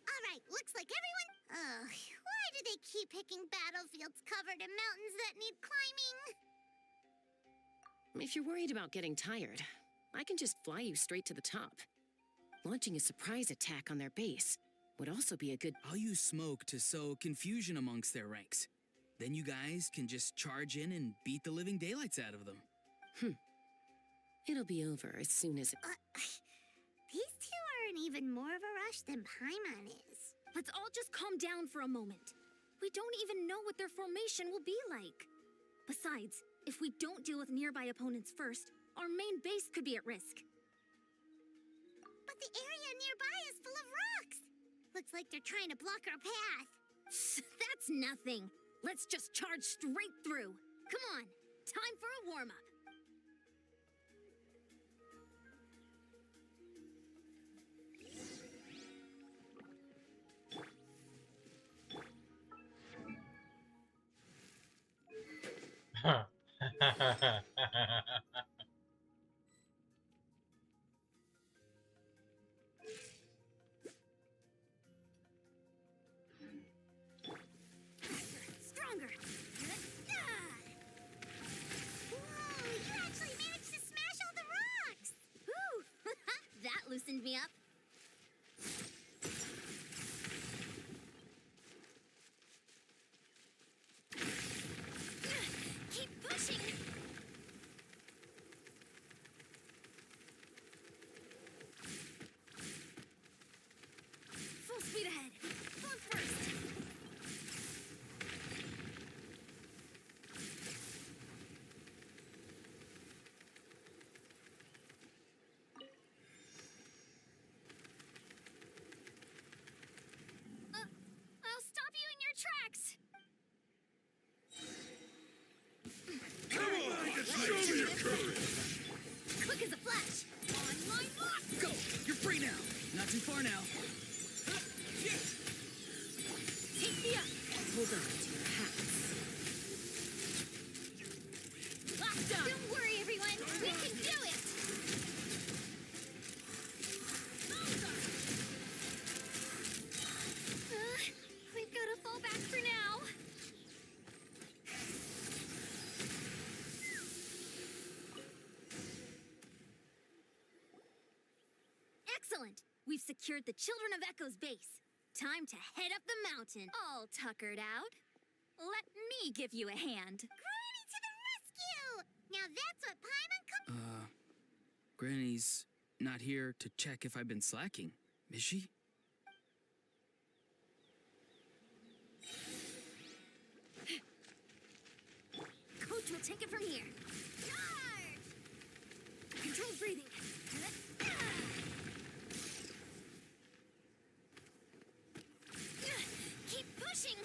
Alright, looks like everyone... Oh, why do they keep picking battlefields covered in mountains that need climbing? If you're worried about getting tired, I can just fly you straight to the top. Launching a surprise attack on their base would also be a good... I'll use smoke to sow confusion amongst their ranks. Then you guys can just charge in and beat the living daylights out of them. It'll be over as soon as... These two aren't even more of a rush than Paimon is. Let's all just calm down for a moment. We don't even know what their formation will be like. Besides, if we don't deal with nearby opponents first, our main base could be at risk. But the area nearby is full of rocks. Looks like they're trying to block our path. That's nothing. Let's just charge straight through. Come on, time for a warm-up. Stronger. Whoa, you actually managed to smash all the rocks. Woo! That loosened me up. Keep pushing. Full speed ahead. Going first. I'll stop you in your tracks. Come on, show me your courage! Quick as a flash. On my mark. Go! You're free now! Not too far now. Take me up. Hold on to your hats. Locked on. Don't worry, everyone. We can do it. We've got to fall back for now. Excellent. We've secured the Children of Echo's base. Time to head up the mountain. All tuckered out. Let me give you a hand. Granny to the rescue! Now that's what Paimon Granny's not here to check if I've been slacking, is she? Coach will take it from here. Charge! Controlled breathing. Keep pushing.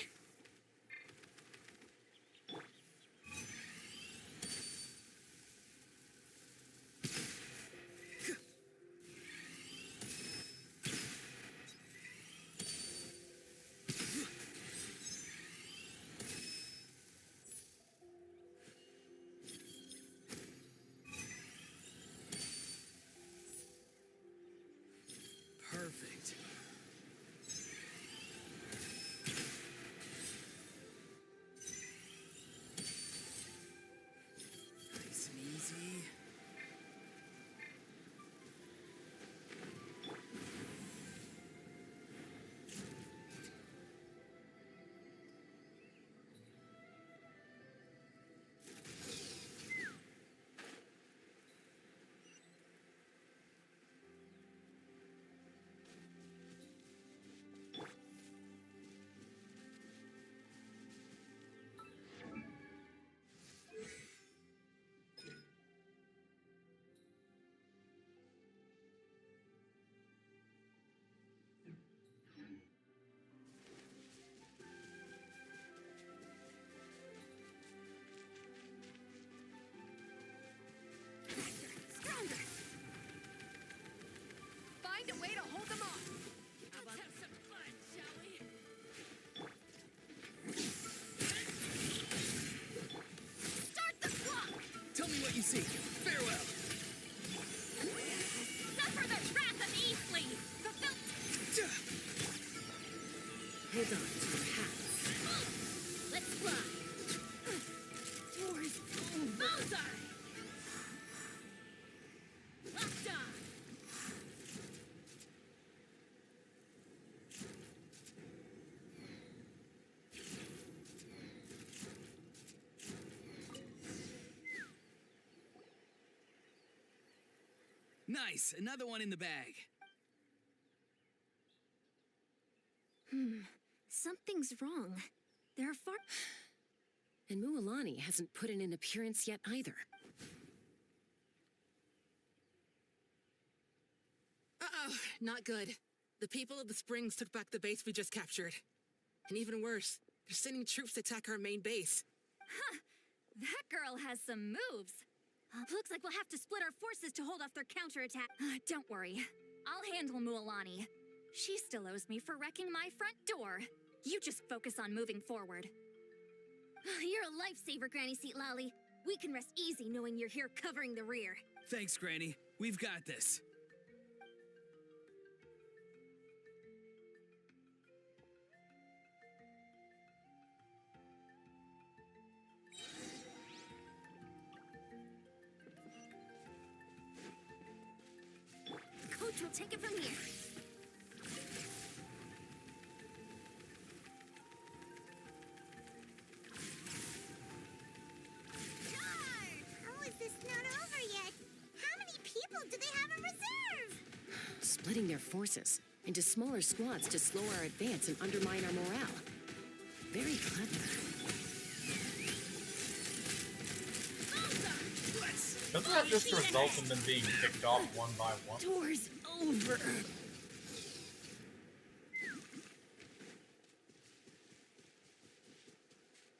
Perfect. Nice and easy. Stronger. Find a way to hold them off. Let's have some fun, shall we? Start the clock. Tell me what you see. Farewell. Suffer the wrath of Eastleigh! Fulfill... Hold on to your hats. Let's fly. Yours. Bullseye. Locked on. Nice. Another one in the bag. Something's wrong. There are far... And Mualani hasn't put in an appearance yet either. Uh-oh, not good. The people of the Springs took back the base we just captured. And even worse, they're sending troops to attack our main base. Huh. That girl has some moves. Looks like we'll have to split our forces to hold off their counterattack. Don't worry. I'll handle Mualani. She still owes me for wrecking my front door. You just focus on moving forward. You're a lifesaver, Granny Seat Lolly. We can rest easy knowing you're here covering the rear. Thanks, Granny. We've got this. Coach will take it from here. Charge! Oh, is this not over yet? How many people do they have in reserve? Splitting their forces into smaller squads to slow our advance and undermine our morale. Very clever. Doesn't that just result in them being picked off one by one? Door's over.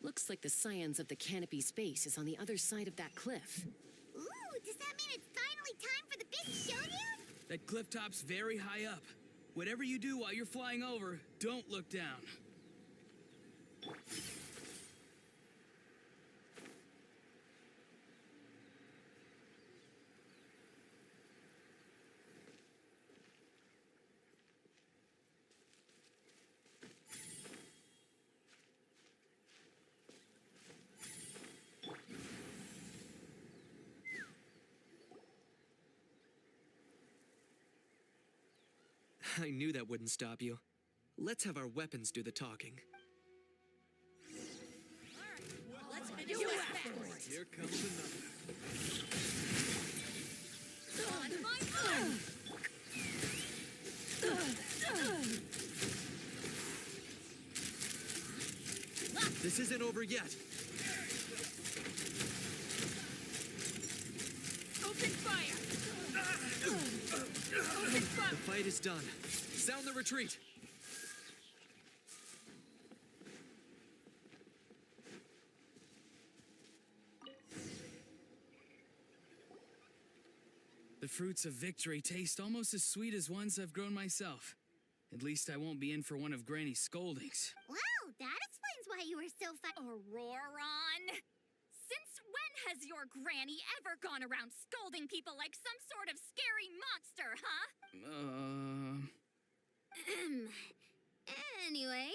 Looks like the scions of the canopy space is on the other side of that cliff. Ooh, does that mean it's finally time for the big showdown? That cliff top's very high up. Whatever you do while you're flying over, don't look down. I knew that wouldn't stop you. Let's have our weapons do the talking. Let's finish this backwards. Here comes another. On my own. This isn't over yet. Open fire! The fight is done. Sound the retreat. The fruits of victory taste almost as sweet as ones I've grown myself. At least I won't be in for one of Granny's scoldings. Wow, that explains why you were so Auroron! Since when has your granny ever gone around scolding people like some sort of scary monster, huh? Anyway,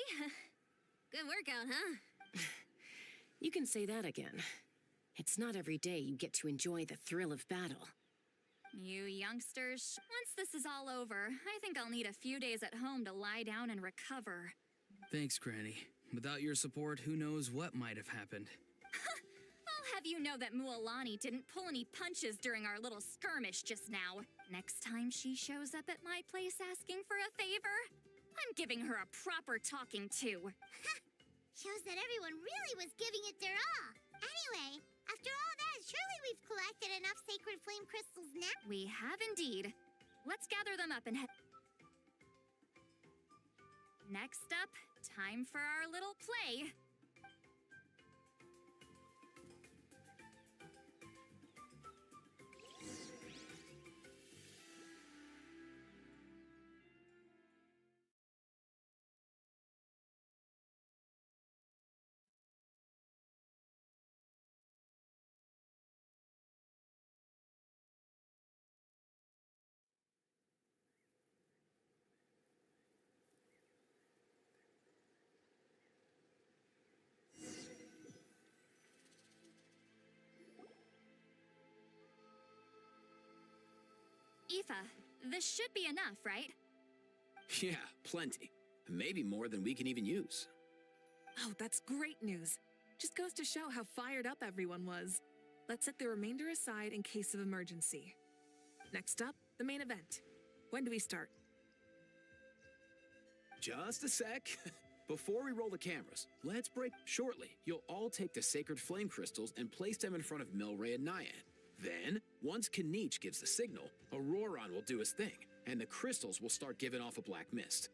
good workout, huh? You can say that again. It's not every day you get to enjoy the thrill of battle. You youngsters, once this is all over, I think I'll need a few days at home to lie down and recover. Thanks, Granny. Without your support, who knows what might have happened. I'll have you know that Mualani didn't pull any punches during our little skirmish just now. Next time she shows up at my place asking for a favor, I'm giving her a proper talking to. Shows that everyone really was giving it their all. Anyway, after all that, surely we've collected enough sacred flame crystals now. We have indeed. Let's gather them up and head. Next up, time for our little play. Aoife, this should be enough, right? Yeah, plenty. Maybe more than we can even use. Oh, that's great news. Just goes to show how fired up everyone was. Let's set the remainder aside in case of emergency. Next up, the main event. When do we start? Just a sec. Before we roll the cameras, let's break shortly. You'll all take the sacred flame crystals and place them in front of Milray and Nyan. Then, once Kanich gives the signal, Auroron will do his thing, and the crystals will start giving off a black mist.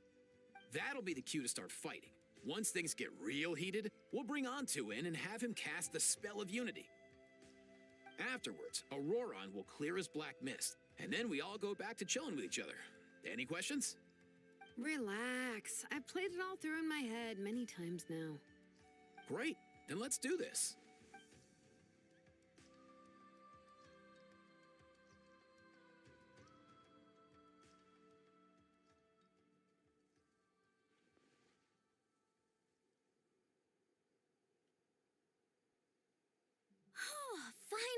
That'll be the cue to start fighting. Once things get real heated, we'll bring Antu in and have him cast the spell of unity. Afterwards, Auroron will clear his black mist, and then we all go back to chilling with each other. Any questions? Relax. I've played it all through in my head many times now. Great, then let's do this.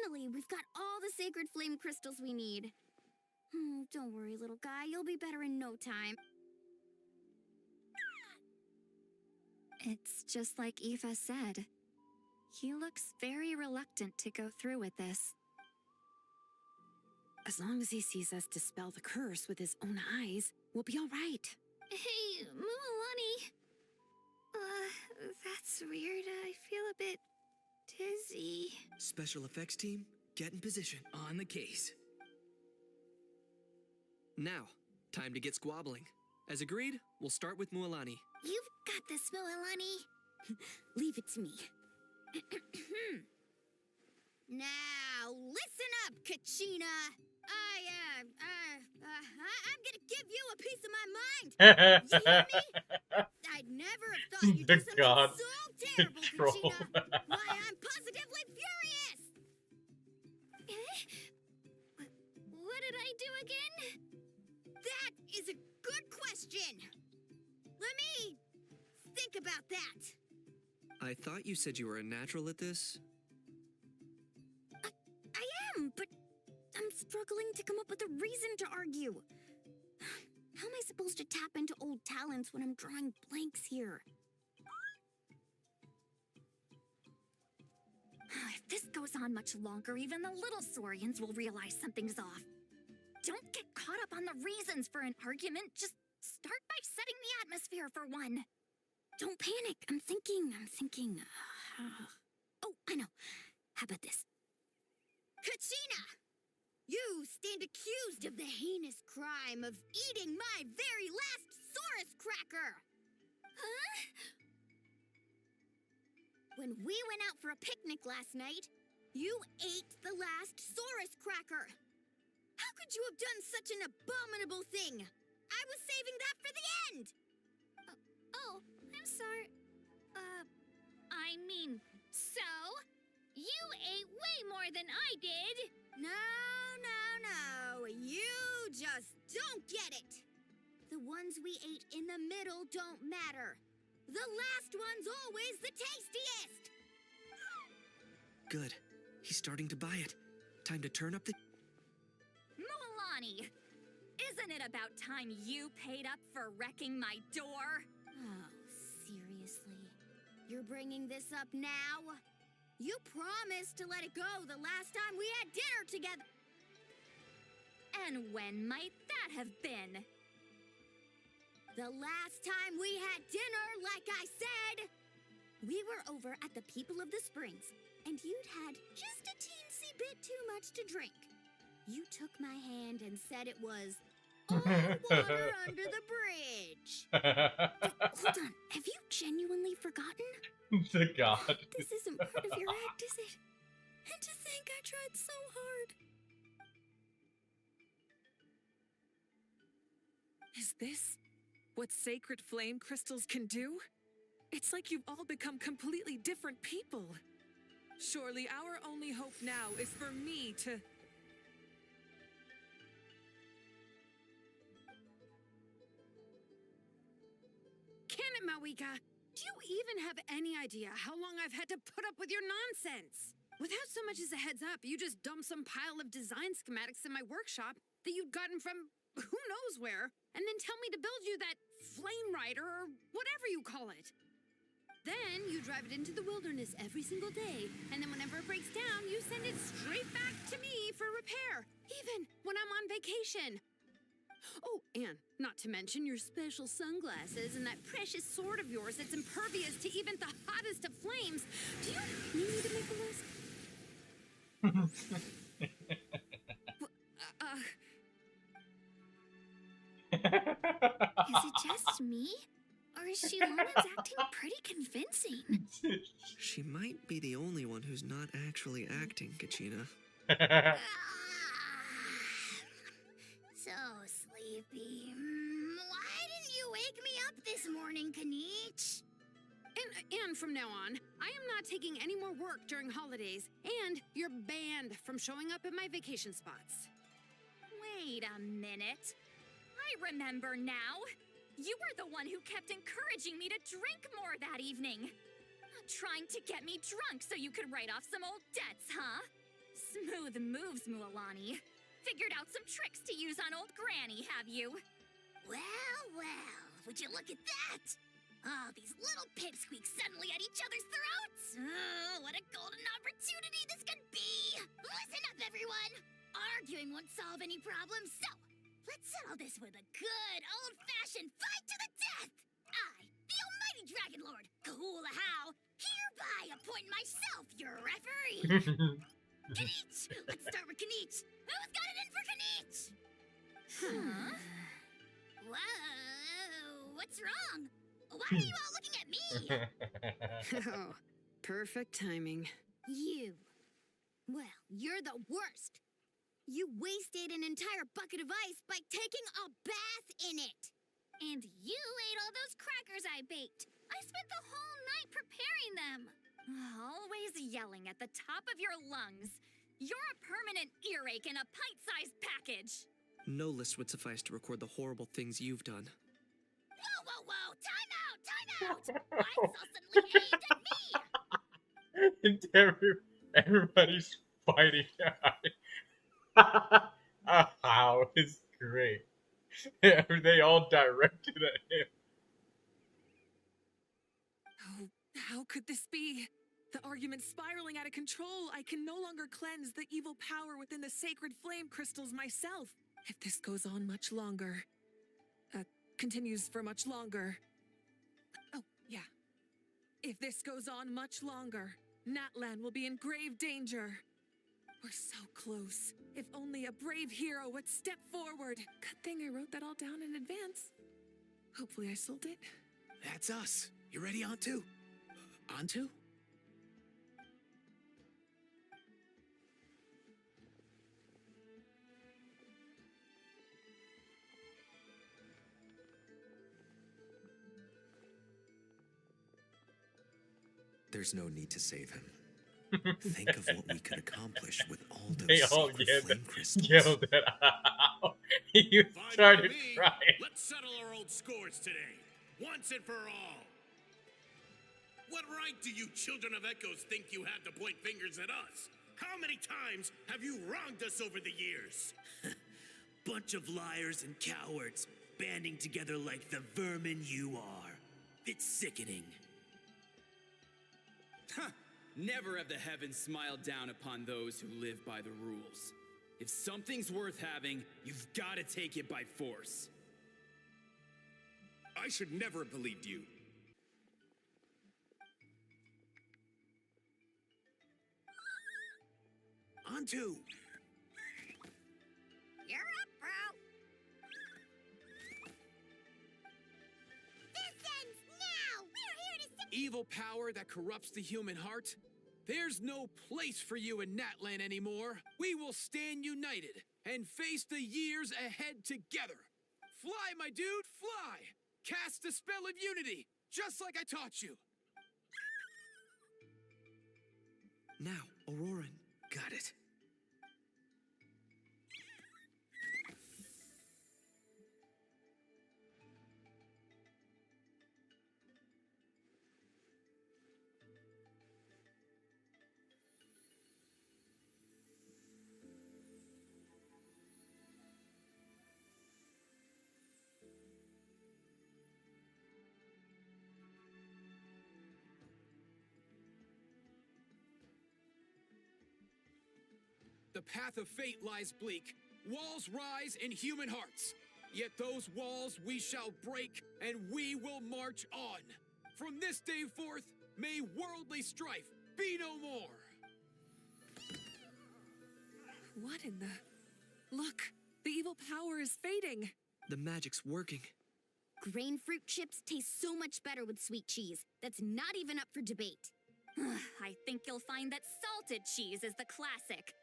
Finally, we've got all the sacred flame crystals we need. Don't worry, little guy. You'll be better in no time. It's just like Aoife said. He looks very reluctant to go through with this. As long as he sees us dispel the curse with his own eyes, we'll be all right. Hey, Mualani. That's weird. I feel a bit dizzy. Special effects team, get in position. On the case. Now, time to get squabbling. As agreed, we'll start with Mualani. You've got this, Mualani. Leave it to me. Now, listen up, Kachina. I'm gonna give you a piece of my mind. You hear me? I'd never have thought you'd do something so terrible, Kachina. Why, I'm positively furious. What did I do again? That is a good question. Let me think about that. I thought you said you were a natural at this. I am, but I'm struggling to come up with a reason to argue. How am I supposed to tap into old talents when I'm drawing blanks here? If this goes on much longer, even the little Saurians will realize something's off. Don't get caught up on the reasons for an argument. Just start by setting the atmosphere for one. don't panic. I'm thinking. Oh, I know. How about this? Kachina! You stand accused of the heinous crime of eating my very last Saurus cracker! Huh? When we went out for a picnic last night, you ate the last Saurus cracker! How could you have done such an abominable thing? I was saving that for the end! Oh, I'm sorry. I mean, so? You ate way more than I did! No. You just don't get it! The ones we ate in the middle don't matter. The last one's always the tastiest! Good. He's starting to buy it. Time to turn up the... Mualani! Isn't it about time you paid up for wrecking my door? Oh, seriously? You're bringing this up now? You promised to let it go the last time we had dinner together! And when might that have been? The last time we had dinner, like I said! We were over at the People of the Springs, and you'd had just a teensy bit too much to drink. You took my hand and said it was all water under the bridge. Hold on. Have you genuinely forgotten? The god. This isn't part of your act, is it? And to think I tried so hard. Is this what sacred flame crystals can do? It's like you've all become completely different people. Surely our only hope now is for me to... Can it, Mawika? Do you even have any idea how long I've had to put up with your nonsense? Without so much as a heads up, you just dump some pile of design schematics in my workshop that you'd gotten from who knows where, and then tell me to build you that flame rider or whatever you call it. Then you drive it into the wilderness every single day, and then whenever it breaks down, you send it straight back to me for repair, even when I'm on vacation. Oh, and not to mention your special sunglasses and that precious sword of yours that's impervious to even the hottest of flames. Do you need me to make a list? Is it just me? Or is Xilonen's acting pretty convincing? She might be the only one who's not actually acting, Kachina. So sleepy. Why didn't you wake me up this morning, Kanich? And from now on, I am not taking any more work during holidays, and you're banned from showing up at my vacation spots. Wait a minute. I remember now. You were the one who kept encouraging me to drink more that evening. Trying to get me drunk so you could write off some old debts, huh? Smooth moves, Mualani. Figured out some tricks to use on old Granny, have you? Well, would you look at that? Oh, these little pipsqueaks suddenly at each other's throats! Oh, what a golden opportunity this could be! Listen up, everyone! Arguing won't solve any problems, so let's settle this with a good old-fashioned fight to the death! I, the almighty Dragon Lord, Kahula-How, hereby appoint myself your referee! Kanich! Let's start with Kanich! Who's got it in for Kanich? Huh? Whoa, what's wrong? Why are you all looking at me? Oh, perfect timing. You. Well, you're the worst. You wasted an entire bucket of ice by taking a bath in it. And you ate all those crackers I baked. I spent the whole night preparing them. Always yelling at the top of your lungs. You're a permanent earache in a pint-sized package. No list would suffice to record the horrible things you've done. Whoa! Time out! Why so suddenly aimed at me? And everybody's fighting. How is great. They all directed at him. Oh, how could this be? The argument's spiraling out of control. I can no longer cleanse the evil power within the sacred flame crystals myself. If this goes on much longer, continues for much longer. Oh, Yeah. If this goes on much longer, Natlan will be in grave danger. We're so close. If only a brave hero would step forward. Good thing I wrote that all down in advance. Hopefully I sold it. That's us. You ready, Antu? Antu? There's no need to save him. Think of what we could accomplish with all those They all sacred flame crystals. yelled it out. You started crying. Let's settle our old scores today, once and for all. What right do you children of Echoes think you have to point fingers at us? How many times have you wronged us over the years? Bunch of liars and cowards, banding together like the vermin you are. It's sickening. Huh. Never have the heavens smiled down upon those who live by the rules. If something's worth having, you've got to take it by force. I should never have believed you. Antu! You're up, bro. This ends now. We're here to see. Evil power that corrupts the human heart? There's no place for you in Natlan anymore. We will stand united and face the years ahead together. Fly, my dude, fly! Cast the spell of unity, just like I taught you. Now, Auroran. Got it. The path of fate lies bleak. Walls rise in human hearts. Yet those walls we shall break, and we will march on. From this day forth, may worldly strife be no more. What in the... Look, the evil power is fading. The magic's working. Grain fruit chips taste so much better with sweet cheese. That's not even up for debate. I think you'll find that salted cheese is the classic.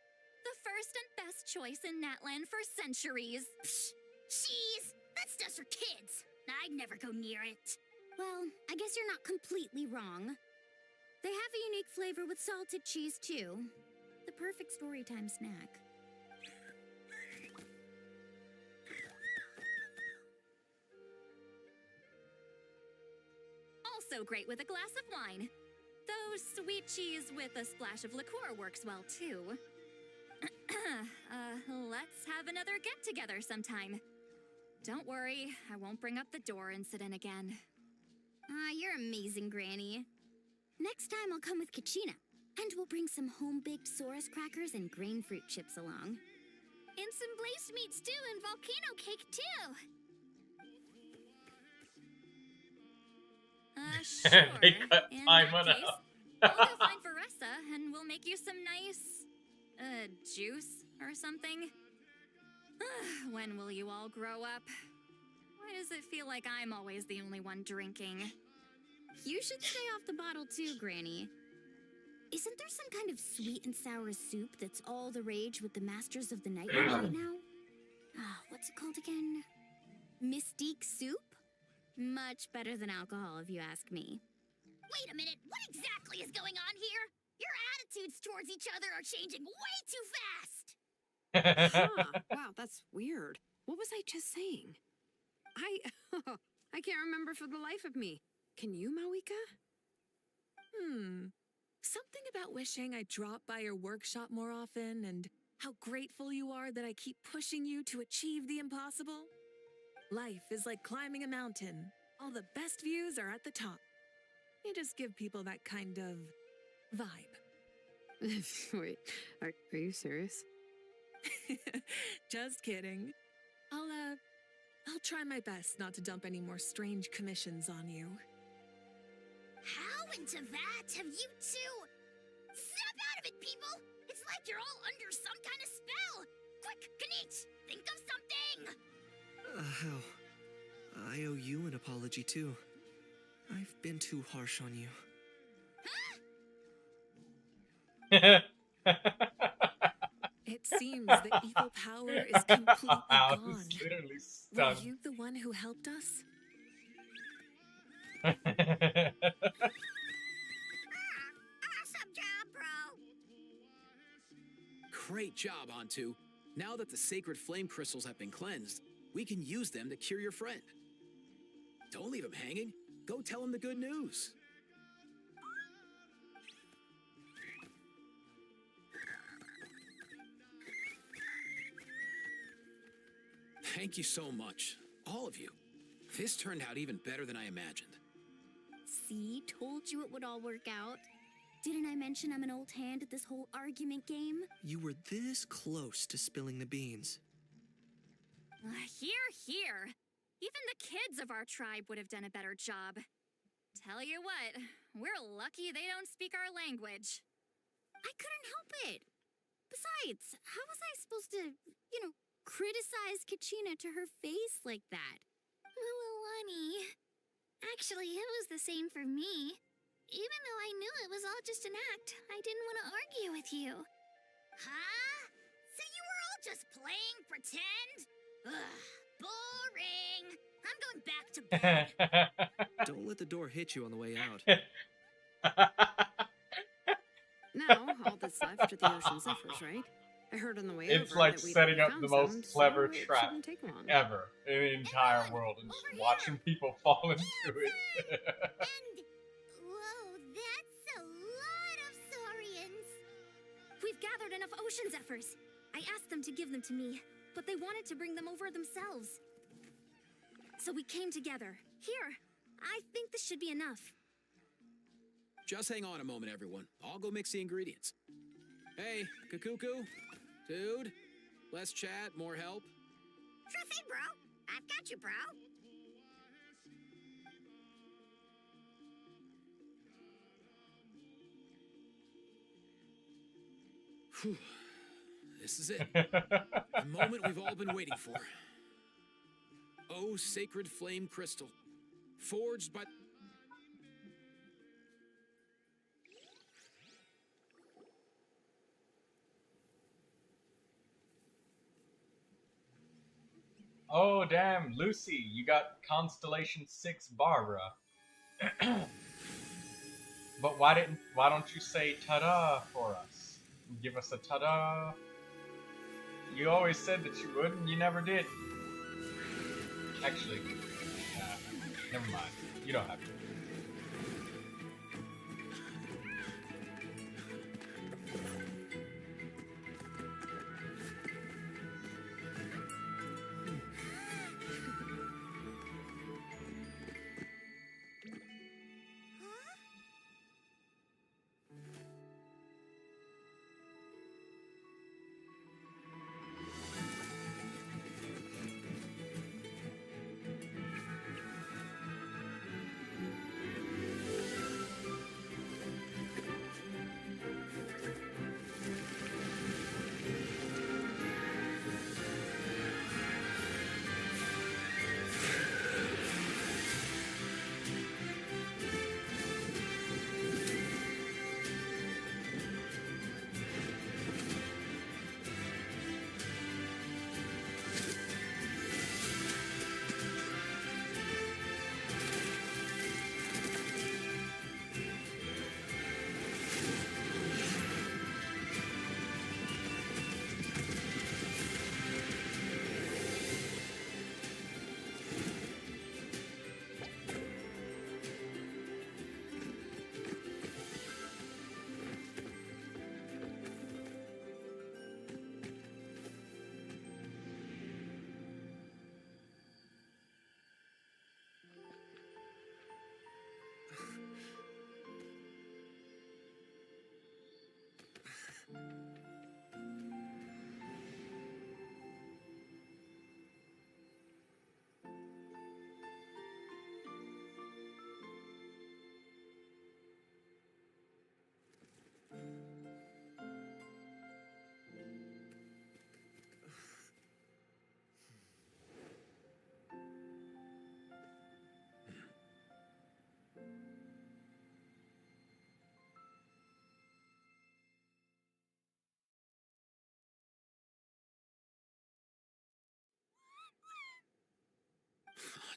The first and best choice in Natlan for centuries. Psh, cheese! That stuff's for kids. I'd never go near it. Well, I guess you're not completely wrong. They have a unique flavor with salted cheese, too. The perfect storytime snack. Also great with a glass of wine. Though sweet cheese with a splash of liqueur works well, too. Let's have another get-together sometime. Don't worry, I won't bring up the door incident again. You're amazing, Granny. Next time I'll come with Kachina, and we'll bring some home-baked Saurus crackers and grain fruit chips along. And some blazed meat stew and volcano cake, too. Sure. They cut In time that on case, out. I'll go find Varesa, and we'll make you some nice, juice or something. When will you all grow up? Why does it feel like I'm always the only one drinking? You should stay off the bottle too, Granny. Isn't there some kind of sweet and sour soup that's all the rage with the Masters of the Night Wind right now? What's it called again? Mystique soup? Much better than alcohol, if you ask me. Wait a minute, what exactly is going on here? Your attitudes towards each other are changing way too fast! Wow, that's weird. What was I just saying? I can't remember for the life of me. Can you, Mawika? Something about wishing I dropped by your workshop more often and how grateful you are that I keep pushing you to achieve the impossible. Life is like climbing a mountain. All the best views are at the top. You just give people that kind of vibe. Wait, are you serious? Just kidding. I'll try my best not to dump any more strange commissions on you. How into that have you two? Snap out of it, people! It's like you're all under some kind of spell! Quick, Kanich, think of something! Hell. I owe you an apology, too. I've been too harsh on you. It seems the evil power is completely I gone. was literally Were stunned. you the one who helped us? Awesome job, bro! Great job, Antu. Now that the sacred flame crystals have been cleansed, we can use them to cure your friend. Don't leave him hanging. Go tell him the good news. Thank you so much, all of you. This turned out even better than I imagined. See, told you it would all work out. Didn't I mention I'm an old hand at this whole argument game? You were this close to spilling the beans. Here. Even the kids of our tribe would have done a better job. Tell you what, we're lucky they don't speak our language. I couldn't help it. Besides, how was I supposed to, criticize Kachina to her face like that? Honey. Actually, it was the same for me. Even though I knew it was all just an act, I didn't want to argue with you. Huh? So you were all just playing pretend? Ugh, boring. I'm going back to bed. Don't let the door hit you on the way out. Now, all that's left are the ocean zephyrs, right? I heard on the way It's over like that we'd setting up found the most some, clever so it trap shouldn't take long. ever in the entire world, and just watching people fall into it. Whoa, that's a lot of saurians. We've gathered enough ocean zephyrs. I asked them to give them to me, but they wanted to bring them over themselves. So we came together. Here, I think this should be enough. Just hang on a moment, everyone. I'll go mix the ingredients. Hey, Kakuku? Dude? Less chat, more help? Sure thing, bro. I've got you, bro. Whew. This is it. The moment we've all been waiting for. Oh, sacred flame crystal. Forged by... Oh, damn, Lucy, you got Constellation 6 Barbara. But why don't you say ta-da for us? Give us a ta-da. You always said that you would, and you never did. Actually, never mind. You don't have to.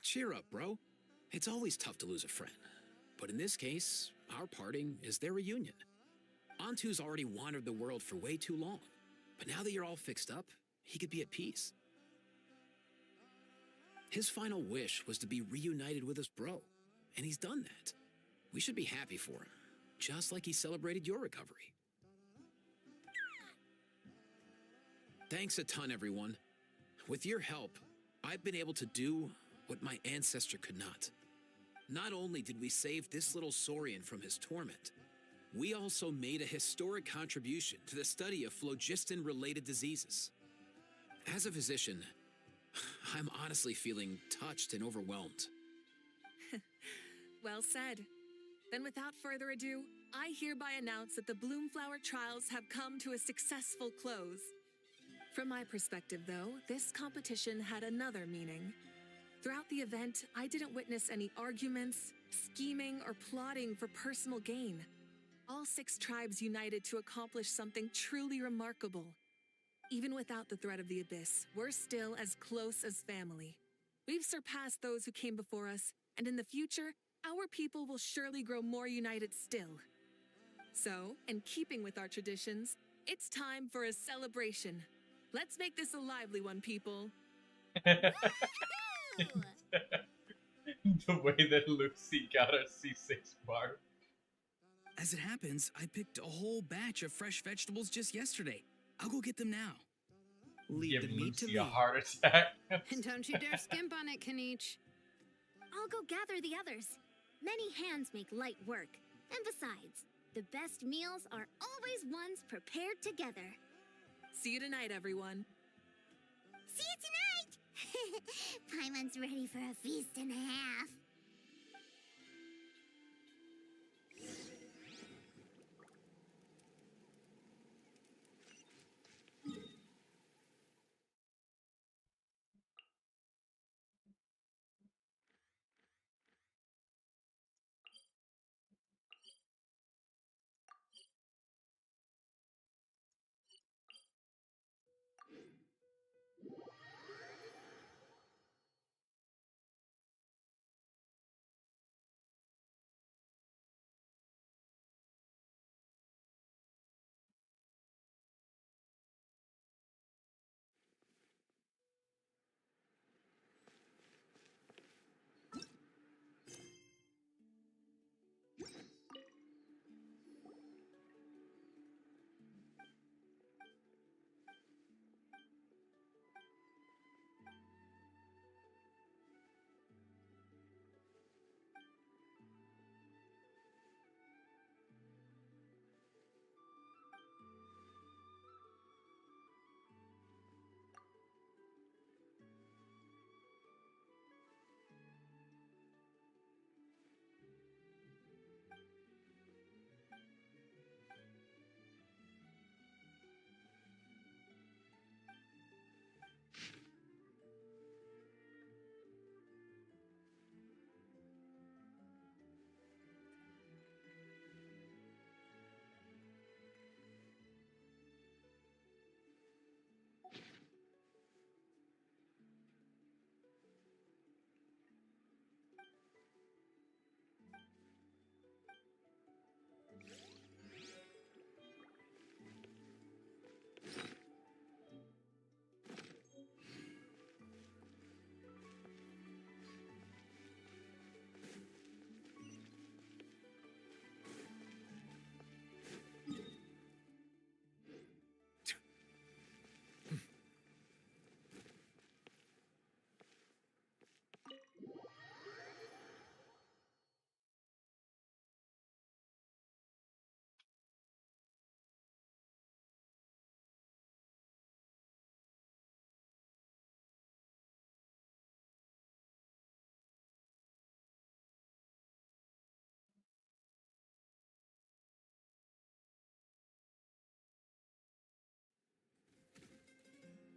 Cheer up, bro. It's always tough to lose a friend. But in this case, our parting is their reunion. Antu's already wandered the world for way too long. But now that you're all fixed up, he could be at peace. His final wish was to be reunited with his bro. And he's done that. We should be happy for him. Just like he celebrated your recovery. Thanks a ton, everyone. With your help, I've been able to do what my ancestor could not. Not only did we save this little Saurian from his torment, we also made a historic contribution to the study of phlogiston-related diseases. As a physician, I'm honestly feeling touched and overwhelmed. Well said. Then without further ado, I hereby announce that the Bloomflower trials have come to a successful close. From my perspective, though, this competition had another meaning. Throughout the event, I didn't witness any arguments, scheming, or plotting for personal gain. All 6 tribes united to accomplish something truly remarkable. Even without the threat of the Abyss, we're still as close as family. We've surpassed those who came before us, and in the future, our people will surely grow more united still. So, in keeping with our traditions, it's time for a celebration. Let's make this a lively one, people. The way that Lucy got a C6 bar. As it happens, I picked a whole batch of fresh vegetables just yesterday. I'll go get them now. Leave Give the meat to Lucy me. a heart attack. And don't you dare skimp on it, Kanich. I'll go gather the others. Many hands make light work. And besides, the best meals are always ones prepared together. See you tonight, everyone. See you tonight! Paimon's ready for a feast and a half.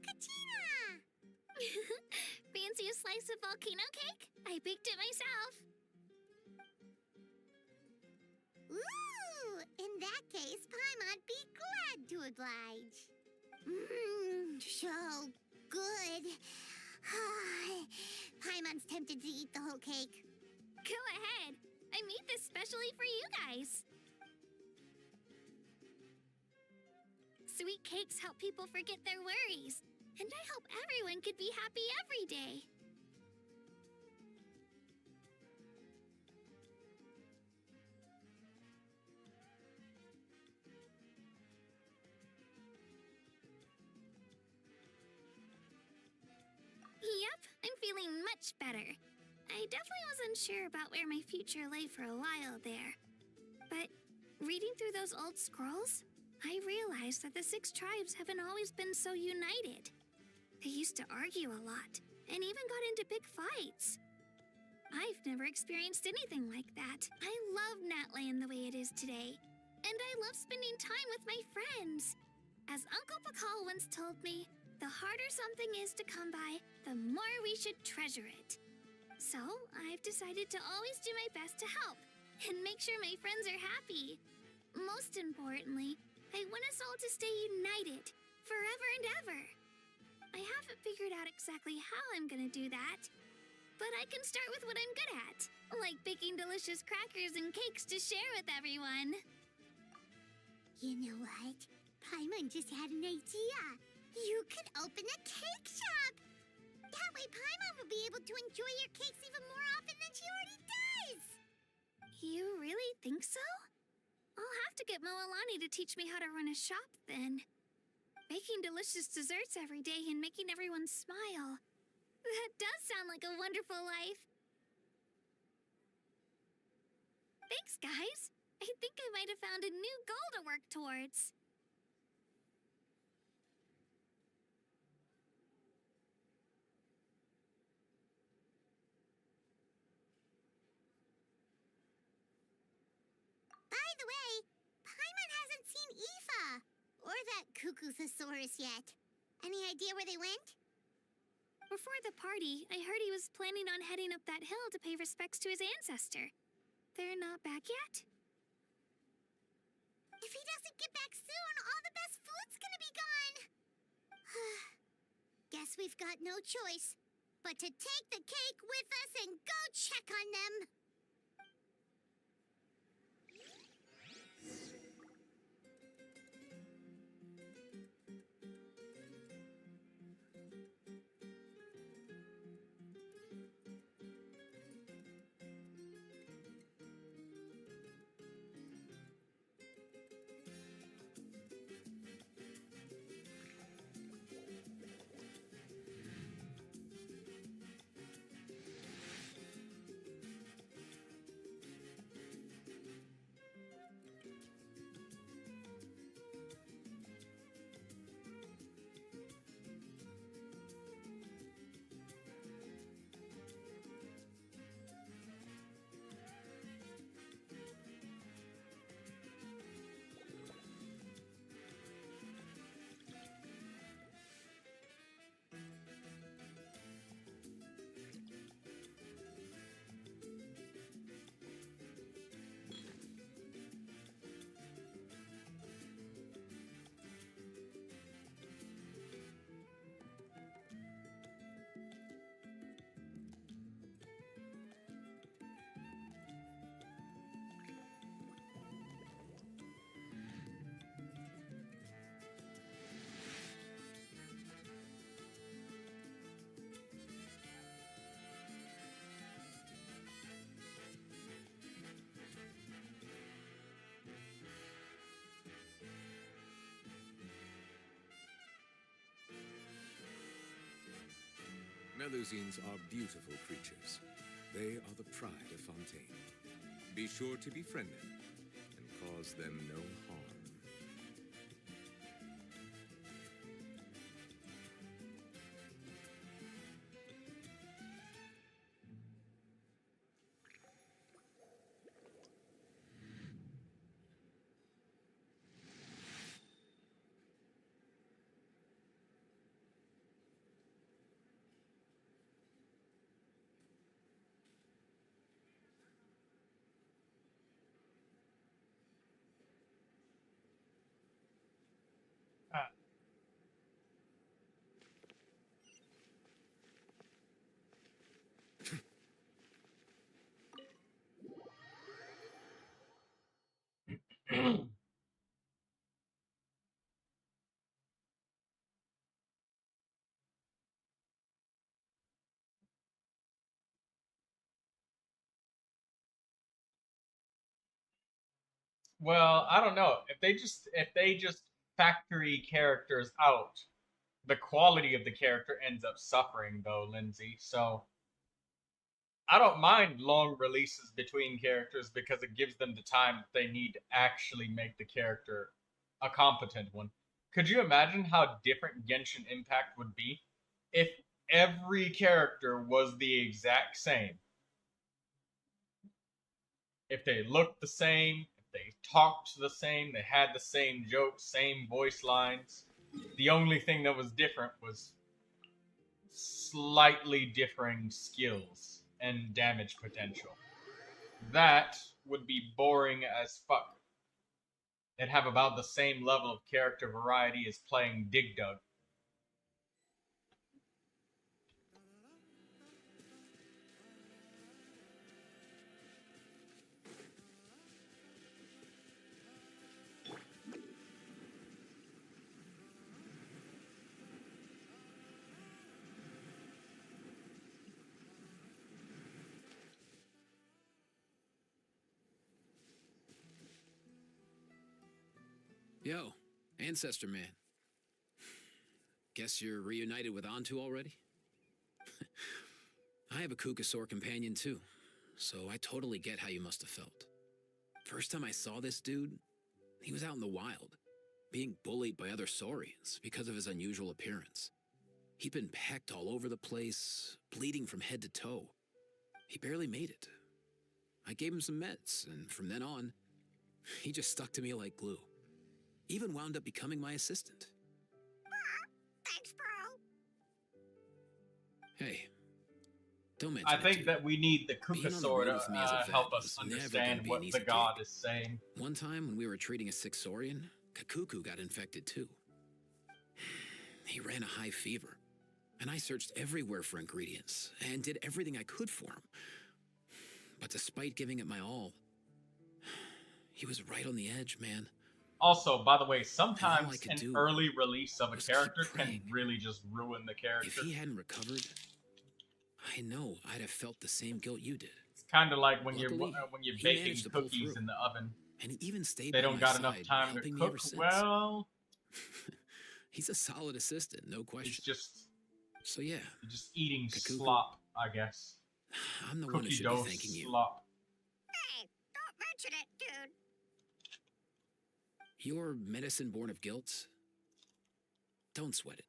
Katina! Fancy a slice of volcano cake? I baked it myself. Ooh! In that case, Paimon'd be glad to oblige. Mmm, so good. Paimon's tempted to eat the whole cake. Go ahead. I made this specially for you guys. Sweet cakes help people forget their worries. And I hope everyone could be happy every day. Yep, I'm feeling much better. I definitely wasn't sure about where my future lay for a while there. But reading through those old scrolls, I realized that the 6 tribes haven't always been so united. They used to argue a lot, and even got into big fights. I've never experienced anything like that. I love Natland the way it is today, and I love spending time with my friends. As Uncle Pakal once told me, the harder something is to come by, the more we should treasure it. So, I've decided to always do my best to help, and make sure my friends are happy. Most importantly, I want us all to stay united, forever and ever. I haven't figured out exactly how I'm gonna do that, but I can start with what I'm good at, like baking delicious crackers and cakes to share with everyone. You know what? Paimon just had an idea. You could open a cake shop. That way Paimon will be able to enjoy your cakes even more often than she already does. You really think so? I'll have to get Moalani to teach me how to run a shop then. Making delicious desserts every day and making everyone smile. That does sound like a wonderful life. Thanks, guys. I think I might have found a new goal to work towards. By the way, Paimon hasn't seen Aoife or that cuckoo thesaurus yet. Any idea where they went? Before the party, I heard he was planning on heading up that hill to pay respects to his ancestor. They're not back yet? If he doesn't get back soon, all the best food's gonna be gone. Guess we've got no choice but to take the cake with us and go check on them. Melusines are beautiful creatures. They are the pride of Fontaine. Be sure to befriend them and cause them no harm. Well, I don't know. If they just factory characters out, the quality of the character ends up suffering though, Lindsay. So I don't mind long releases between characters because it gives them the time that they need to actually make the character a competent one. Could you imagine how different Genshin Impact would be if every character was the exact same? If they looked the same, if they talked the same, they had the same jokes, same voice lines. The only thing that was different was slightly differing skills and damage potential. That would be boring as fuck. They'd have about the same level of character variety as playing Dig Dug. Yo, Ancestor Man. Guess you're reunited with Antu already? I have a Kukasaur companion too, so I totally get how you must have felt. First time I saw this dude, he was out in the wild, being bullied by other Saurians because of his unusual appearance. He'd been pecked all over the place, bleeding from head to toe. He barely made it. I gave him some meds, and from then on, he just stuck to me like glue. Even wound up becoming my assistant. Thanks, bro. Hey, don't mention I it, think dude. that we need the Being on the Kukasaur road with me as a to vet help us was never understand gonna be what an the easy god gig. is saying. One time when we were treating a sick Saurian, Kakuku got infected too. He ran a high fever, and I searched everywhere for ingredients and did everything I could for him. But despite giving it my all, he was right on the edge, man. Also, by the way, all I sometimes could an do early release of a was keep character can praying. really just ruin the If character. he hadn't recovered, I know I'd have felt the same guilt you did. It's kind of like when Luckily, you're he baking managed to pull cookies through. in the oven. And he even stayed They by don't my got enough side, time to helping me cook ever since. well. He's a solid assistant, no question. He's just So yeah, eating Kakuku. slop, I guess. I'm the one who Cookie should dough be thanking you. slop. Hey, don't mention it, dude. Your medicine born of guilt? Don't sweat it.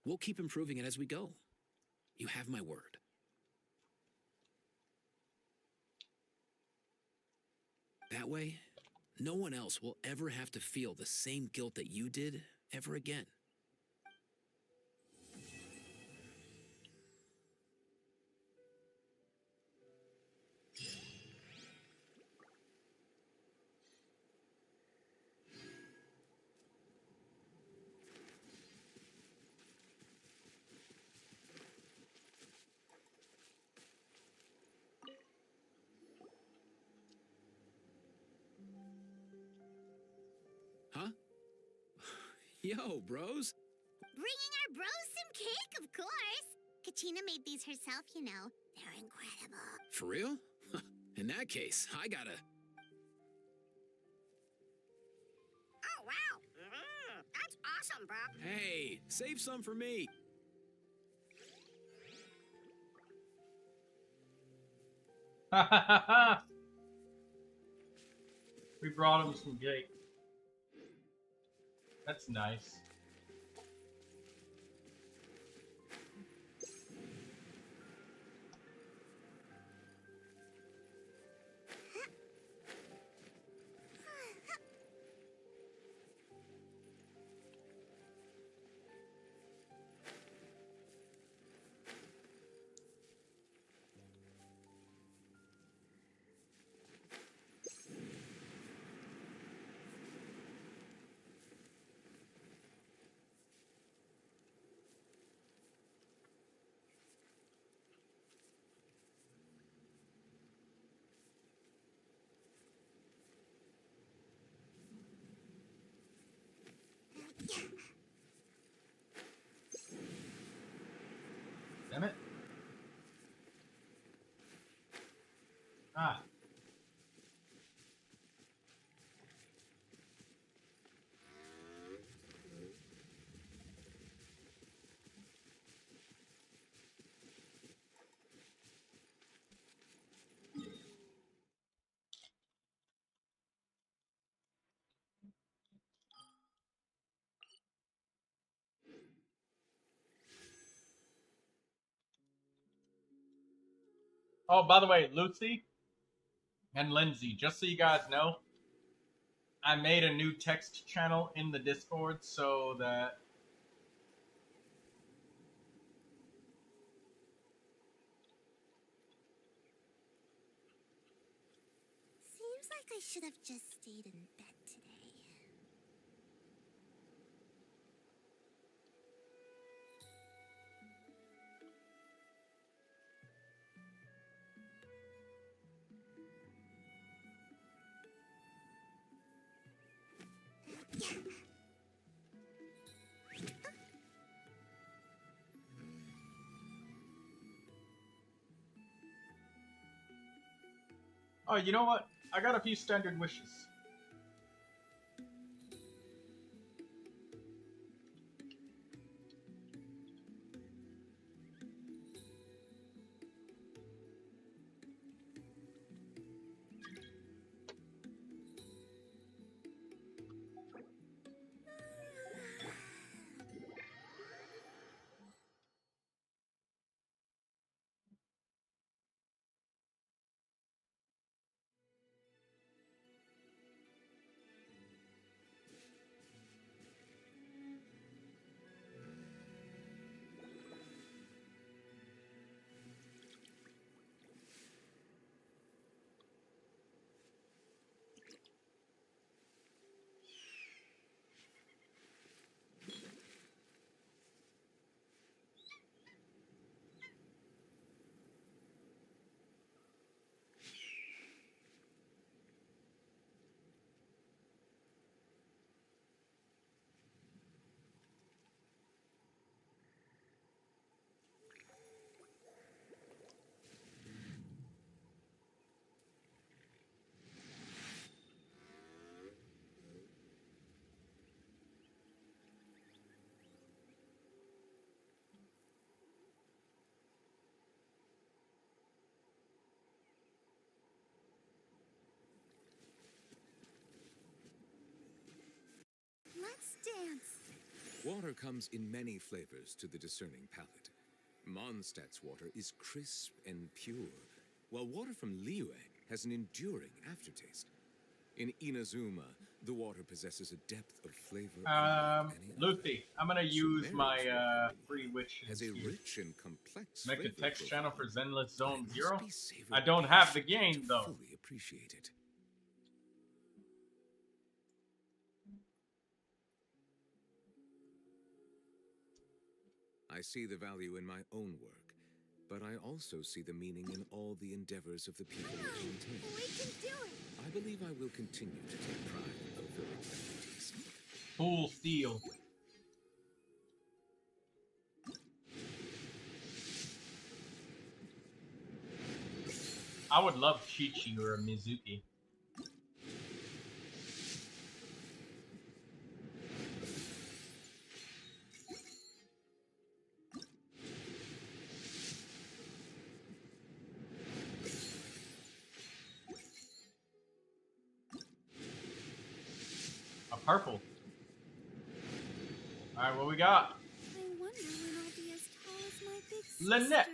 We'll keep improving it as we go. You have my word. That way, no one else will ever have to feel the same guilt that you did ever again. Huh? Yo, bros. Bringing our bros some cake, of course. Kachina made these herself, you know. They're incredible. For real? In that case, I gotta... Oh, wow. That's awesome, bro. Hey, save some for me. We brought him some cake. That's nice. Damn it. Ah. Oh, by the way, Lucy and Lindsay, just so you guys know, I made a new text channel in the Discord so that Seems like I should have just stayed in bed today. oh, you know what? I got a few standard wishes. Let's dance. Water comes in many flavors to the discerning palate. Mondstadt's water is crisp and pure, while water from Liyue has an enduring aftertaste. In Inazuma, the water possesses a depth of flavor unlike any other. Lucy, I'm gonna use my free wishes Has a here. rich and complex Make a flavor text profile channel for Zenless Zone that Zero. must be savored I don't have the patiently game to though. fully appreciate it. I see the value in my own work, but I also see the meaning in all the endeavors of the people it contains. We can do it. I believe I will continue to take pride in fulfilling my duties. Full Steel. I would love Chi-Chi or Mizuki. A purple. Alright, what we got? I wonder when I'll be as tall as my big sister. Lynette.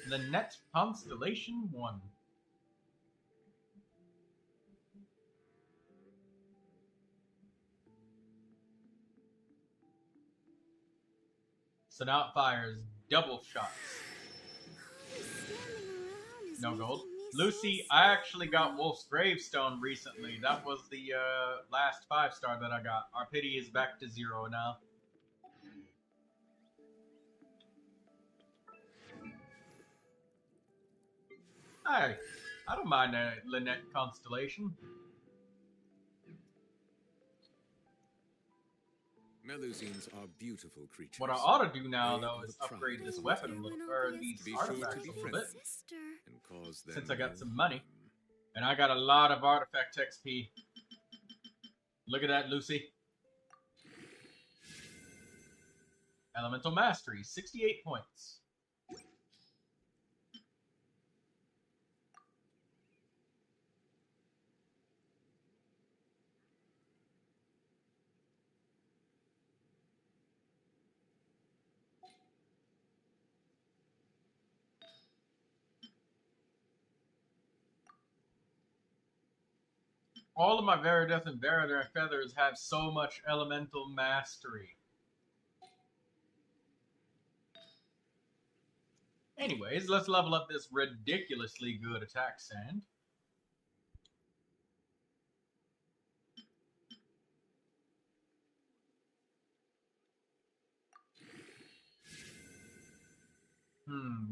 Lynette Constellation 1. Snout fires double shots. No gold. Lucy, I actually got Wolf's Gravestone recently. That was the last 5-star that I got. Our pity is back to 0 now. Hey, I don't mind a Lynette Constellation. Melusines are beautiful creatures. What I ought to do now, They though, are is the upgrade pride this of weapon a the little, world. or these To be sure to artifacts be a little bit. friends and cause them Since I got no some money. harm. And I got a lot of artifact XP. Look at that, Lucy. Elemental Mastery, 68 points. All of my Varideath and Varider feathers have so much Elemental Mastery. Anyways, let's level up this ridiculously good attack sand.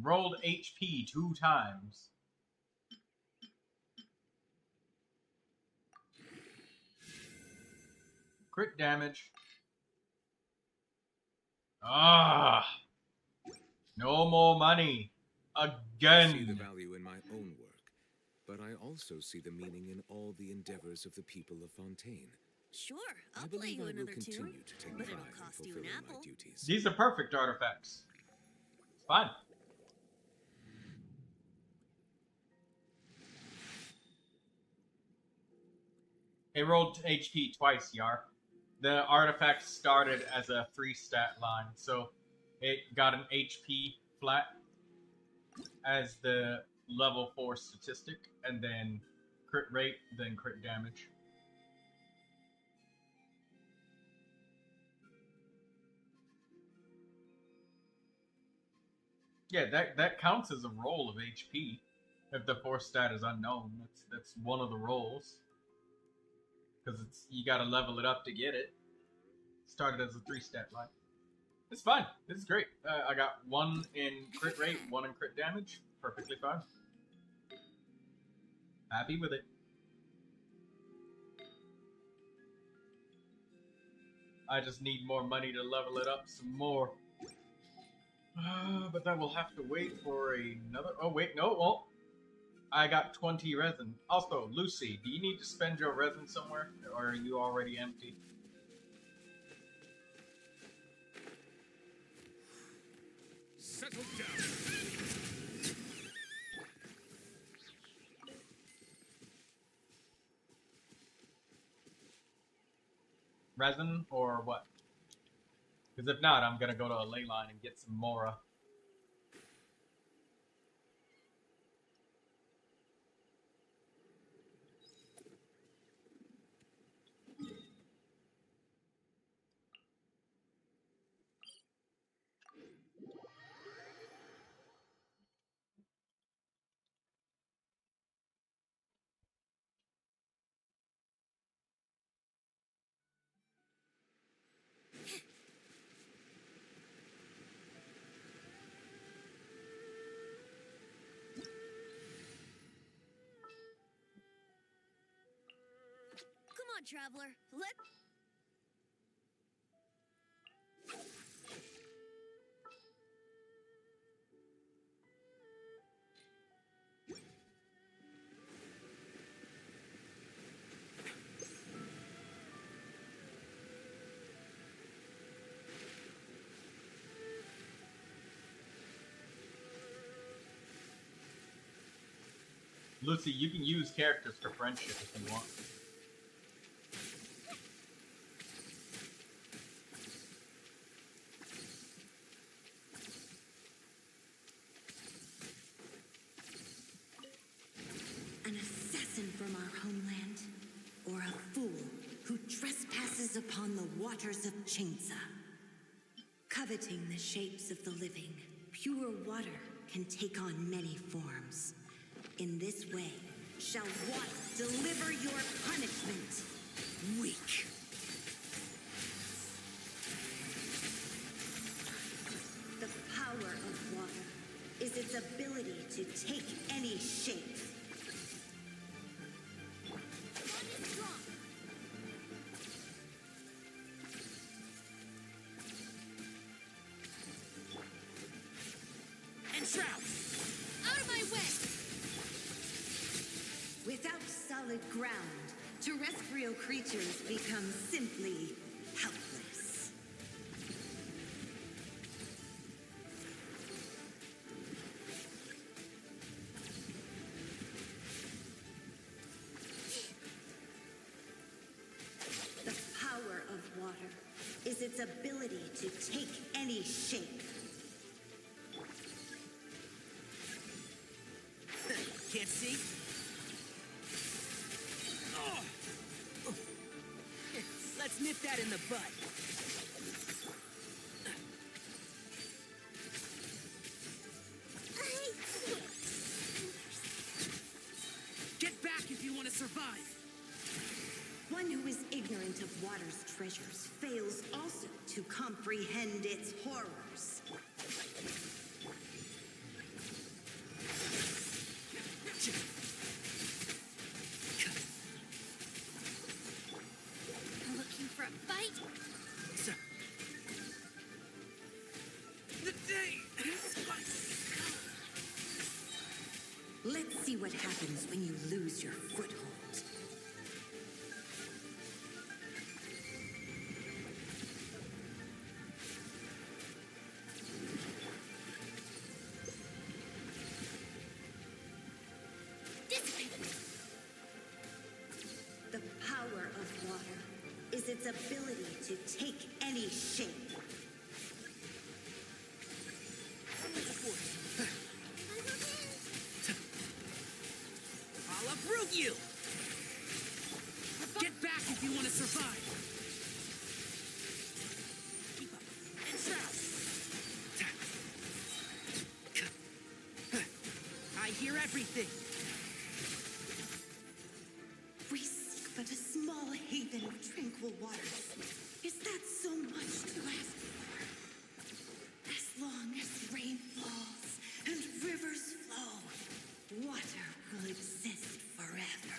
Rolled HP 2 times. Crit damage. Ah! No more money. Again. I see the value in my own work, but I also see the meaning in all the endeavors of the people of Fontaine. Sure, I I'll play believe you I will another continue tune, to take but pride it'll in cost you an fulfilling my apple. duties. These are perfect artifacts. It's fine. It rolled HP twice, Yar. The artifact started as a 3-stat line, so it got an HP flat as the level 4 statistic, and then crit rate, then crit damage. Yeah, that counts as a roll of HP. If the 4th stat is unknown, that's one of the rolls. Because you gotta level it up to get it. Started as a 3-stat line. It's fine. This is great. I got 1 in crit rate, 1 in crit damage. Perfectly fine. Happy with it. I just need more money to level it up some more. But that will have to wait for another... Oh, wait, no, it won't. I got 20 resin. Also, Lucy, do you need to spend your resin somewhere? Or are you already empty? Settle down. Resin or what? Because if not, I'm gonna go to a ley line and get some Mora. Come on, traveler. Let... Lucy, you can use characters for friendship if you want. An assassin from our homeland, or a fool who trespasses upon the waters of Chinsa. Coveting the shapes of the living, pure water can take on many forms. In this way, shall water deliver your punishment. Weak. The power of water is its ability to take any shape. Out of my way! Without solid ground, terrestrial creatures become simply helpless. its ability to take any shape. Can't see? Oh. Let's nip that in the bud. Get back if you want to survive. One who is ignorant of water's treasures fails also to comprehend its horrors. Looking for a fight? Sir. The day. Let's see what happens when you lose your foothold. The power of water is its ability to take any shape. I'll uproot you! Get back if you want to survive! Keep up. And shout! I hear everything! We seek but a small haven of tranquil waters. Is that so much to ask for? As long as rain falls and rivers flow, water will exist forever.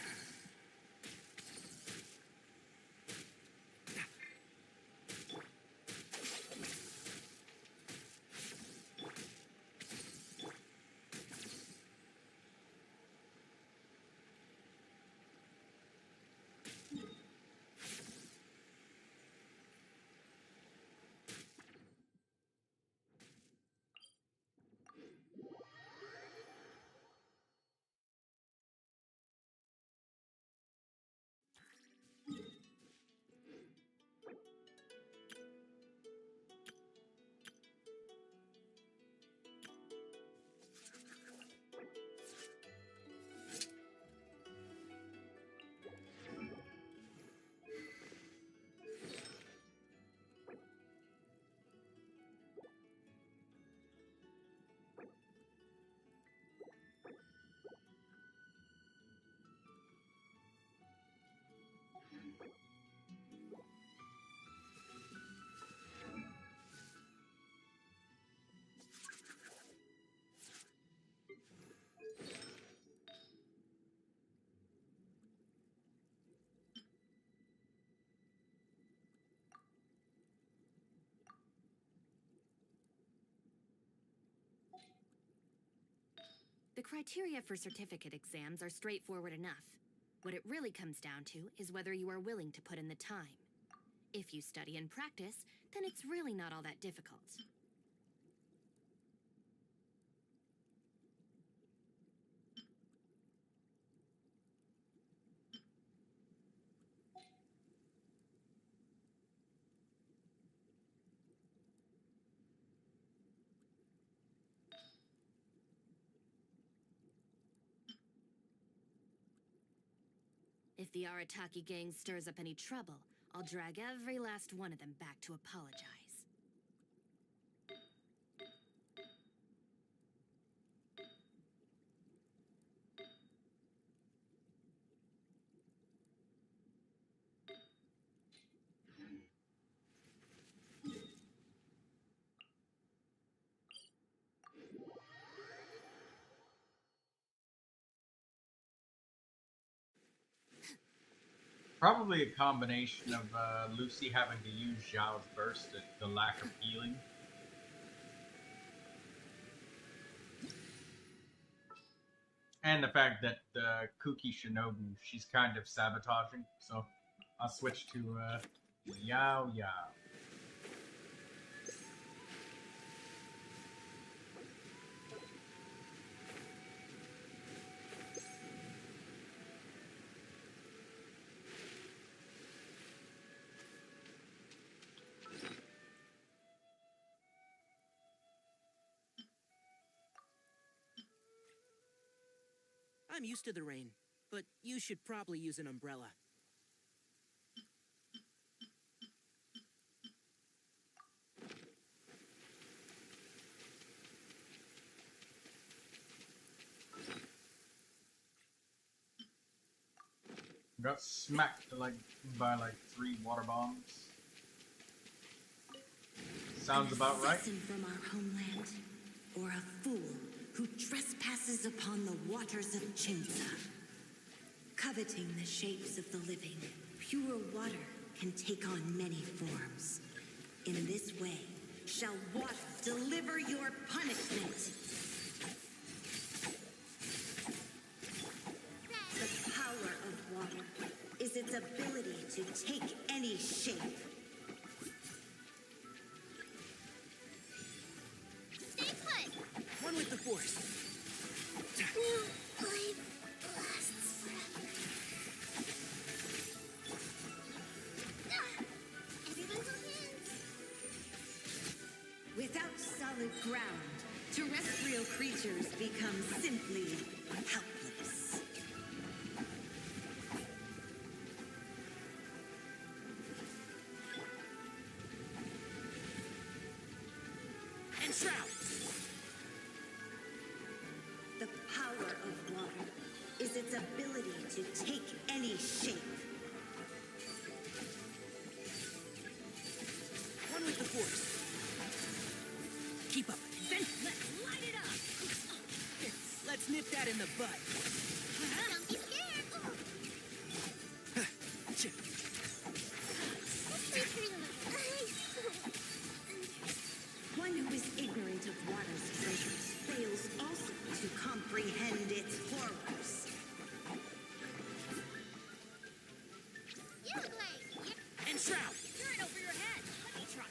The criteria for certificate exams are straightforward enough. What it really comes down to is whether you are willing to put in the time. If you study and practice, then it's really not all that difficult. If the Arataki gang stirs up any trouble, I'll drag every last one of them back to apologize. Probably a combination of Lucy having to use Zhao's burst, the lack of healing. And the fact that Kuki Shinobu, she's kind of sabotaging, so I'll switch to Yao Yao. I'm used to the rain, but you should probably use an umbrella. Got smacked like by like 3 water bombs. Sounds about right. An assassin from our homeland, or a fool who trespasses upon the waters of Chinsa. Coveting the shapes of the living, pure water can take on many forms. In this way, shall water deliver your punishment. The power of water is its ability to take any shape. Stay put! One with the force. Life lasts forever. Everyone hold hands. Without solid ground, terrestrial creatures become simply helpless. And shroud! The power of water is its ability to take any shape. One with the force. Keep up. Then let's light it up. Here, let's nip that in the bud. Don't be scared. One who is ignorant of water's treasures fails also to comprehend its horrors. You play. And shroud! Turn over your head. Let me try.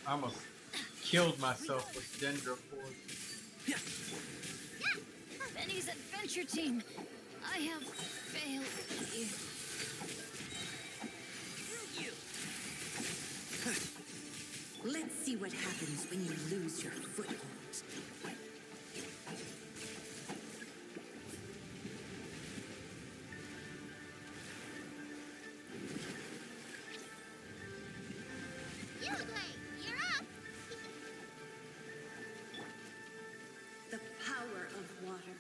I almost killed myself with Dendrophores. Benny's adventure team, I have failed you. Let's see what happens when you lose your foothold. You play. You're up. The power of water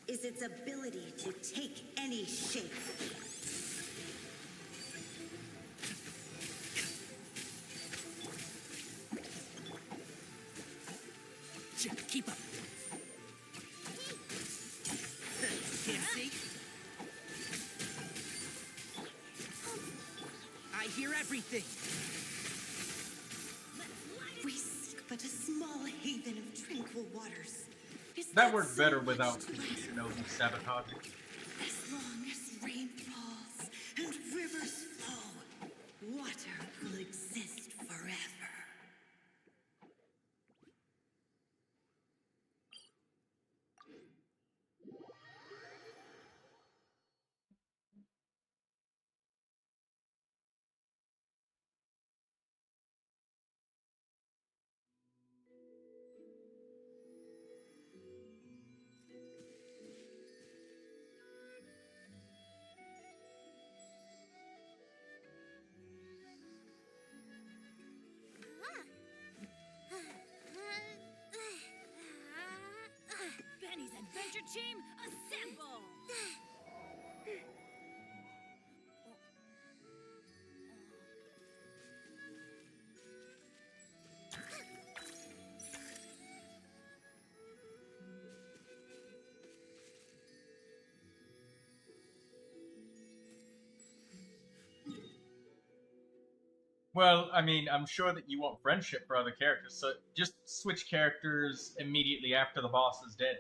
is its ability to take any shape. Keep up. Can't see? I hear everything. We seek but a small haven of tranquil waters. Is That worked so better much without to land? Shinobi sabotaging. As long as rain falls and rivers flow, water will exist forever. Benny's adventure team, assemble! Well, I mean, I'm sure that you want friendship for other characters, so just switch characters immediately after the boss is dead.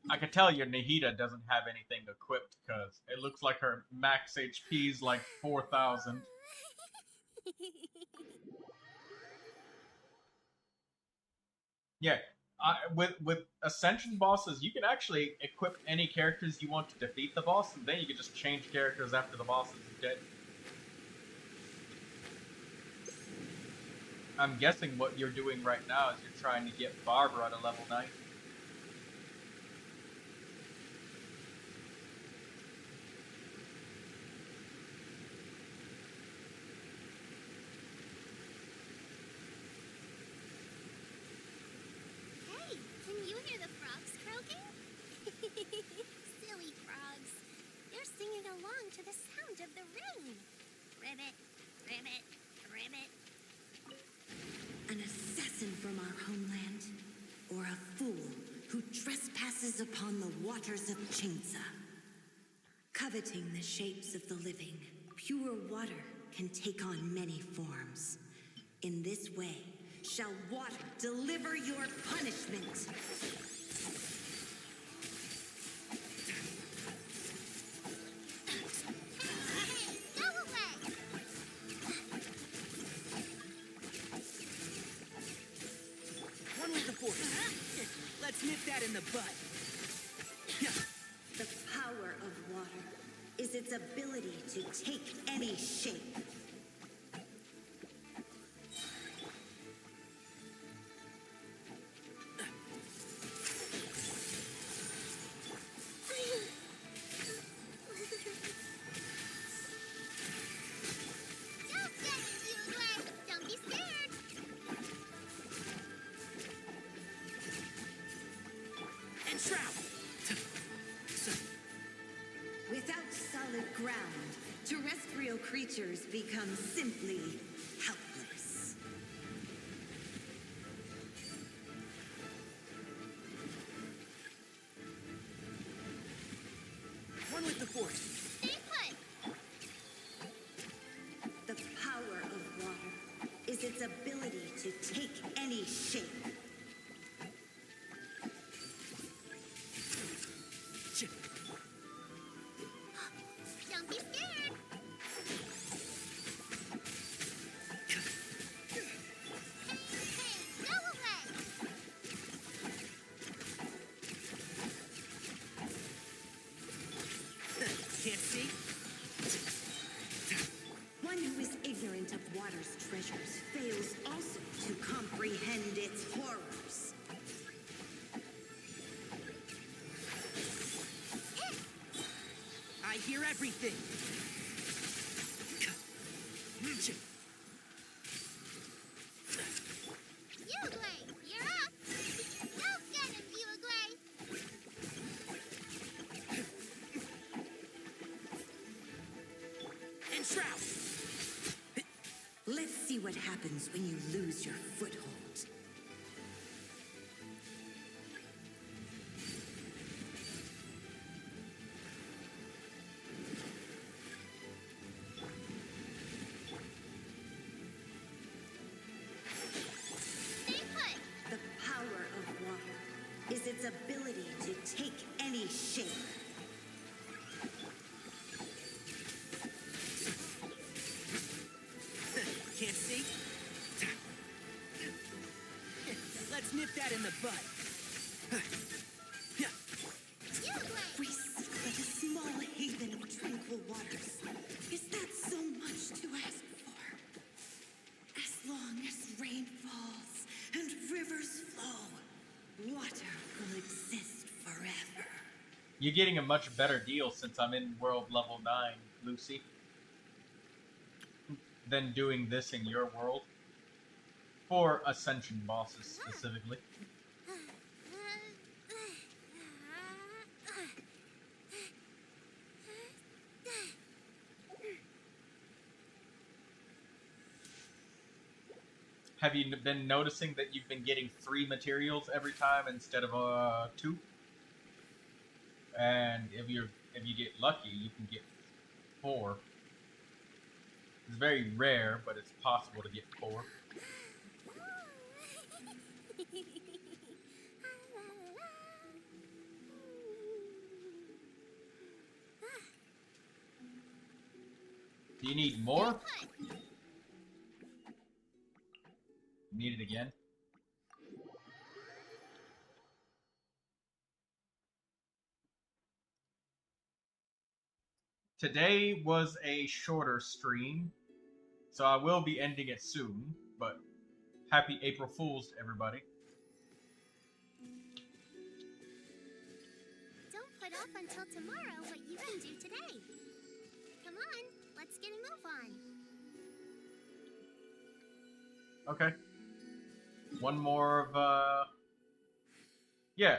I can tell you Nahida doesn't have anything equipped, because it looks like her max HP is like 4,000. Yeah, with Ascension bosses, you can actually equip any characters you want to defeat the boss, and then you can just change characters after the boss is dead. I'm guessing what you're doing right now is you're trying to get Barbara to level 9. Hey, can you hear the frogs croaking? Silly frogs. They're singing along to the sound of the rain. Ribbit, ribbit, ribbit. An assassin from our homeland, or a fool who trespasses upon the waters of Chainsa. Coveting the shapes of the living, pure water can take on many forms. In this way, shall water deliver your punishment. Go away! One with the force. Let's nip that in the bud. The power of water is its ability to take any shape. Don't get it, Euorpe! Don't be scared! And shroud. Without solid ground, terrestrial creatures become simply helpless. One with the force. Stay put! The power of water is its ability to take any shape. Don't be scared! Hey, go away! Can't see? One who is ignorant of water's treasures fails also to comprehend its horrors. I hear everything. Euorpe, you're up! Don't get him, Euorpe! And shroud. Let's see what happens when you lose your foothold. Stay put! The power of water is its ability to take any shape. Can't see? Let's nip that in the bud. Euorpe! We seek but a small haven of tranquil waters. Is that so much to ask for? As long as rain falls and rivers flow, water will exist forever. You're getting a much better deal since I'm in world level 9, Lucy, than doing this in your world. For Ascension bosses, specifically. Have you been noticing that you've been getting 3 materials every time instead of 2? And if you get lucky, you can get 4. It's very rare, but it's possible to get 4. Do you need more? Need it again? Today was a shorter stream, so I will be ending it soon, but Happy April Fools to everybody. Don't put off until tomorrow what you can do today. Come on, let's get a move on. Okay. One more of yeah.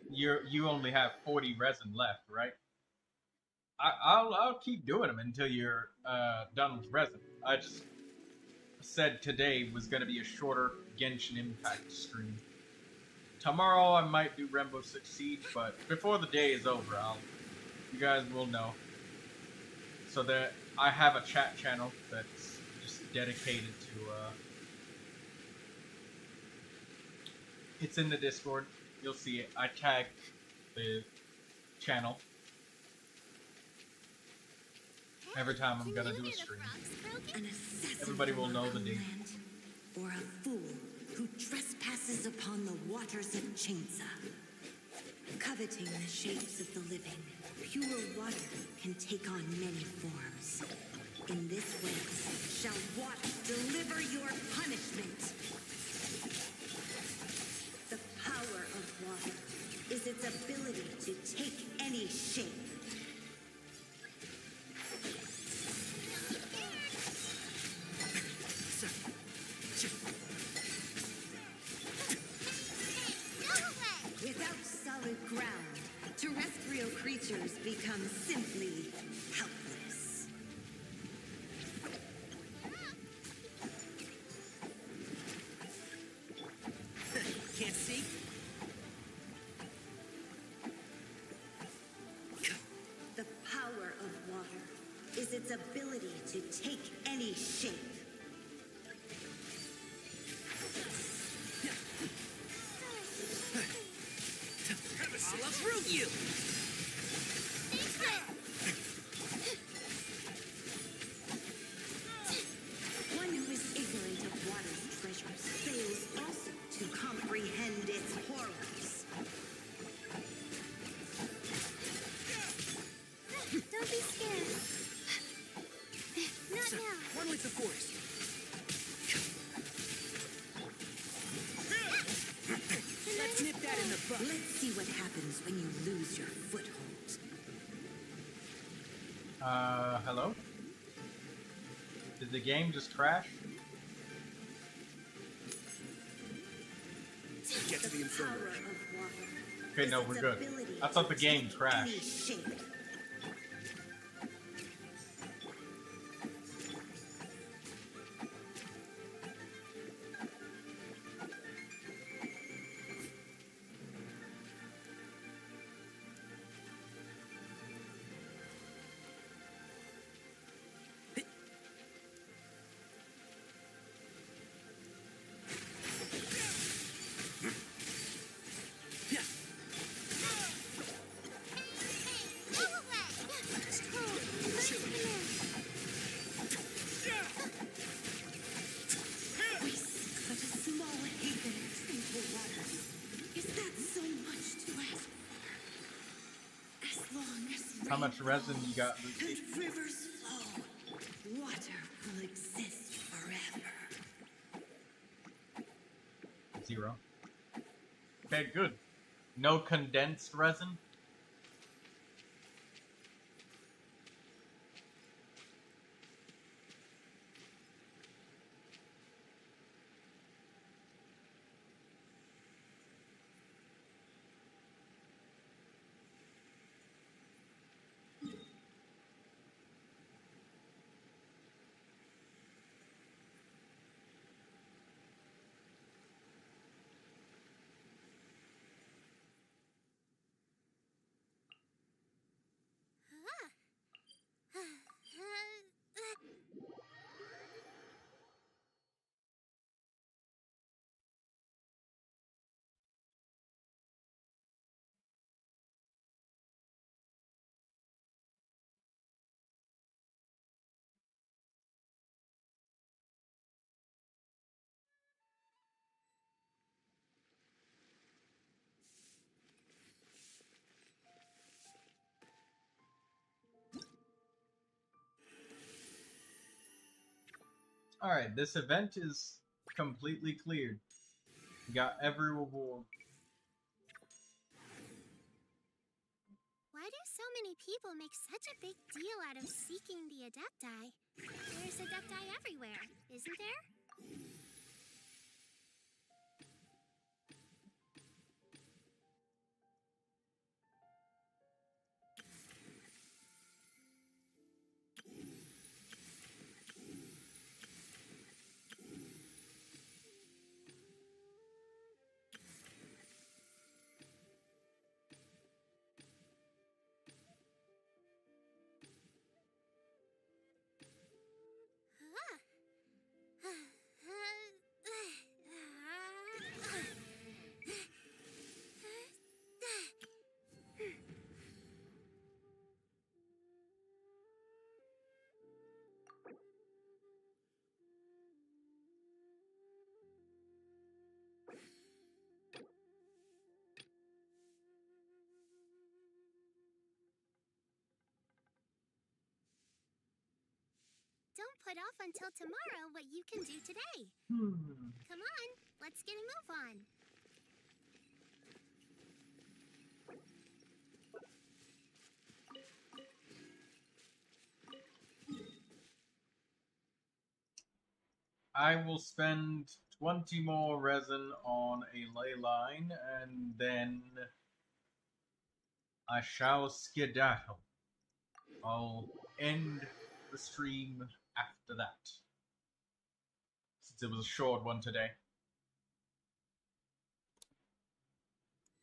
You only have 40 resin left, right? I'll keep doing them until you're done with resin. I just said today was gonna be a shorter Genshin Impact stream. Tomorrow I might do Rainbow Six Siege, but before the day is over, you guys will know. So that I have a chat channel that's just dedicated to it's in the Discord. You'll see it. I tagged the channel every time I'm gonna do a stream. Everybody will know the date. Or a fool who trespasses upon the waters of Chainsa. Coveting the shapes of the living, pure water can take on many forms. In this way, shall water deliver your punishment. The power of water is its ability to take any shape. Without solid ground, terrestrial creatures become simply helpless. Can't see? The power of water is its ability to take any shape. I'll uproot you! One who is ignorant of water's treasures fails also to comprehend its horrors. Don't be scared. Not now. One with the force. Let's nip that in the butt. Let's see what happens when you lose your foothold. Hello? Did the game just crash? Get to the infirmary. Okay, no, we're good. I thought the game crashed. How much resin you got, Lucy? And rivers flow. Water will exist forever. 0. Okay, good. No condensed resin? Alright, this event is completely cleared. We got every reward. Why do so many people make such a big deal out of seeking the Adepti? There's Adepti everywhere, isn't there? Don't put off until tomorrow what you can do today. Come on, let's get a move on. I will spend 20 more resin on a ley line, and then I shall skedaddle. I'll end the stream after that, since it was a short one today.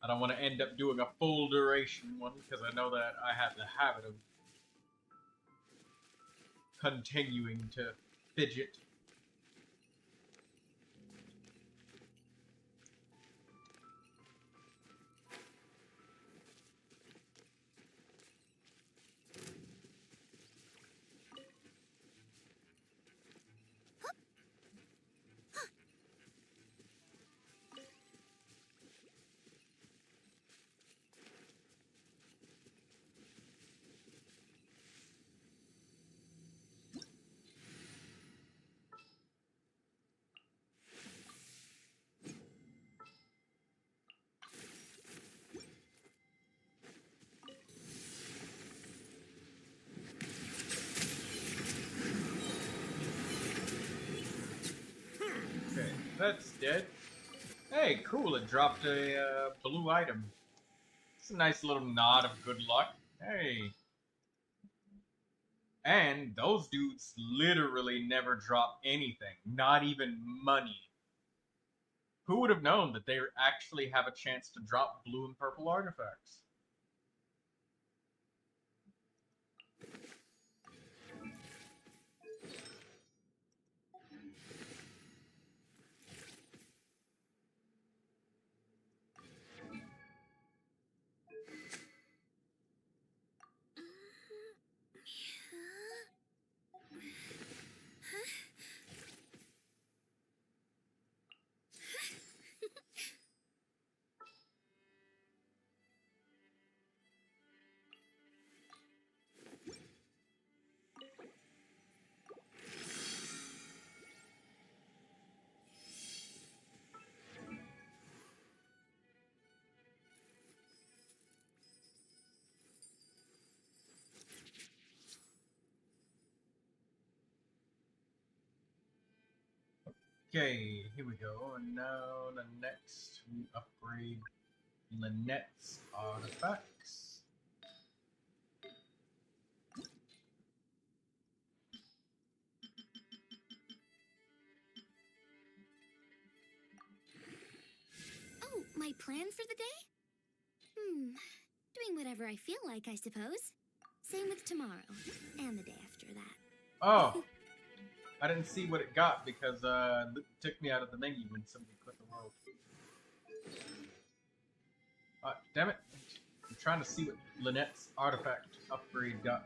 I don't want to end up doing a full duration one, because I know that I have the habit of continuing to fidget. That's dead. Hey, cool, it dropped a blue item. It's a nice little nod of good luck. Hey. And those dudes literally never drop anything, not even money. Who would have known that they actually have a chance to drop blue and purple artifacts? Okay, here we go. And now the next we upgrade Lynette's artifacts. Oh, my plan for the day? Doing whatever I feel like, I suppose. Same with tomorrow, and the day after that. Oh! I didn't see what it got because it took me out of the menu when somebody quit the world. Damn it. I'm trying to see what Lynette's artifact upgrade got.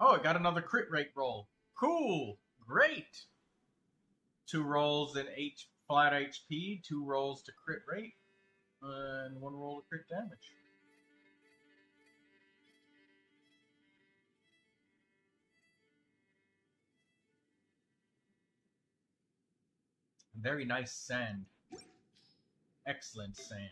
Oh, it got another crit rate roll. Cool! Great! 2 rolls in flat HP, 2 rolls to crit rate, and 1 roll to crit damage. very nice sand. Excellent sand.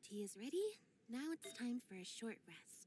Tea is ready. Now it's time for a short rest.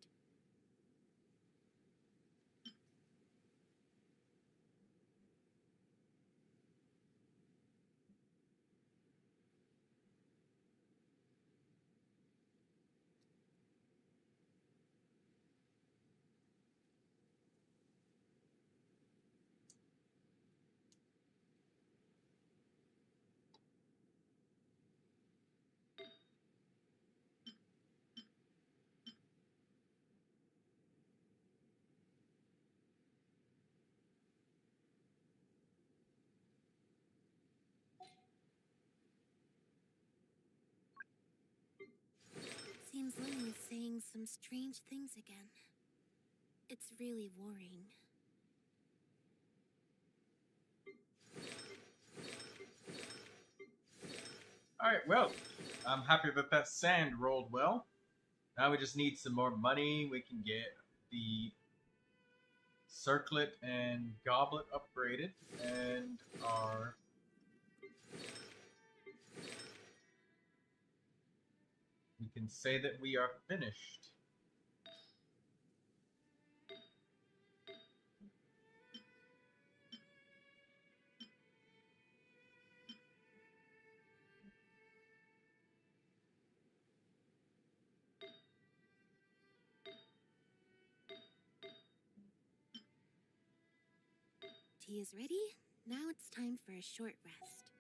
Seems Lenny is saying some strange things again. It's really worrying. Alright, well, I'm happy that that sand rolled well. Now we just need some more money. We can get the circlet and goblet upgraded, and our we can say that we are finished. Tea is ready. Now it's time for a short rest.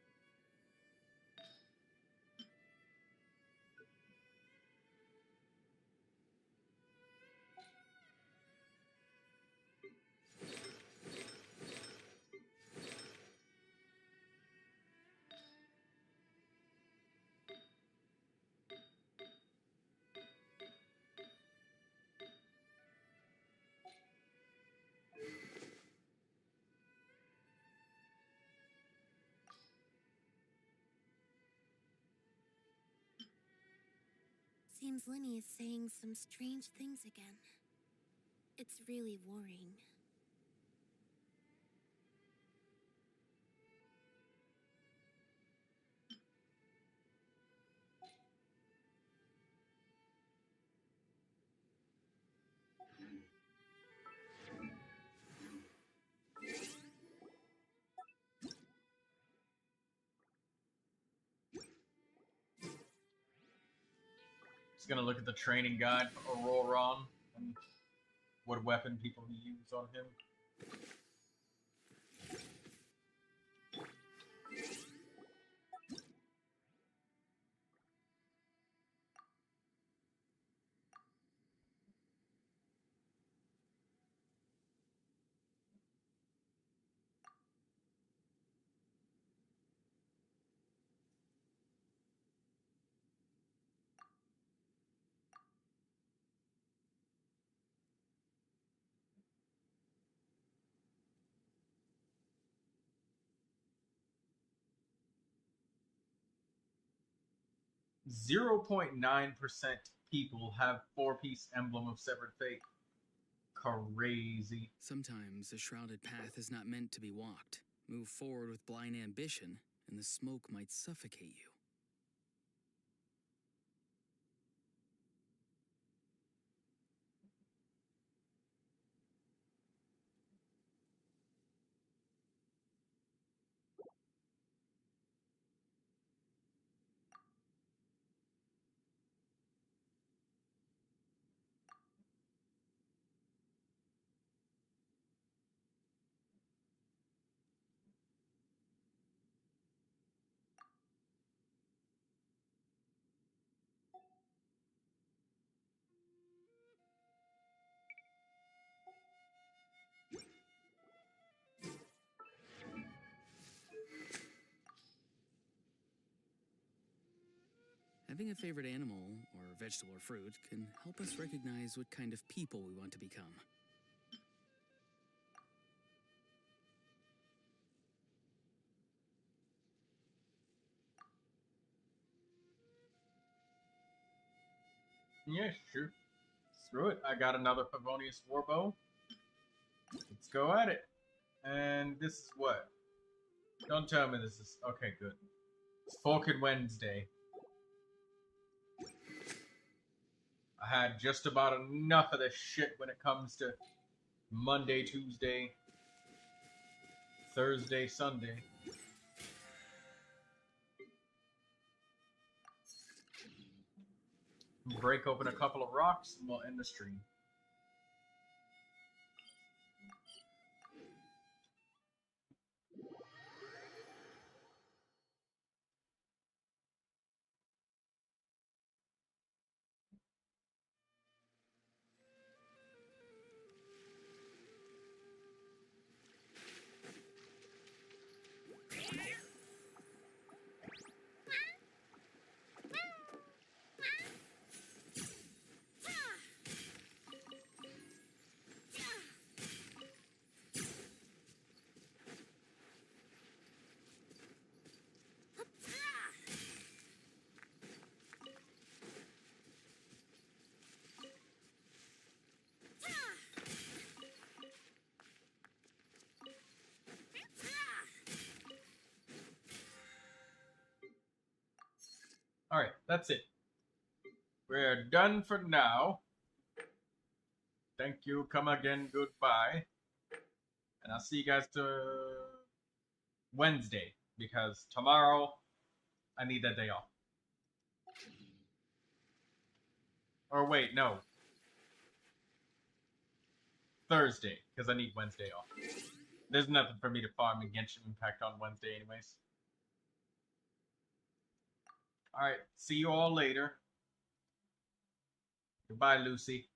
Seems Lenny is saying some strange things again. It's really worrying. Just gonna look at the training guide for Auroron and what weapon people use on him. .9% people have 4-piece emblem of severed fate. Crazy. Sometimes a shrouded path is not meant to be walked. Move forward with blind ambition, and the smoke might suffocate you. Having a favorite animal, or vegetable or fruit, can help us recognize what kind of people we want to become. Yeah, sure. Screw it. I got another Favonius Warbow. Let's go at it. And this is what? Don't tell me this is... Okay, good. It's Forked Wednesday. I had just about enough of this shit when it comes to Monday, Tuesday, Thursday, Sunday. Break open a couple of rocks and we'll end the stream. Alright, that's it. We're done for now. Thank you, come again, goodbye. And I'll see you guys to Wednesday, because tomorrow I need that day off. Or wait, no. Thursday, because I need Wednesday off. There's nothing for me to farm in Genshin Impact on Wednesday anyways. Alright, see you all later. Goodbye, Lucy.